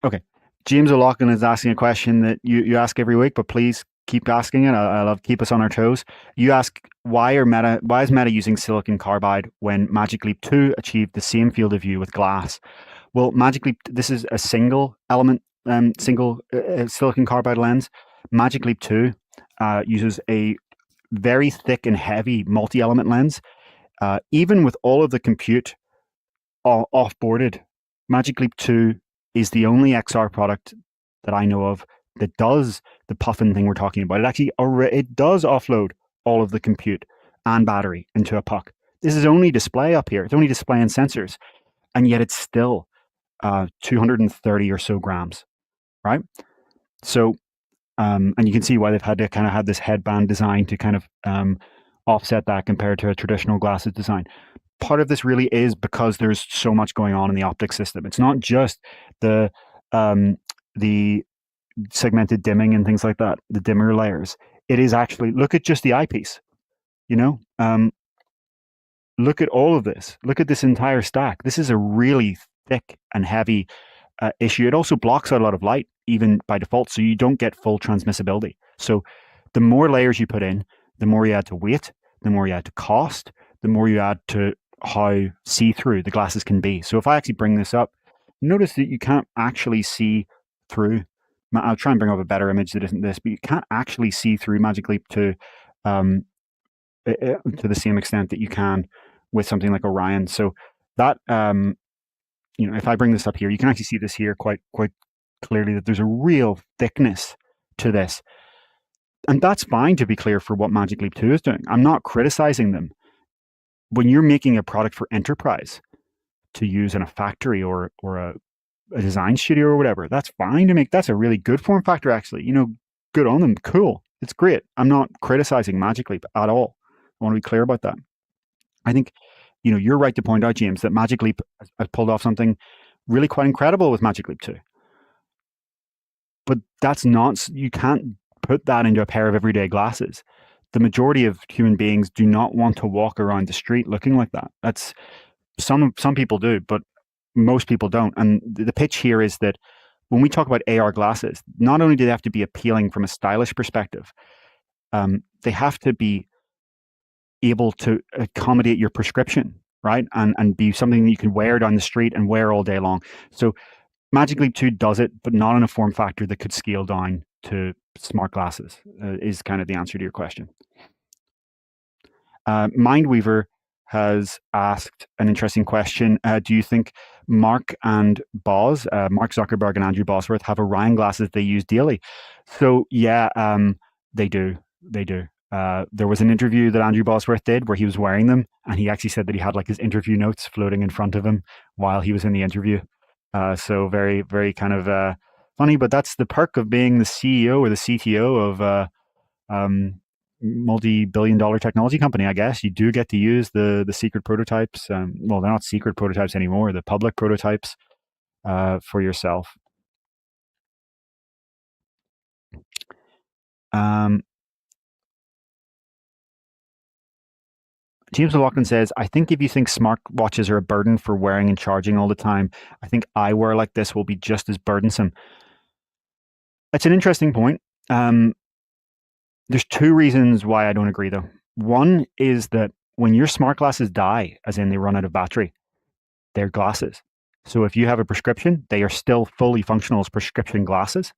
okay, James O'Loughlin is asking a question that you ask every week, but please keep asking it. I love keep us on our toes. You ask, why is Meta using silicon carbide when Magic Leap 2 achieved the same field of view with glass? Well, Magic Leap, this is a single element, silicon carbide lens. Magic Leap 2 uses a very thick and heavy multi-element lens. Even with all of the compute off-boarded, Magic Leap 2 is the only XR product that I know of that does the puffin thing we're talking about. It does offload all of the compute and battery into a puck. This is only display up here. It's only display and sensors, and yet it's still 230 or so grams, right? So, and you can see why they've had to kind of have this headband design to kind of offset that compared to a traditional glasses design. Part of this really is because there's so much going on in the optic system. It's not just the segmented dimming and things like that, the dimmer layers. It is actually, look at just the eyepiece, look at all of this. Look at this entire stack. This is a really thick and heavy issue. It also blocks out a lot of light, even by default, so you don't get full transmissibility. So the more layers you put in, the more you add to weight, the more you add to cost, the more you add to how see-through the glasses can be. So if I actually bring this up, notice that you can't actually see through. I'll try and bring up a better image that isn't this, but you can't actually see through Magic Leap to the same extent that you can with something like Orion. So that, if I bring this up here, you can actually see this here quite clearly, that there's a real thickness to this. And that's fine, to be clear, for what Magic Leap 2 is doing. I'm not criticizing them. When you're making a product for enterprise to use in a factory or a design studio or whatever, that's fine to make. That's a really good form factor, actually. Good on them. Cool. It's great. I'm not criticizing Magic Leap at all. I want to be clear about that. I think, you're right to point out, James, that Magic Leap has pulled off something really quite incredible with Magic Leap 2. But that's not, you can't put that into a pair of everyday glasses. The majority of human beings do not want to walk around the street looking like that. That's some people do, but most people don't. And the pitch here is that when we talk about AR glasses, not only do they have to be appealing from a stylish perspective, they have to be able to accommodate your prescription, right? And be something that you can wear down the street and wear all day long. So Magic Leap 2 does it, but not in a form factor that could scale down to smart glasses, is kind of the answer to your question. Mindweaver has asked an interesting question. Do you think Mark and Boz, Mark Zuckerberg and Andrew Bosworth, have Orion glasses they use daily? So yeah, they do. They do. There was an interview that Andrew Bosworth did where he was wearing them, and he actually said that he had like his interview notes floating in front of him while he was in the interview. So very, very kind of funny, but that's the perk of being the CEO or the CTO of multi-billion-dollar technology company. I guess you do get to use the secret prototypes. Well, they're not secret prototypes anymore; the public prototypes for yourself. James O'Loughlin says, I think if you think smartwatches are a burden for wearing and charging all the time, I think eyewear like this will be just as burdensome. It's an interesting point. There's two reasons why I don't agree, though. One is that when your smart glasses die, as in they run out of battery, they're glasses. So if you have a prescription, they are still fully functional as prescription glasses.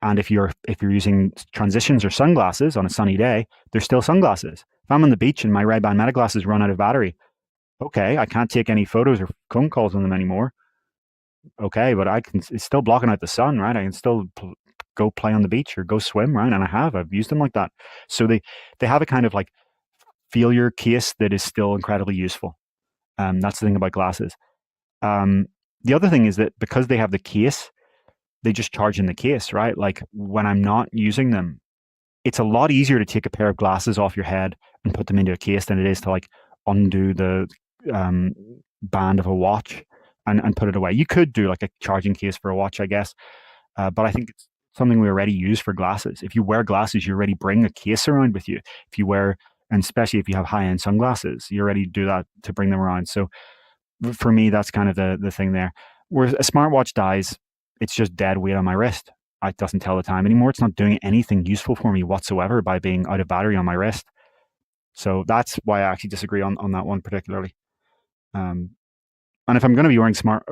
And if you're using transitions or sunglasses on a sunny day, they're still sunglasses. If I'm on the beach and my Ray-Ban Meta glasses run out of battery, okay, I can't take any photos or phone calls on them anymore. Okay, but it's still blocking out the sun, right? I can still go play on the beach or go swim, right? And I've used them like that. So they have a kind of like failure case that is still incredibly useful. That's the thing about glasses. The other thing is that because they have the case, they just charge in the case, right? Like when I'm not using them, it's a lot easier to take a pair of glasses off your head and put them into a case than it is to like undo the band of a watch and put it away. You could do like a charging case for a watch, I guess, but I think it's something we already use for glasses. If you wear glasses, you already bring a case around with you. If you wear, and especially if you have high-end sunglasses, you already do that to bring them around. So for me, that's kind of the thing there. Whereas a smartwatch dies, it's just dead weight on my wrist. It doesn't tell the time anymore. It's not doing anything useful for me whatsoever by being out of battery on my wrist. So that's why I actually disagree on that one particularly. And if I'm going to be wearing smart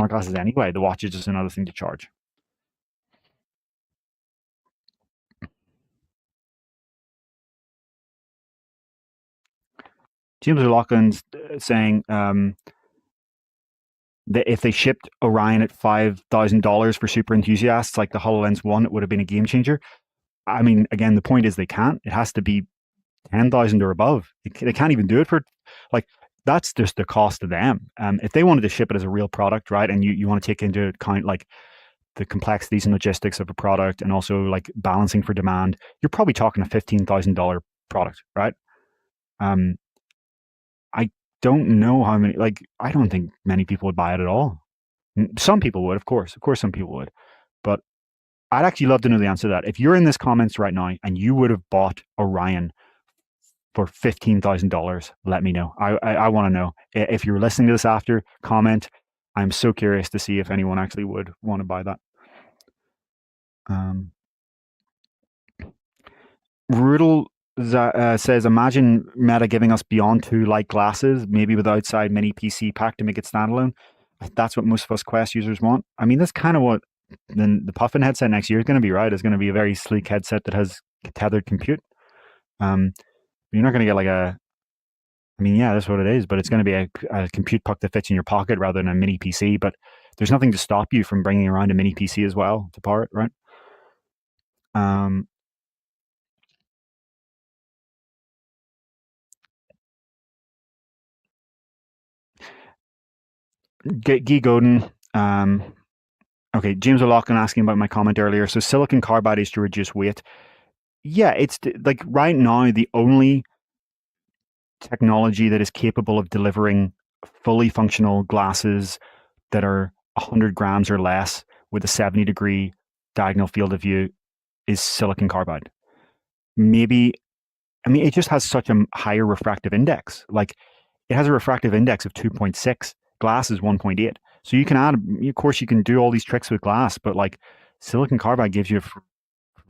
glasses anyway, the watch is just another thing to charge. James O'Loughlin's saying that if they shipped Orion at $5,000 for super enthusiasts like the HoloLens 1, it would have been a game changer. I mean, again, the point is they can't. It has to be 10,000 or above. They can't even do it for, like, that's just the cost of them. If they wanted to ship it as a real product, right, and you want to take into account like the complexities and logistics of a product and also like balancing for demand, you're probably talking a $15,000 product, right? I don't know how many, like, I don't think many people would buy it at all. Some people would, of course, some people would, but I'd actually love to know the answer to that. If you're in this comments right now and you would have bought Orion for $15,000, let me know. I want to know. If you're listening to this after, comment. I'm so curious to see if anyone actually would want to buy that. Rudel says, imagine Meta giving us Beyond 2 like glasses, maybe with outside mini PC pack to make it standalone. That's what most of us Quest users want. I mean, that's kind of what the Puffin headset next year is going to be, right? It's going to be a very sleek headset that has tethered compute. You're not going to get like I mean, yeah, that's what it is, but it's going to be a compute puck that fits in your pocket rather than a mini PC. But there's nothing to stop you from bringing around a mini PC as well to power it, right? Guy Godin. Okay, James O'Loughlin asking about my comment earlier. So silicon carbide is to reduce weight. Yeah, it's like right now the only technology that is capable of delivering fully functional glasses that are 100 grams or less with a 70-degree diagonal field of view is silicon carbide. Maybe I mean, it just has such a higher refractive index. Like, it has a refractive index of 2.6. Glass is 1.8. So you can add, of course, you can do all these tricks with glass, but like silicon carbide gives you for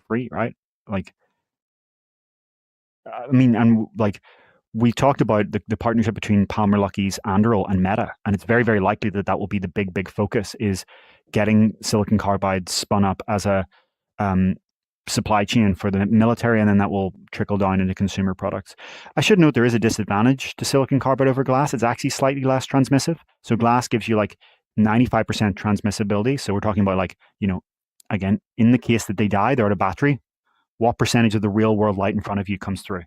free, right? Like, I mean, and like we talked about the partnership between Palmer Luckey's Anduril and Meta, and it's very, very likely that that will be the big focus is getting silicon carbide spun up as a um, supply chain for the military, and then that will trickle down into consumer products. I should note there is a disadvantage to silicon carbide over glass. It's actually slightly less transmissive. So glass gives you like 95% transmissibility. So we're talking about like, again, in the case that they die, they're out of battery. What percentage of the real world light in front of you comes through?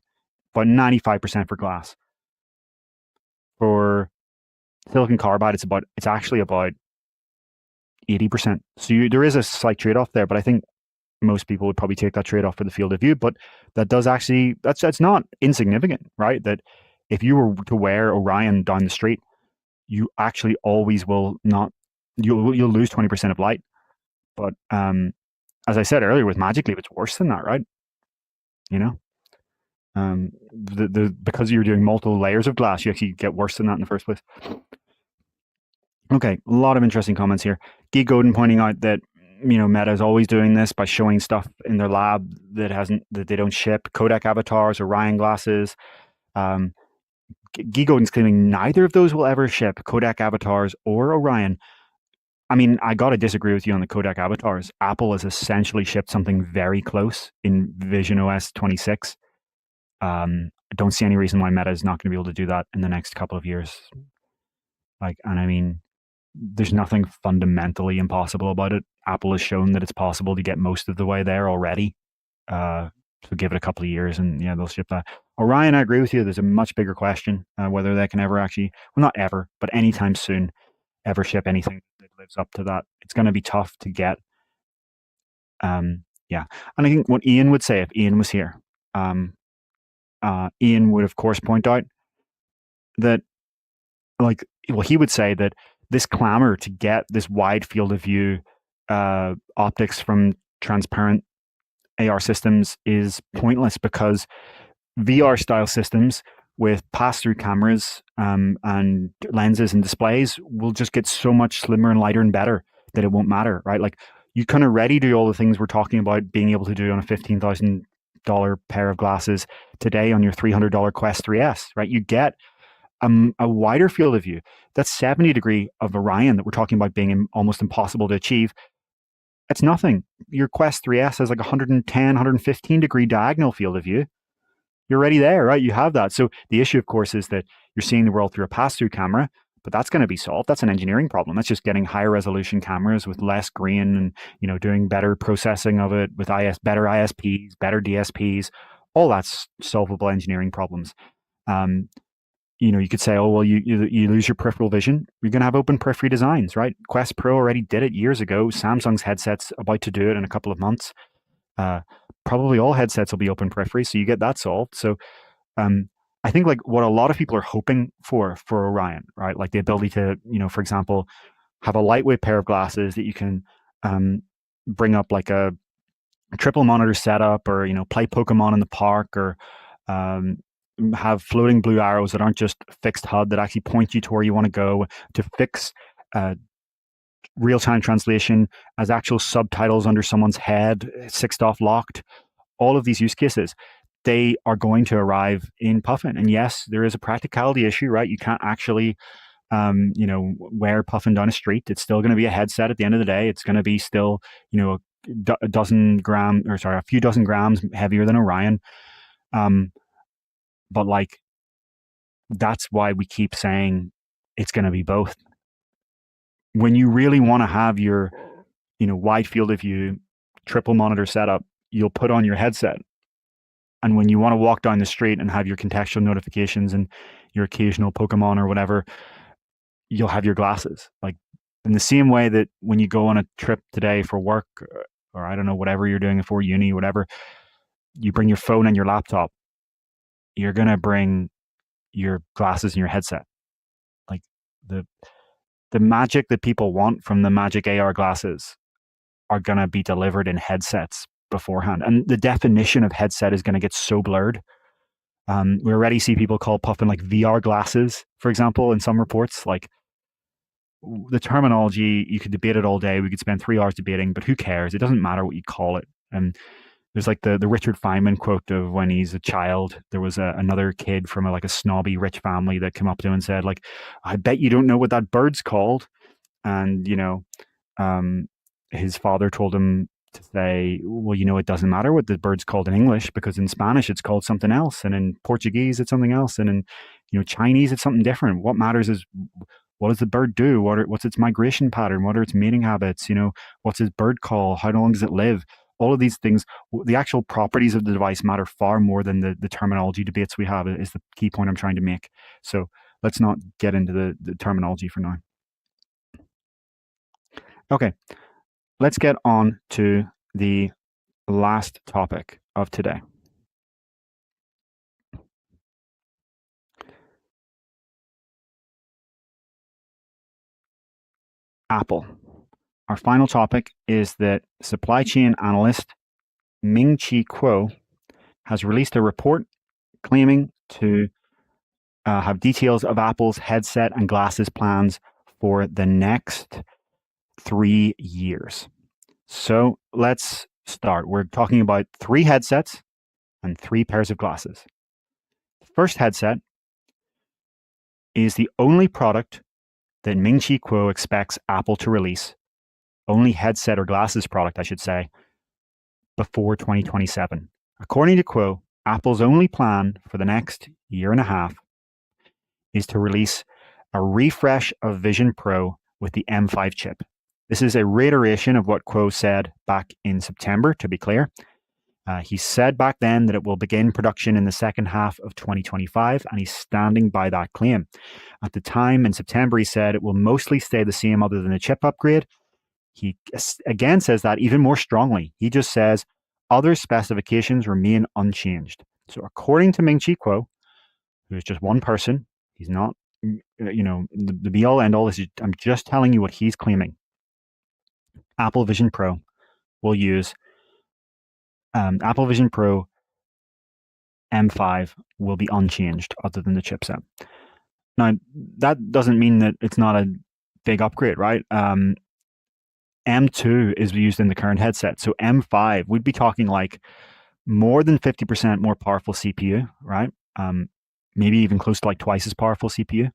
About 95% for glass. For silicon carbide, it's actually about 80%. So there is a slight trade-off there, but I think most people would probably take that trade-off for the field of view. But that does actually, that's not insignificant, right? That if you were to wear Orion down the street, you actually always will not, you'll lose 20% of light. But as I said earlier, with Magic Leap, it's worse than that, right? Because you're doing multiple layers of glass, you actually get worse than that in the first place. Okay, a lot of interesting comments here. Geek Godin pointing out that Meta is always doing this by showing stuff in their lab that they don't ship. Kodak avatars, Orion glasses. Geek Godin's claiming neither of those will ever ship, Kodak avatars or Orion. I mean, I got to disagree with you on the Kodak avatars. Apple has essentially shipped something very close in Vision OS 26. I don't see any reason why Meta is not going to be able to do that in the next couple of years. And I mean, there's nothing fundamentally impossible about it. Apple has shown that it's possible to get most of the way there already. So give it a couple of years and yeah, they'll ship that. Orion, I agree with you. There's a much bigger question whether they can ever actually, well, not ever, but anytime soon, ever ship anything that lives up to that. It's going to be tough to get. Yeah. And I think what Ian would say if Ian was here, Ian would, of course, point out that, he would say that this clamor to get this wide field of view optics from transparent AR systems is pointless because VR style systems with pass-through cameras and lenses and displays will just get so much slimmer and lighter and better that it won't matter, right? Like you can already do all the things we're talking about being able to do on a $15,000 pair of glasses today on your $300 Quest 3S, right? You get a wider field of view. That 70 degree of Orion that we're talking about being almost impossible to achieve, it's nothing. Your Quest 3S has like 110, 115 degree diagonal field of view. You're already there, right? You have that. So the issue, of course, is that you're seeing the world through a pass-through camera, but that's going to be solved. That's an engineering problem. That's just getting higher resolution cameras with less grain and, doing better processing of it with better ISPs, better DSPs. All that's solvable engineering problems. You could say, oh, well, you lose your peripheral vision. You're going to have open periphery designs, right? Quest Pro already did it years ago. Samsung's headset's about to do it in a couple of months. Probably all headsets will be open periphery, so you get that solved. So I think like what a lot of people are hoping for Orion, right? Like the ability to, for example, have a lightweight pair of glasses that you can bring up like a triple monitor setup or, play Pokemon in the park or have floating blue arrows that aren't just fixed HUD that actually point you to where you want to go, to fix real-time translation as actual subtitles under someone's head, 6DoF locked. All of these use cases, they are going to arrive in Puffin. And yes, there is a practicality issue, right? You can't actually wear Puffin down a street. It's still going to be a headset at the end of the day. It's going to be still, a few dozen grams heavier than Orion. But like, that's why we keep saying it's going to be both. When you really want to have your, wide field of view, triple monitor setup, you'll put on your headset. And when you want to walk down the street and have your contextual notifications and your occasional Pokemon or whatever, you'll have your glasses. Like in the same way that when you go on a trip today for work or I don't know, whatever you're doing for uni, whatever, you bring your phone and your laptop, you're going to bring your glasses and your headset. Like the magic that people want from the Magic AR glasses are going to be delivered in headsets beforehand. And the definition of headset is going to get so blurred We already see people call puffin like VR glasses, for example, in some reports. Like the terminology, you could debate it all day. We could spend 3 hours debating, but who cares? It doesn't matter what you call it. And there's like the Richard Feynman quote of when he's a child. There was another kid from like a snobby rich family that came up to him and said, like, "I bet you don't know what that bird's called." And um, his father told him to say, "Well, it doesn't matter what the bird's called in English because in Spanish it's called something else, and in Portuguese it's something else, and in Chinese it's something different. What matters is what does the bird do? What's its migration pattern? What are its mating habits? What's its bird call? How long does it live? All of these things, the actual properties of the device matter far more than the terminology debates we have. Is the key point I'm trying to make. So let's not get into the terminology for now. Okay, let's get on to the last topic of today. Apple. Our final topic is that supply chain analyst Ming-Chi Kuo has released a report claiming to have details of Apple's headset and glasses plans for the next 3 years. So let's start. We're talking about 3 headsets and 3 pairs of glasses. The first headset is the only product that Ming-Chi Kuo expects Apple to release, only headset or glasses product, I should say, before 2027. According to Kuo, Apple's only plan for the next year and a half is to release a refresh of Vision Pro with the M5 chip. This is a reiteration of what Kuo said back in September, to be clear. He said back then that it will begin production in the second half of 2025, and he's standing by that claim. At the time, in September, he said it will mostly stay the same other than a chip upgrade. He again says that even more strongly. He just says other specifications remain unchanged. So according to Ming-Chi Kuo, who is just one person, he's not, the be-all, end-all. I'm just telling you what he's claiming. Apple Vision Pro will use Apple Vision Pro M5 will be unchanged other than the chipset. Now, that doesn't mean that it's not a big upgrade, right? M2 is used in the current headset. So M5, we'd be talking like more than 50% more powerful CPU, right? Maybe even close to like twice as powerful CPU.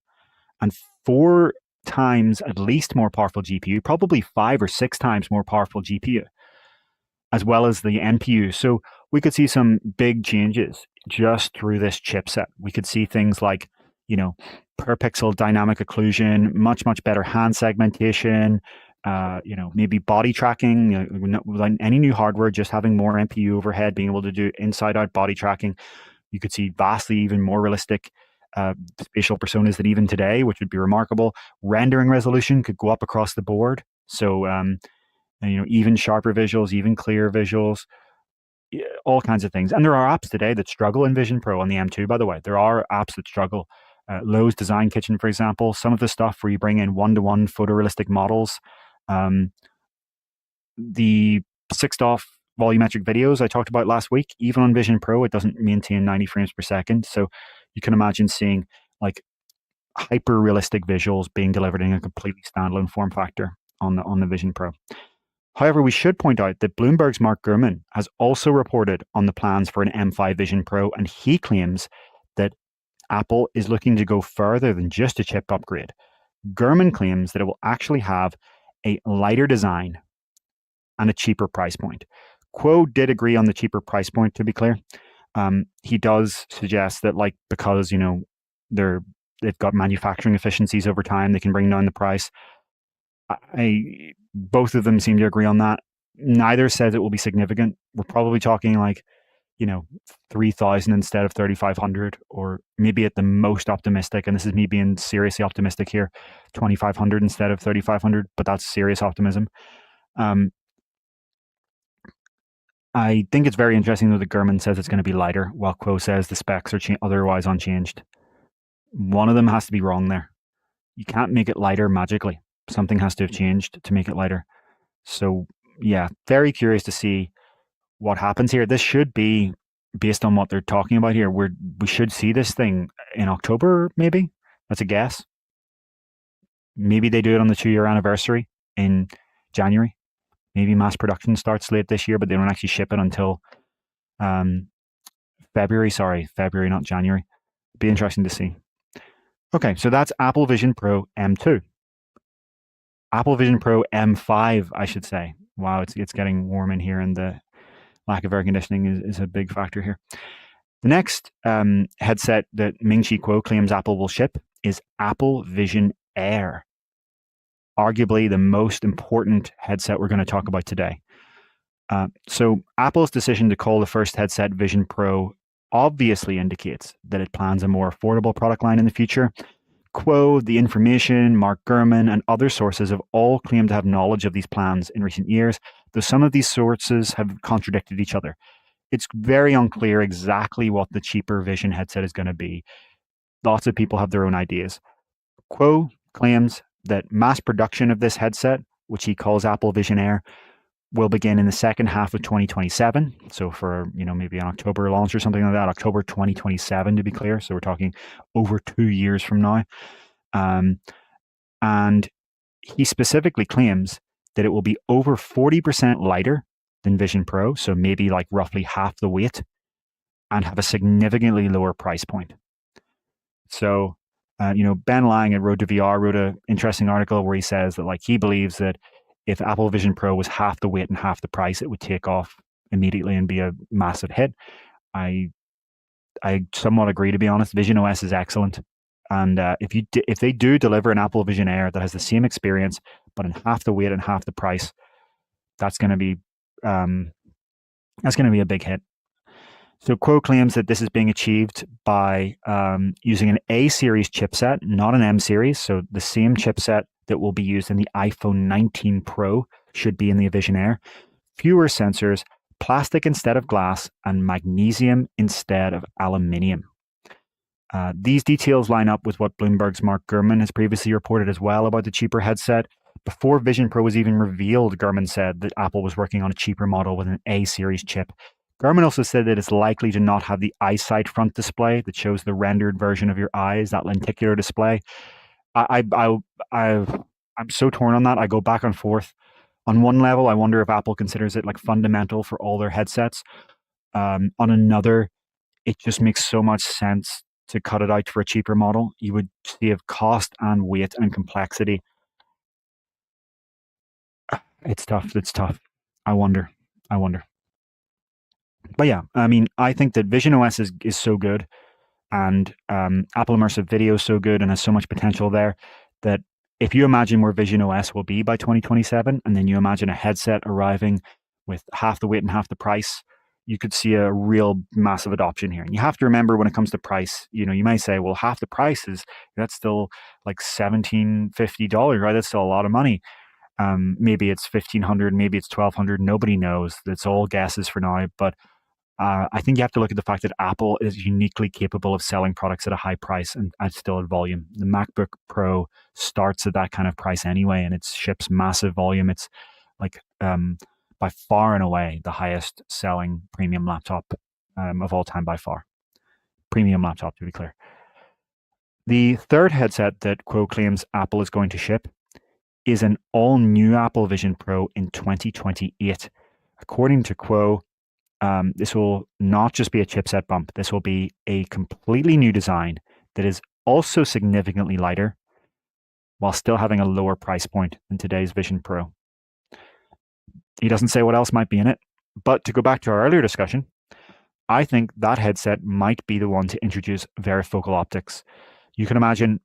And 4 times at least more powerful GPU, probably 5 or 6 times more powerful GPU, as well as the NPU. So we could see some big changes just through this chipset. We could see things like, per pixel dynamic occlusion, much, much better hand segmentation, maybe body tracking, with any new hardware, just having more NPU overhead, being able to do inside-out body tracking. You could see vastly even more realistic spatial personas than even today, which would be remarkable. Rendering resolution could go up across the board. So, even sharper visuals, even clearer visuals, all kinds of things. And there are apps today that struggle in Vision Pro on the M2, by the way. There are apps that struggle. Lowe's Design Kitchen, for example, some of the stuff where you bring in one-to-one photorealistic models. The 6DoF volumetric videos I talked about last week, even on Vision Pro, it doesn't maintain 90 frames per second. So you can imagine seeing like hyper realistic visuals being delivered in a completely standalone form factor on the Vision Pro. However, we should point out that Bloomberg's Mark Gurman has also reported on the plans for an M5 Vision Pro, and he claims that Apple is looking to go further than just a chip upgrade. Gurman claims that it will actually have a lighter design and a cheaper price point. Kuo did agree on the cheaper price point, to be clear. He does suggest that, because they've got manufacturing efficiencies over time, they can bring down the price. Both of them seem to agree on that. Neither says it will be significant. We're probably talking 3,000 instead of 3,500, or maybe at the most optimistic, and this is me being seriously optimistic here, 2,500 instead of 3,500, but that's serious optimism. I think it's very interesting though that Gurman says it's going to be lighter, while Kuo says the specs are otherwise unchanged. One of them has to be wrong there. You can't make it lighter magically. Something has to have changed to make it lighter. So yeah, very curious to see what happens here. This should be based on what they're talking about here, we should see this thing in October, maybe. That's a guess. Maybe they do it on the 2-year anniversary in January. Maybe mass production starts late this year, but they don't actually ship it until February. Sorry, February, not January. Be interesting to see. Okay, so that's Apple Vision Pro M2. Apple Vision Pro M5, I should say. Wow, it's getting warm in here, and the lack of air conditioning is a big factor here. The next headset that Ming-Chi Kuo claims Apple will ship is Apple Vision Air, arguably the most important headset we're going to talk about today. So Apple's decision to call the first headset Vision Pro obviously indicates that it plans a more affordable product line in the future. Kuo, The Information, Mark Gurman, and other sources have all claimed to have knowledge of these plans in recent years, though some of these sources have contradicted each other. It's very unclear exactly what the cheaper Vision headset is going to be. Lots of people have their own ideas. Kuo claims that mass production of this headset, which he calls Apple Vision Air, will begin in the second half of 2027. So for, maybe an October launch or something like that, October 2027 to be clear. So we're talking over 2 years from now. And he specifically claims that it will be over 40% lighter than Vision Pro. So maybe like roughly half the weight, and have a significantly lower price point. So, Ben Lang at Road to VR wrote an interesting article where he says that he believes that if Apple Vision Pro was half the weight and half the price, it would take off immediately and be a massive hit. I somewhat agree, to be honest. Vision OS is excellent, and if they do deliver an Apple Vision Air that has the same experience but in half the weight and half the price, that's going to be a big hit. So Kuo claims that this is being achieved by using an A series chipset, not an M series. So the same chipset that will be used in the iPhone 19 Pro should be in the Vision Air. Fewer sensors, plastic instead of glass, and magnesium instead of aluminium. These details line up with what Bloomberg's Mark Gurman has previously reported as well about the cheaper headset. Before Vision Pro was even revealed, Gurman said that Apple was working on a cheaper model with an A series chip. Gurman also said that it's likely to not have the EyeSight front display that shows the rendered version of your eyes, that lenticular display. I'm so torn on that. I go back and forth. On one level, I wonder if Apple considers it fundamental for all their headsets. On another, it just makes so much sense to cut it out for a cheaper model. You would save cost and weight and complexity. It's tough. I wonder. But yeah, I think that Vision OS is so good, and Apple Immersive Video is so good and has so much potential there, that if you imagine where Vision OS will be by 2027, and then you imagine a headset arriving with half the weight and half the price, you could see a real massive adoption here. And you have to remember, when it comes to price, you may say, well, half the price that's still like $1,750, right? That's still a lot of money. Maybe it's $1,500, maybe it's $1,200. Nobody knows. It's all guesses for now. But I think you have to look at the fact that Apple is uniquely capable of selling products at a high price and still at volume. The MacBook Pro starts at that kind of price anyway, and it ships massive volume. It's by far and away the highest selling premium laptop of all time, by far. Premium laptop, to be clear. The third headset that Kuo claims Apple is going to ship is an all-new Apple Vision Pro in 2028. According to Kuo, this will not just be a chipset bump. This will be a completely new design that is also significantly lighter, while still having a lower price point than today's Vision Pro. He doesn't say what else might be in it, but to go back to our earlier discussion, I think that headset might be the one to introduce varifocal optics. You can imagine,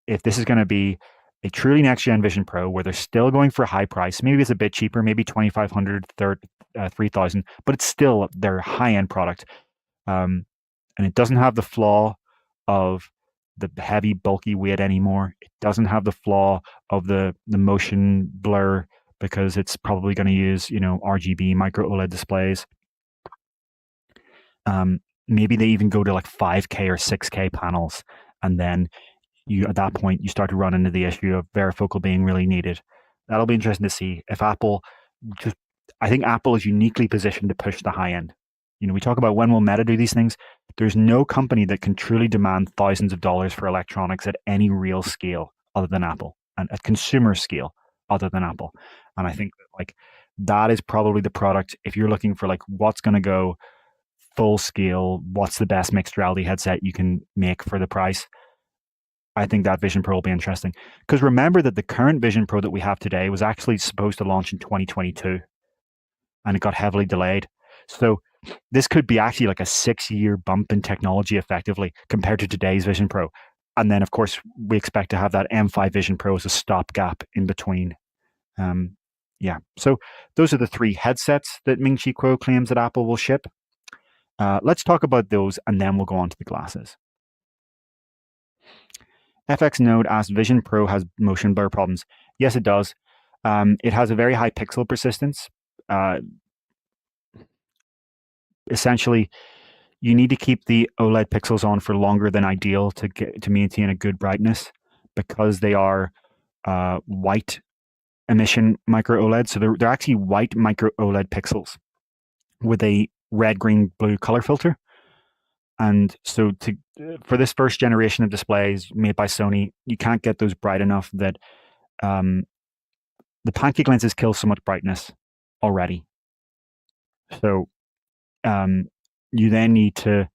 if this is going to be a truly next-gen Vision Pro, where they're still going for a high price, maybe it's a bit cheaper, maybe $2,500, $3,000, but it's still their high-end product. And it doesn't have the flaw of the heavy, bulky weight anymore. It doesn't have the flaw of the motion blur, because it's probably going to use, RGB micro OLED displays. Maybe they even go to 5K or 6K panels, and then at that point you start to run into the issue of varifocal being really needed. That'll be interesting to see if Apple I think Apple is uniquely positioned to push the high end. We talk about when will Meta do these things. There's no company that can truly demand thousands of dollars for electronics at any real scale other than Apple, and at consumer scale other than Apple. And I think that, like, that is probably the product if you're looking for like what's going to go full scale, what's the best mixed reality headset you can make for the price. I think that Vision Pro will be interesting. Because remember that the current Vision Pro that we have today was actually supposed to launch in 2022 and it got heavily delayed. So this could be actually like a 6-year bump in technology effectively compared to today's Vision Pro. And then, of course, we expect to have that M5 Vision Pro as a stopgap in between. Yeah. So those are the 3 headsets that Ming-Chi Kuo claims that Apple will ship. Let's talk about those and then we'll go on to the glasses. FX Node asked, Vision Pro has motion blur problems. Yes, it does. It has a very high pixel persistence. Essentially, you need to keep the OLED pixels on for longer than ideal to maintain a good brightness because they are white emission micro OLED. So they're actually white micro OLED pixels with a red, green, blue color filter. And so for this first generation of displays made by Sony, you can't get those bright enough that the pancake lenses kill so much brightness already. So you then need to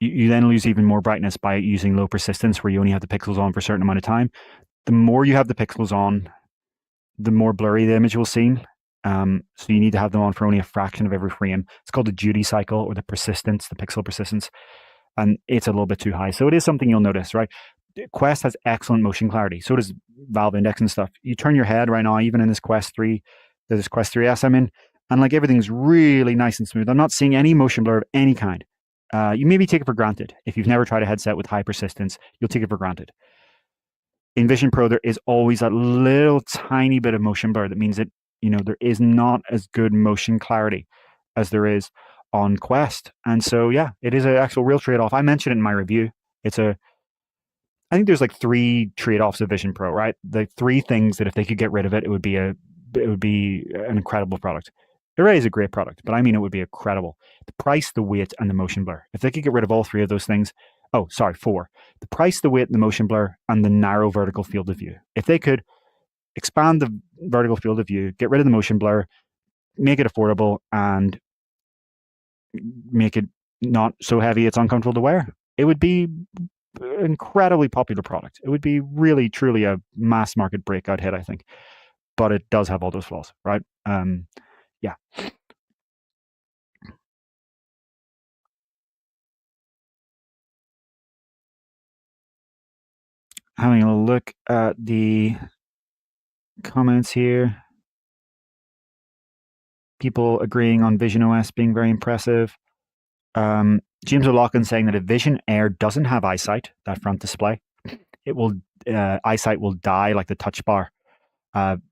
you then lose even more brightness by using low persistence where you only have the pixels on for a certain amount of time. The more you have the pixels on, the more blurry the image will seem. So you need to have them on for only a fraction of every frame. It's called the duty cycle or the persistence, the pixel persistence. And it's a little bit too high. So it is something you'll notice, right? Quest has excellent motion clarity. So does Valve Index and stuff. You turn your head right now, even in this Quest 3, this Quest 3S I'm in, and like everything's really nice and smooth. I'm not seeing any motion blur of any kind. You maybe take it for granted. If you've never tried a headset with high persistence, you'll take it for granted. In Vision Pro, there is always a little tiny bit of motion blur. That means that, there is not as good motion clarity as there is on Quest. And so, yeah, it is an actual real trade-off. I mentioned it in my review. I think there's like 3 trade-offs of Vision Pro, right? The 3 things that if they could get rid of it, it would be an incredible product. It really is a great product, but I mean it would be incredible. The price, the weight, and the motion blur. If they could get rid of all 3 of those things, 4. The price, the weight, the motion blur, and the narrow vertical field of view. If they could expand the vertical field of view, get rid of the motion blur, make it affordable, and make it not so heavy it's uncomfortable to wear, it would be an incredibly popular product. It would be really, truly a mass market breakout hit, I think. But it does have all those flaws, right? Yeah. Having a look at the comments here. People agreeing on Vision OS being very impressive. James O'Loughlin saying that if Vision Air doesn't have eyesight, that front display, eyesight will die like the touch bar.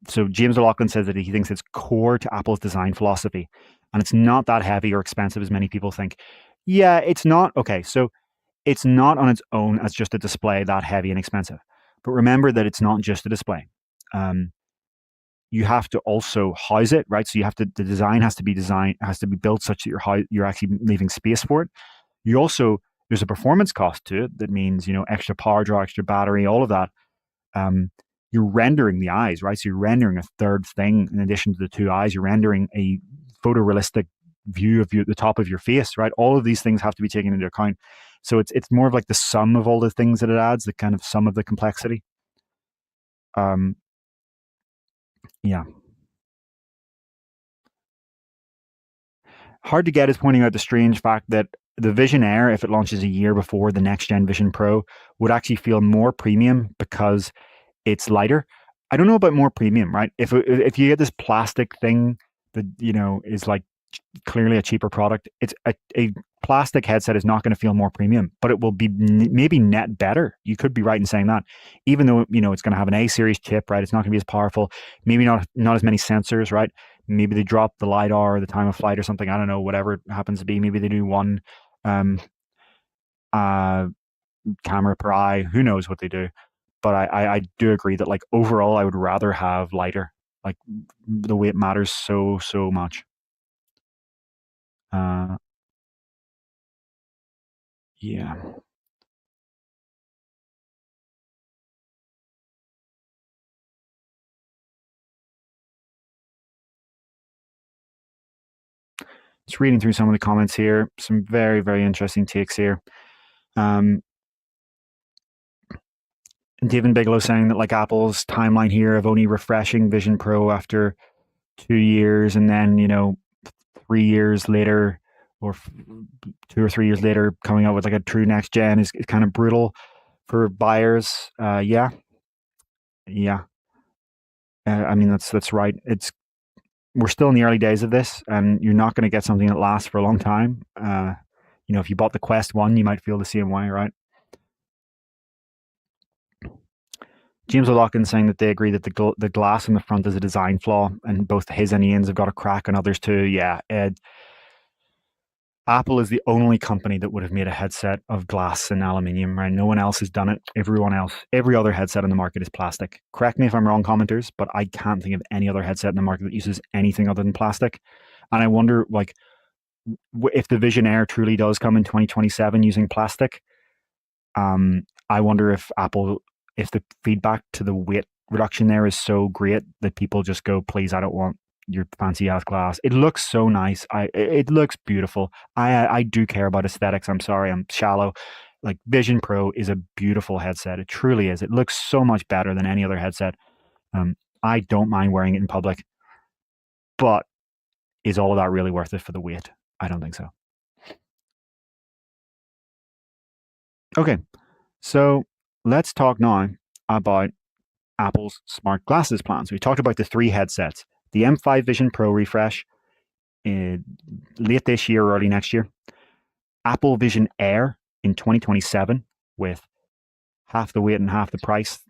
So James O'Loughlin says that he thinks it's core to Apple's design philosophy, and it's not that heavy or expensive as many people think. Yeah, it's not. Okay, so it's not on its own as just a display that heavy and expensive. But remember that it's not just a display. You have to also house it, right? So the design has to be built such that you're actually leaving space for it. There's a performance cost to it. That means, extra power draw, extra battery, all of that. You're rendering the eyes, right? So you're rendering a third thing in addition to the 2 eyes. You're rendering a photorealistic view of the top of your face, right? All of these things have to be taken into account. So it's more of like the sum of all the things that it adds, the kind of sum of the complexity. Yeah. Hard to Get is pointing out the strange fact that the Vision Air, if it launches a year before the next gen Vision Pro, would actually feel more premium because it's lighter. I don't know about more premium, right? If you get this plastic thing that is like clearly a cheaper product, it's a plastic headset is not going to feel more premium, but it will be maybe net better. You could be right in saying that, even though it's going to have an A series chip, right? It's not going to be as powerful. Maybe not as many sensors, right? Maybe they drop the LiDAR or the time of flight or something. I don't know, whatever it happens to be. Maybe they do one camera per eye. Who knows what they do? But I do agree that like overall, I would rather have lighter. Like the weight matters so much. Yeah. Just reading through some of the comments here. Some very, very interesting takes here. David Bigelow saying that like Apple's timeline here of only refreshing Vision Pro after 2 years, and then 3 years later, or 2 or 3 years later, coming out with like a true next gen is kind of brutal for buyers. Yeah. I mean that's right. We're still in the early days of this, and you're not going to get something that lasts for a long time. If you bought the Quest 1, you might feel the same way, right? James O'Loughlin saying that they agree that the glass in the front is a design flaw, and both his and Ian's have got a crack, and others too. Yeah, Apple is the only company that would have made a headset of glass and aluminium, right? No one else has done it. Every other headset on the market is plastic. Correct me if I'm wrong, commenters, but I can't think of any other headset in the market that uses anything other than plastic. And I wonder, like, if the Vision Air truly does come in 2027 using plastic, I wonder if the feedback to the weight reduction there is so great that people just go, please, I don't want your fancy ass glass. It looks so nice. It looks beautiful. I do care about aesthetics. I'm sorry, I'm shallow. Like Vision Pro is a beautiful headset. It truly is. It looks so much better than any other headset. I don't mind wearing it in public, but is all of that really worth it for the weight? I don't think so. Okay, so let's talk now about Apple's smart glasses plans. We talked about the 3 headsets: the M5 Vision Pro refresh late this year or early next year, Apple Vision Air in 2027 with half the weight and half the price.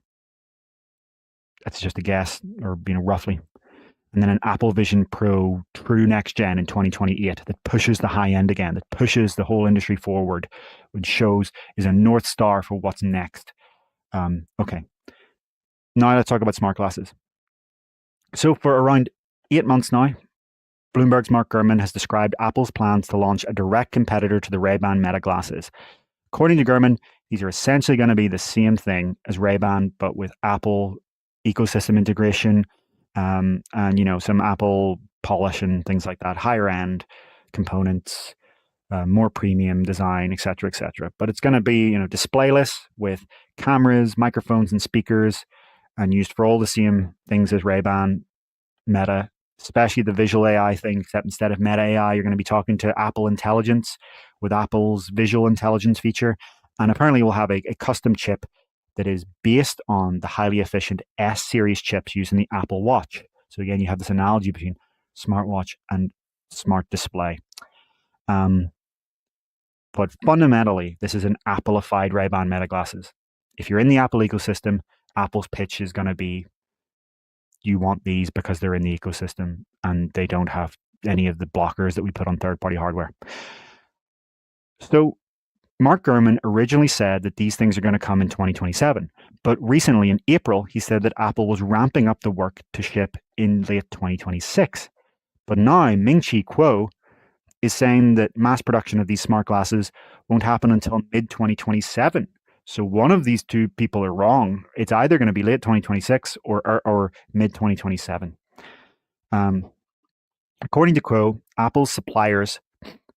That's just a guess, or roughly. And then an Apple Vision Pro true next gen in 2028 that pushes the high end again, that pushes the whole industry forward, which shows is a North Star for what's next. Okay. Now let's talk about smart glasses. So for around 8 months now, Bloomberg's Mark Gurman has described Apple's plans to launch a direct competitor to the Ray-Ban Meta glasses. According to Gurman, these are essentially going to be the same thing as Ray-Ban, but with Apple ecosystem integration, and some Apple polish and things like that, higher end components, more premium design, etc., etc. But it's going to be displayless with cameras, microphones, and speakers, and used for all the same things as Ray-Ban Meta, especially the visual AI thing, except instead of Meta AI, you're going to be talking to Apple Intelligence with Apple's visual intelligence feature. And apparently we'll have a custom chip that is based on the highly efficient S series chips used in the Apple Watch. So again, you have this analogy between smartwatch and smart display. But fundamentally, this is an Appleified Ray-Ban Meta glasses. If you're in the Apple ecosystem, Apple's pitch is going to be, you want these because they're in the ecosystem and they don't have any of the blockers that we put on third-party hardware. So Mark Gurman originally said that these things are going to come in 2027, but recently in April, he said that Apple was ramping up the work to ship in late 2026. But now Ming-Chi Kuo is saying that mass production of these smart glasses won't happen until mid-2027. So one of these two people are wrong. It's either going to be late 2026 or mid-2027. According to Kuo, Apple's suppliers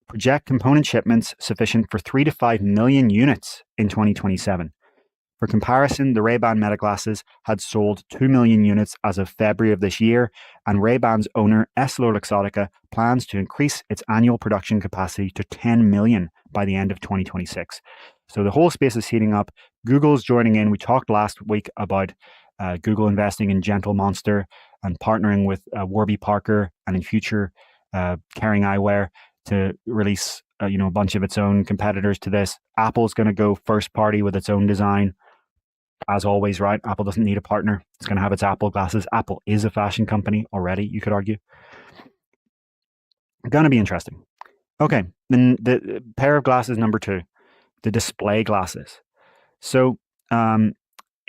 project component shipments sufficient for 3 to 5 million units in 2027. For comparison, the Ray-Ban Meta glasses had sold 2 million units as of February of this year, and Ray-Ban's owner, EssilorLuxottica, plans to increase its annual production capacity to 10 million by the end of 2026. So the whole space is heating up. Google's joining in. We talked last week about Google investing in Gentle Monster and partnering with Warby Parker and in future Kering Eyewear to release a bunch of its own competitors to this. Apple's going to go first party with its own design. As always, right? Apple doesn't need a partner. It's going to have its Apple glasses. Apple is a fashion company already, you could argue. Going to be interesting. Okay, then the pair of glasses number 2, the display glasses. So in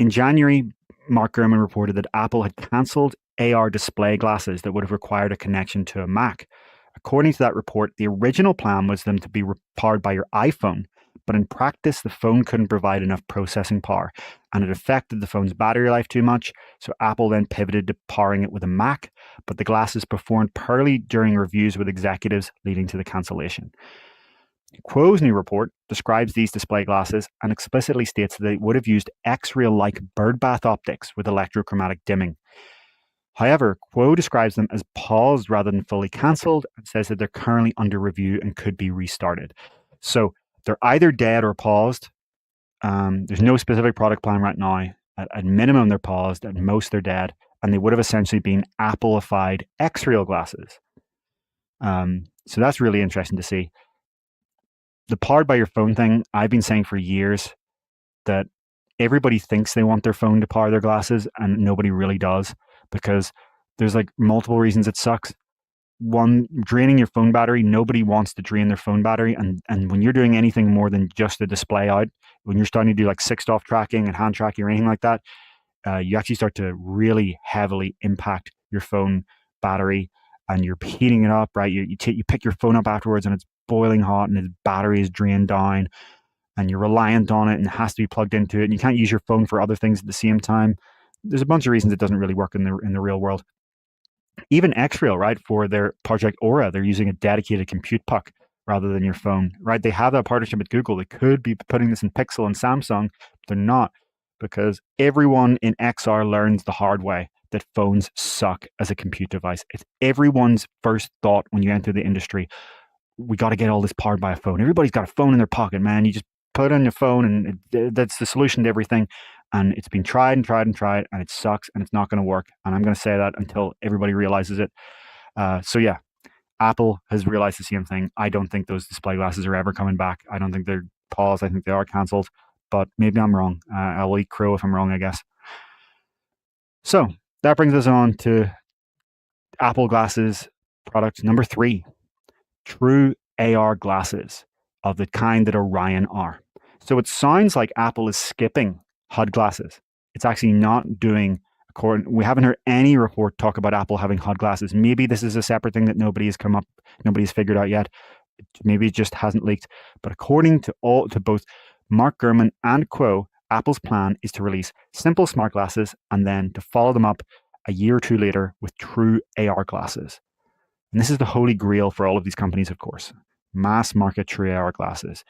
January, Mark Gurman reported that Apple had cancelled AR display glasses that would have required a connection to a Mac. According to that report, the original plan was them to be powered by your iPhone, but in practice, the phone couldn't provide enough processing power, and it affected the phone's battery life too much. So Apple then pivoted to powering it with a Mac, but the glasses performed poorly during reviews with executives, leading to the cancellation. Quo's new report describes these display glasses and explicitly states that they would have used X-ray-like birdbath optics with electrochromatic dimming. However, Quo describes them as paused rather than fully cancelled and says that they're currently under review and could be restarted. So they're either dead or paused. There's no specific product plan right now. At minimum, they're paused. At most, they're dead. And they would have essentially been Apple-ified X-ray glasses. So that's really interesting to see. The powered by your phone thing, I've been saying for years that everybody thinks they want their phone to power their glasses and nobody really does, because there's like multiple reasons it sucks. One, draining your phone battery. Nobody wants to drain their phone battery. And when you're doing anything more than just a display out, when you're starting to do like 6-off tracking and hand tracking or anything like that, you actually start to really heavily impact your phone battery, and you're heating it up, right? You pick your phone up afterwards and it's boiling hot and its battery is drained down, and you're reliant on it and it has to be plugged into it, and you can't use your phone for other things at the same time. There's a bunch of reasons it doesn't really work in the real world. Even X-Rail, right, for their Project Aura, they're using a dedicated compute puck rather than your phone, right? They have that partnership with Google. They could be putting this in Pixel and Samsung, but they're not, because everyone in XR learns the hard way that phones suck as a compute device. It's everyone's first thought when you enter the industry. We got to get all this powered by a phone. Everybody's got a phone in their pocket, man. You just put it on your phone and that's the solution to everything. And it's been tried and tried and tried, and it sucks, and it's not going to work. And I'm going to say that until everybody realizes it. So yeah, Apple has realized the same thing. I don't think those display glasses are ever coming back. I don't think they're paused. I think they are cancelled, but maybe I'm wrong. I'll eat crow if I'm wrong, I guess. So that brings us on to Apple glasses product number 3, true AR glasses of the kind that Orion are. So it sounds like Apple is skipping HUD glasses. It's actually not doing, we haven't heard any report talk about Apple having HUD glasses. Maybe this is a separate thing that nobody's figured out yet. Maybe it just hasn't leaked. But according to both Mark Gurman and Quo, Apple's plan is to release simple smart glasses and then to follow them up a year or two later with true AR glasses. And this is the holy grail for all of these companies, of course. Mass market true AR glasses,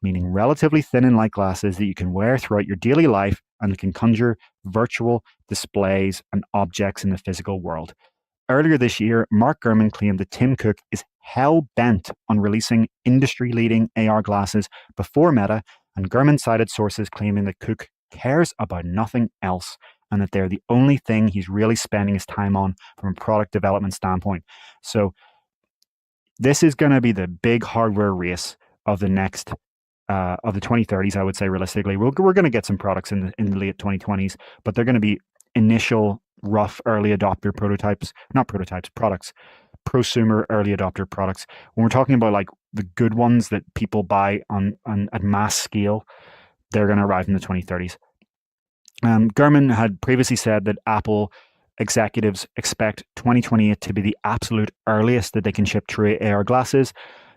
meaning relatively thin and light glasses that you can wear throughout your daily life and that can conjure virtual displays and objects in the physical world. Earlier this year, Mark Gurman claimed that Tim Cook is hell-bent on releasing industry-leading AR glasses before Meta, and Gurman cited sources claiming that Cook cares about nothing else and that they're the only thing he's really spending his time on from a product development standpoint. So this is going to be the big hardware race of the next of the 2030s, I would say realistically. We're going to get some products in the late 2020s, but they're going to be initial rough early adopter products, prosumer early adopter products. When we're talking about like the good ones that people buy on at mass scale, they're going to arrive in the 2030s. Gurman had previously said that Apple executives expect 2028 to be the absolute earliest that they can ship true AR glasses.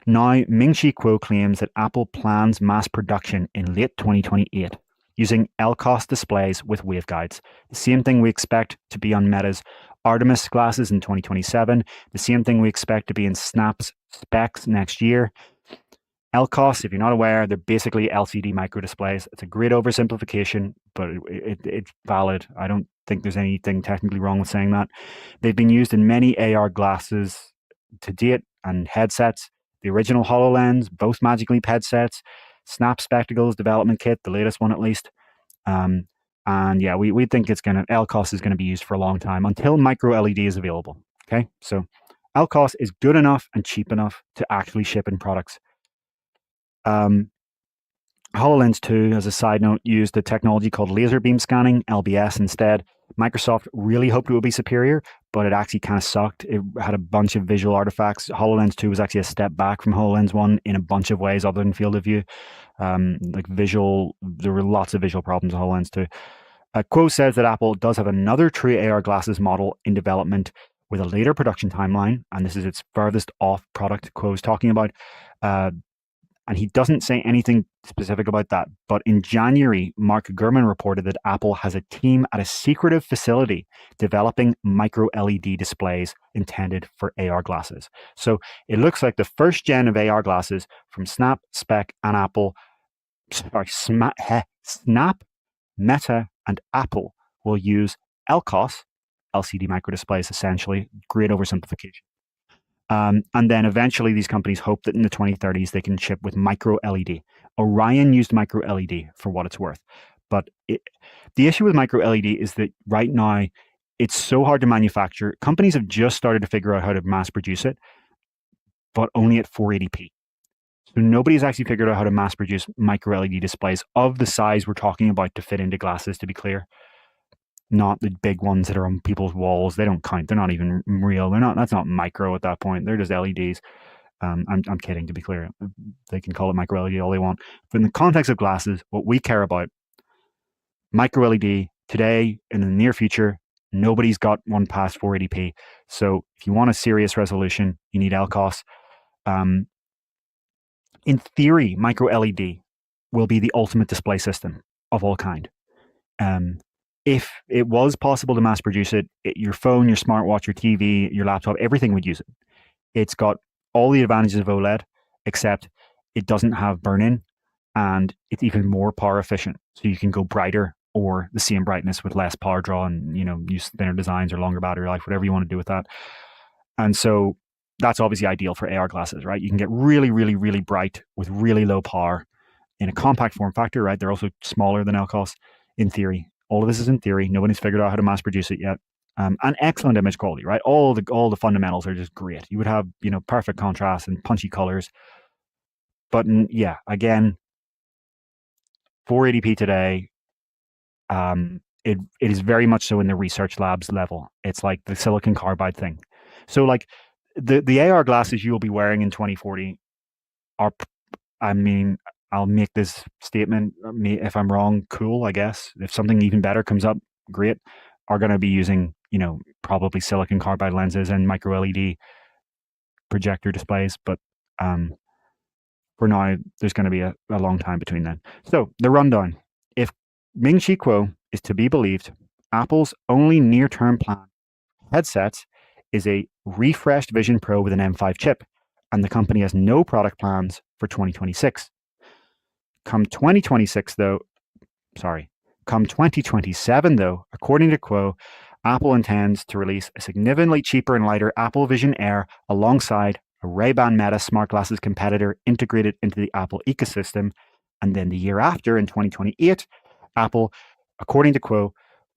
Now, Ming-Chi Kuo claims that Apple plans mass production in late 2028 using LCOS displays with waveguides. The same thing we expect to be on Meta's Artemis glasses in 2027. The same thing we expect to be in Snap's specs next year. LCOS, if you're not aware, they're basically LCD micro displays. It's a great oversimplification, but it's valid. I don't think there's anything technically wrong with saying that. They've been used in many AR glasses to date and headsets. The original HoloLens, both Magic Leap headsets, Snap Spectacles development kit, the latest one at least. And yeah, we think LCOS is going to be used for a long time until micro LED is available. Okay, so LCOS is good enough and cheap enough to actually ship in products. HoloLens 2, as a side note, used a technology called laser beam scanning, LBS, instead. Microsoft really hoped it would be superior, but it actually kind of sucked. It had a bunch of visual artifacts. HoloLens 2 was actually a step back from HoloLens 1 in a bunch of ways other than field of view. There were lots of visual problems with HoloLens 2. Quo says that Apple does have another true AR glasses model in development with a later production timeline, and this is its furthest off product Quo is talking about. And he doesn't say anything specific about that. But in January, Mark Gurman reported that Apple has a team at a secretive facility developing micro LED displays intended for AR glasses. So it looks like the first gen of AR glasses from Snap, Spec, and Apple, Snap, Meta, and Apple will use LCOS, LCD microdisplays, essentially. Great oversimplification. And then eventually these companies hope that in the 2030s they can ship with micro LED. Orion used micro LED for what it's worth. But the issue with micro LED is that right now it's so hard to manufacture. Companies have just started to figure out how to mass produce it, but only at 480p. So nobody's actually figured out how to mass produce micro LED displays of the size we're talking about to fit into glasses, to be clear. Not the big ones that are on people's walls. They don't count. They're not even real. That's not micro at that point. They're just LEDs. I'm kidding, to be clear. They can call it micro LED all they want. But in the context of glasses, what we care about, micro LED today and in the near future, nobody's got one past 480p. So if you want a serious resolution, you need LCOS. In theory, micro LED will be the ultimate display system of all kind. If it was possible to mass produce it, your phone, your smartwatch, your TV, your laptop, everything would use it. It's got all the advantages of OLED, except it doesn't have burn-in, and it's even more power efficient. So you can go brighter or the same brightness with less power draw and, use thinner designs or longer battery life, whatever you want to do with that. And so that's obviously ideal for AR glasses, right? You can get really, really, really bright with really low power in a compact form factor, right? They're also smaller than LCOS in theory. All of this is in theory. Nobody's figured out how to mass produce it yet. And excellent image quality, right? All the fundamentals are just great. You would have, perfect contrast and punchy colors. But yeah, again, 480p today, it is very much so in the research labs level. It's like the silicon carbide thing. So like the AR glasses you will be wearing in 2040 are, I'll make this statement. If I'm wrong, cool, I guess. If something even better comes up, great. Are going to be using, probably silicon carbide lenses and micro LED projector displays. But for now, there's going to be a long time between then. So the rundown. If Ming-Chi Kuo is to be believed, Apple's only near-term plan headsets is a refreshed Vision Pro with an M5 chip, and the company has no product plans for 2026. Come 2027, though, according to Kuo, Apple intends to release a significantly cheaper and lighter Apple Vision Air alongside a Ray-Ban Meta smart glasses competitor integrated into the Apple ecosystem. And then the year after, in 2028, Apple, according to Kuo,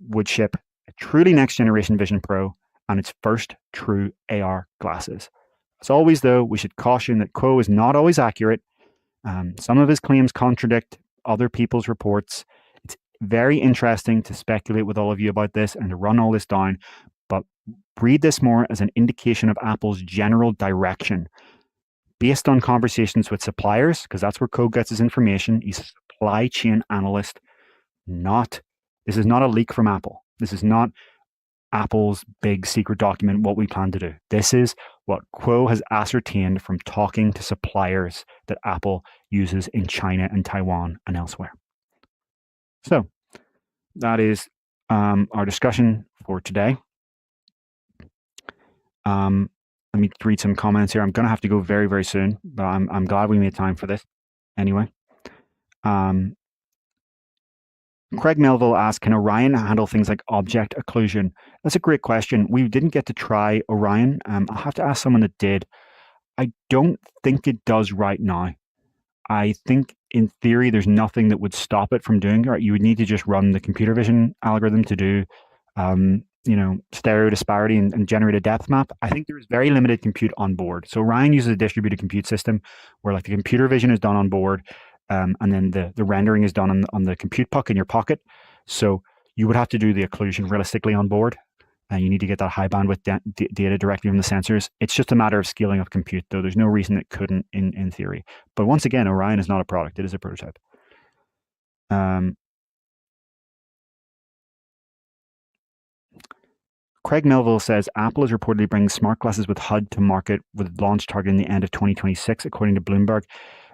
would ship a truly next-generation Vision Pro and its first true AR glasses. As always, though, we should caution that Kuo is not always accurate. Some of his claims contradict other people's reports. It's very interesting to speculate with all of you about this and to run all this down, but read this more as an indication of Apple's general direction. Based on conversations with suppliers, because that's where Kuo gets his information. He's a supply chain analyst. This is not a leak from Apple. This is not Apple's big secret document, what we plan to do. This is what Kuo has ascertained from talking to suppliers that Apple uses in China and Taiwan and elsewhere. So that is our discussion for today. Let me read some comments here. I'm going to have to go very, very soon, but I'm glad we made time for this. Anyway, Craig Melville asked, can Orion handle things like object occlusion? That's a great question. We didn't get to try Orion. I'll have to ask someone that did. I don't think it does right now. I think in theory, there's nothing that would stop it from doing it. You would need to just run the computer vision algorithm to do, stereo disparity and generate a depth map. I think there's very limited compute on board. So Orion uses a distributed compute system where like the computer vision is done on board. And then the rendering is done on the compute puck in your pocket. So you would have to do the occlusion realistically on board. And you need to get that high bandwidth data directly from the sensors. It's just a matter of scaling of compute, though. There's no reason it couldn't in theory. But once again, Orion is not a product. It is a prototype. Craig Melville says, Apple is reportedly bringing smart glasses with HUD to market with launch targeting the end of 2026, according to Bloomberg.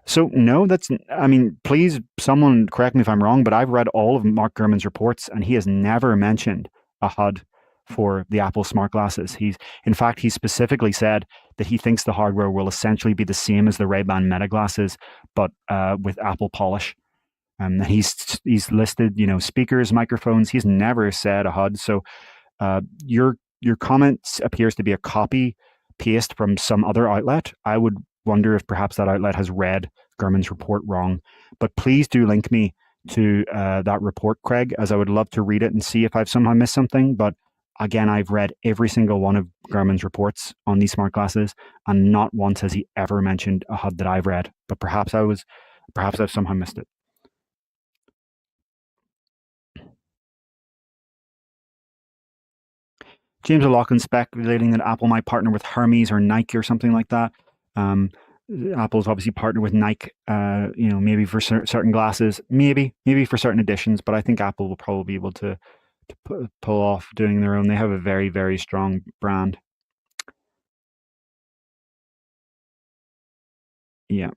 So no, I mean, please, someone correct me if I'm wrong, but I've read all of Mark Gurman's reports, and he has never mentioned a HUD for the Apple smart glasses. In fact, he specifically said that he thinks the hardware will essentially be the same as the Ray-Ban Meta glasses, but with Apple polish. And he's listed, speakers, microphones. He's never said a HUD. So your comment appears to be a copy paste from some other outlet. I would wonder if perhaps that outlet has read Gurman's report wrong. But please do link me to that report, Craig, as I would love to read it and see if I've somehow missed something. But again, I've read every single one of Gurman's reports on these smart glasses, and not once has he ever mentioned a HUD that I've read. But perhaps I've somehow missed it. James O'Loughlin speculating that Apple might partner with Hermes or Nike or something like that. Apple's obviously partnered with Nike, maybe for certain glasses, maybe for certain editions, but I think Apple will probably be able to pull off doing their own. They have a very, very strong brand. Yeah.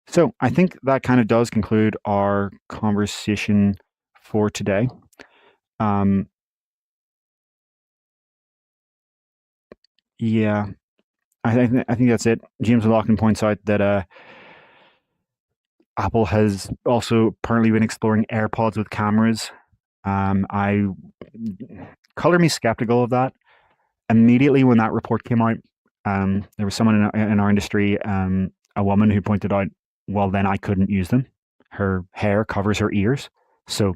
So I think that kind of does conclude our conversation for today. Yeah, I think that's it. James O'Loughlin points out that Apple has also apparently been exploring AirPods with cameras. I color me skeptical of that. Immediately when that report came out, there was someone in our industry, a woman who pointed out, well, then I couldn't use them. Her hair covers her ears. So,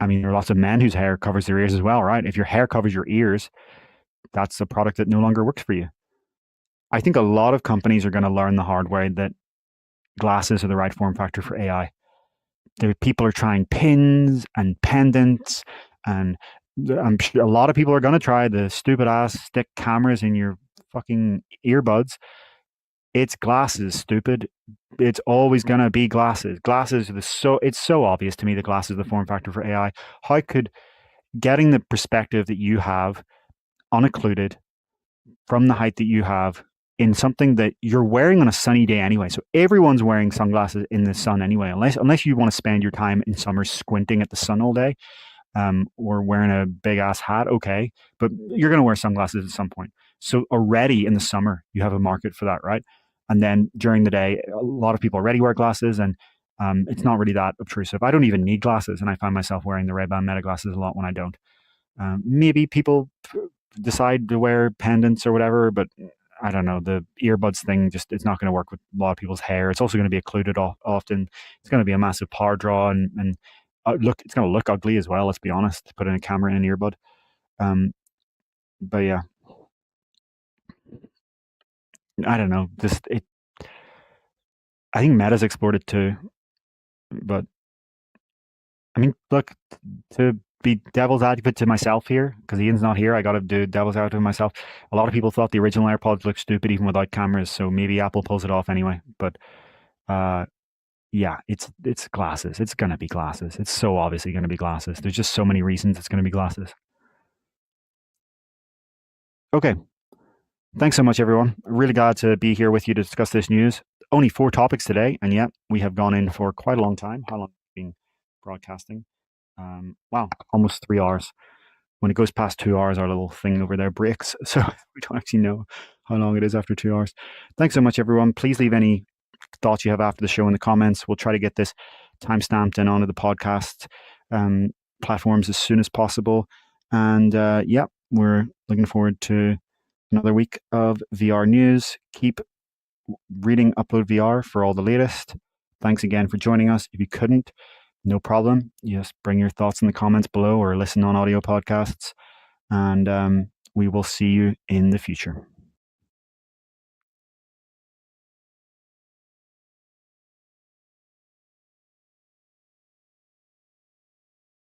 I mean, there are lots of men whose hair covers their ears as well, right? If your hair covers your ears, that's a product that no longer works for you. I think a lot of companies are going to learn the hard way that glasses are the right form factor for AI. People are trying pins and pendants, and I'm sure a lot of people are going to try the stupid ass stick cameras in your fucking earbuds. It's glasses, stupid. It's always going to be glasses. It's so obvious to me that glasses are the form factor for AI. How could getting the perspective that you have unoccluded from the height that you have in something that you're wearing on a sunny day anyway. So everyone's wearing sunglasses in the sun anyway, unless you want to spend your time in summer squinting at the sun all day, or wearing a big ass hat. Okay, but you're going to wear sunglasses at some point. So already in the summer, you have a market for that, right? And then during the day, a lot of people already wear glasses, and it's not really that obtrusive. I don't even need glasses, and I find myself wearing the Ray-Ban Meta glasses a lot when I don't. Maybe people decide to wear pendants or whatever, but I don't know, the earbuds thing it's not going to work with a lot of people's hair. It's also going to be occluded often. It's going to be a massive power draw, and it's going to look ugly as well. Let's be honest. Putting a camera in an earbud. But yeah, I don't know. I think Meta's explored it too, but I mean, look, to be devil's advocate to myself here, because Ian's not here, I got to do devil's advocate to myself. A lot of people thought the original AirPods looked stupid even without cameras, so maybe Apple pulls it off anyway. But yeah, it's glasses. It's going to be glasses. It's so obviously going to be glasses. There's just so many reasons it's going to be glasses. Okay. Thanks so much, everyone. Really glad to be here with you to discuss this news. Only 4 topics today, and yet we have gone in for quite a long time. How long have we been broadcasting? Wow, almost 3 hours. When it goes past 2 hours, our little thing over there breaks. So we don't actually know how long it is after 2 hours. Thanks so much, everyone. Please leave any thoughts you have after the show in the comments. We'll try to get this time-stamped and onto the podcast platforms as soon as possible. And yeah, we're looking forward to another week of VR news. Keep reading UploadVR for all the latest. Thanks again for joining us. If you couldn't, no problem. Just bring your thoughts in the comments below or listen on audio podcasts. And we will see you in the future.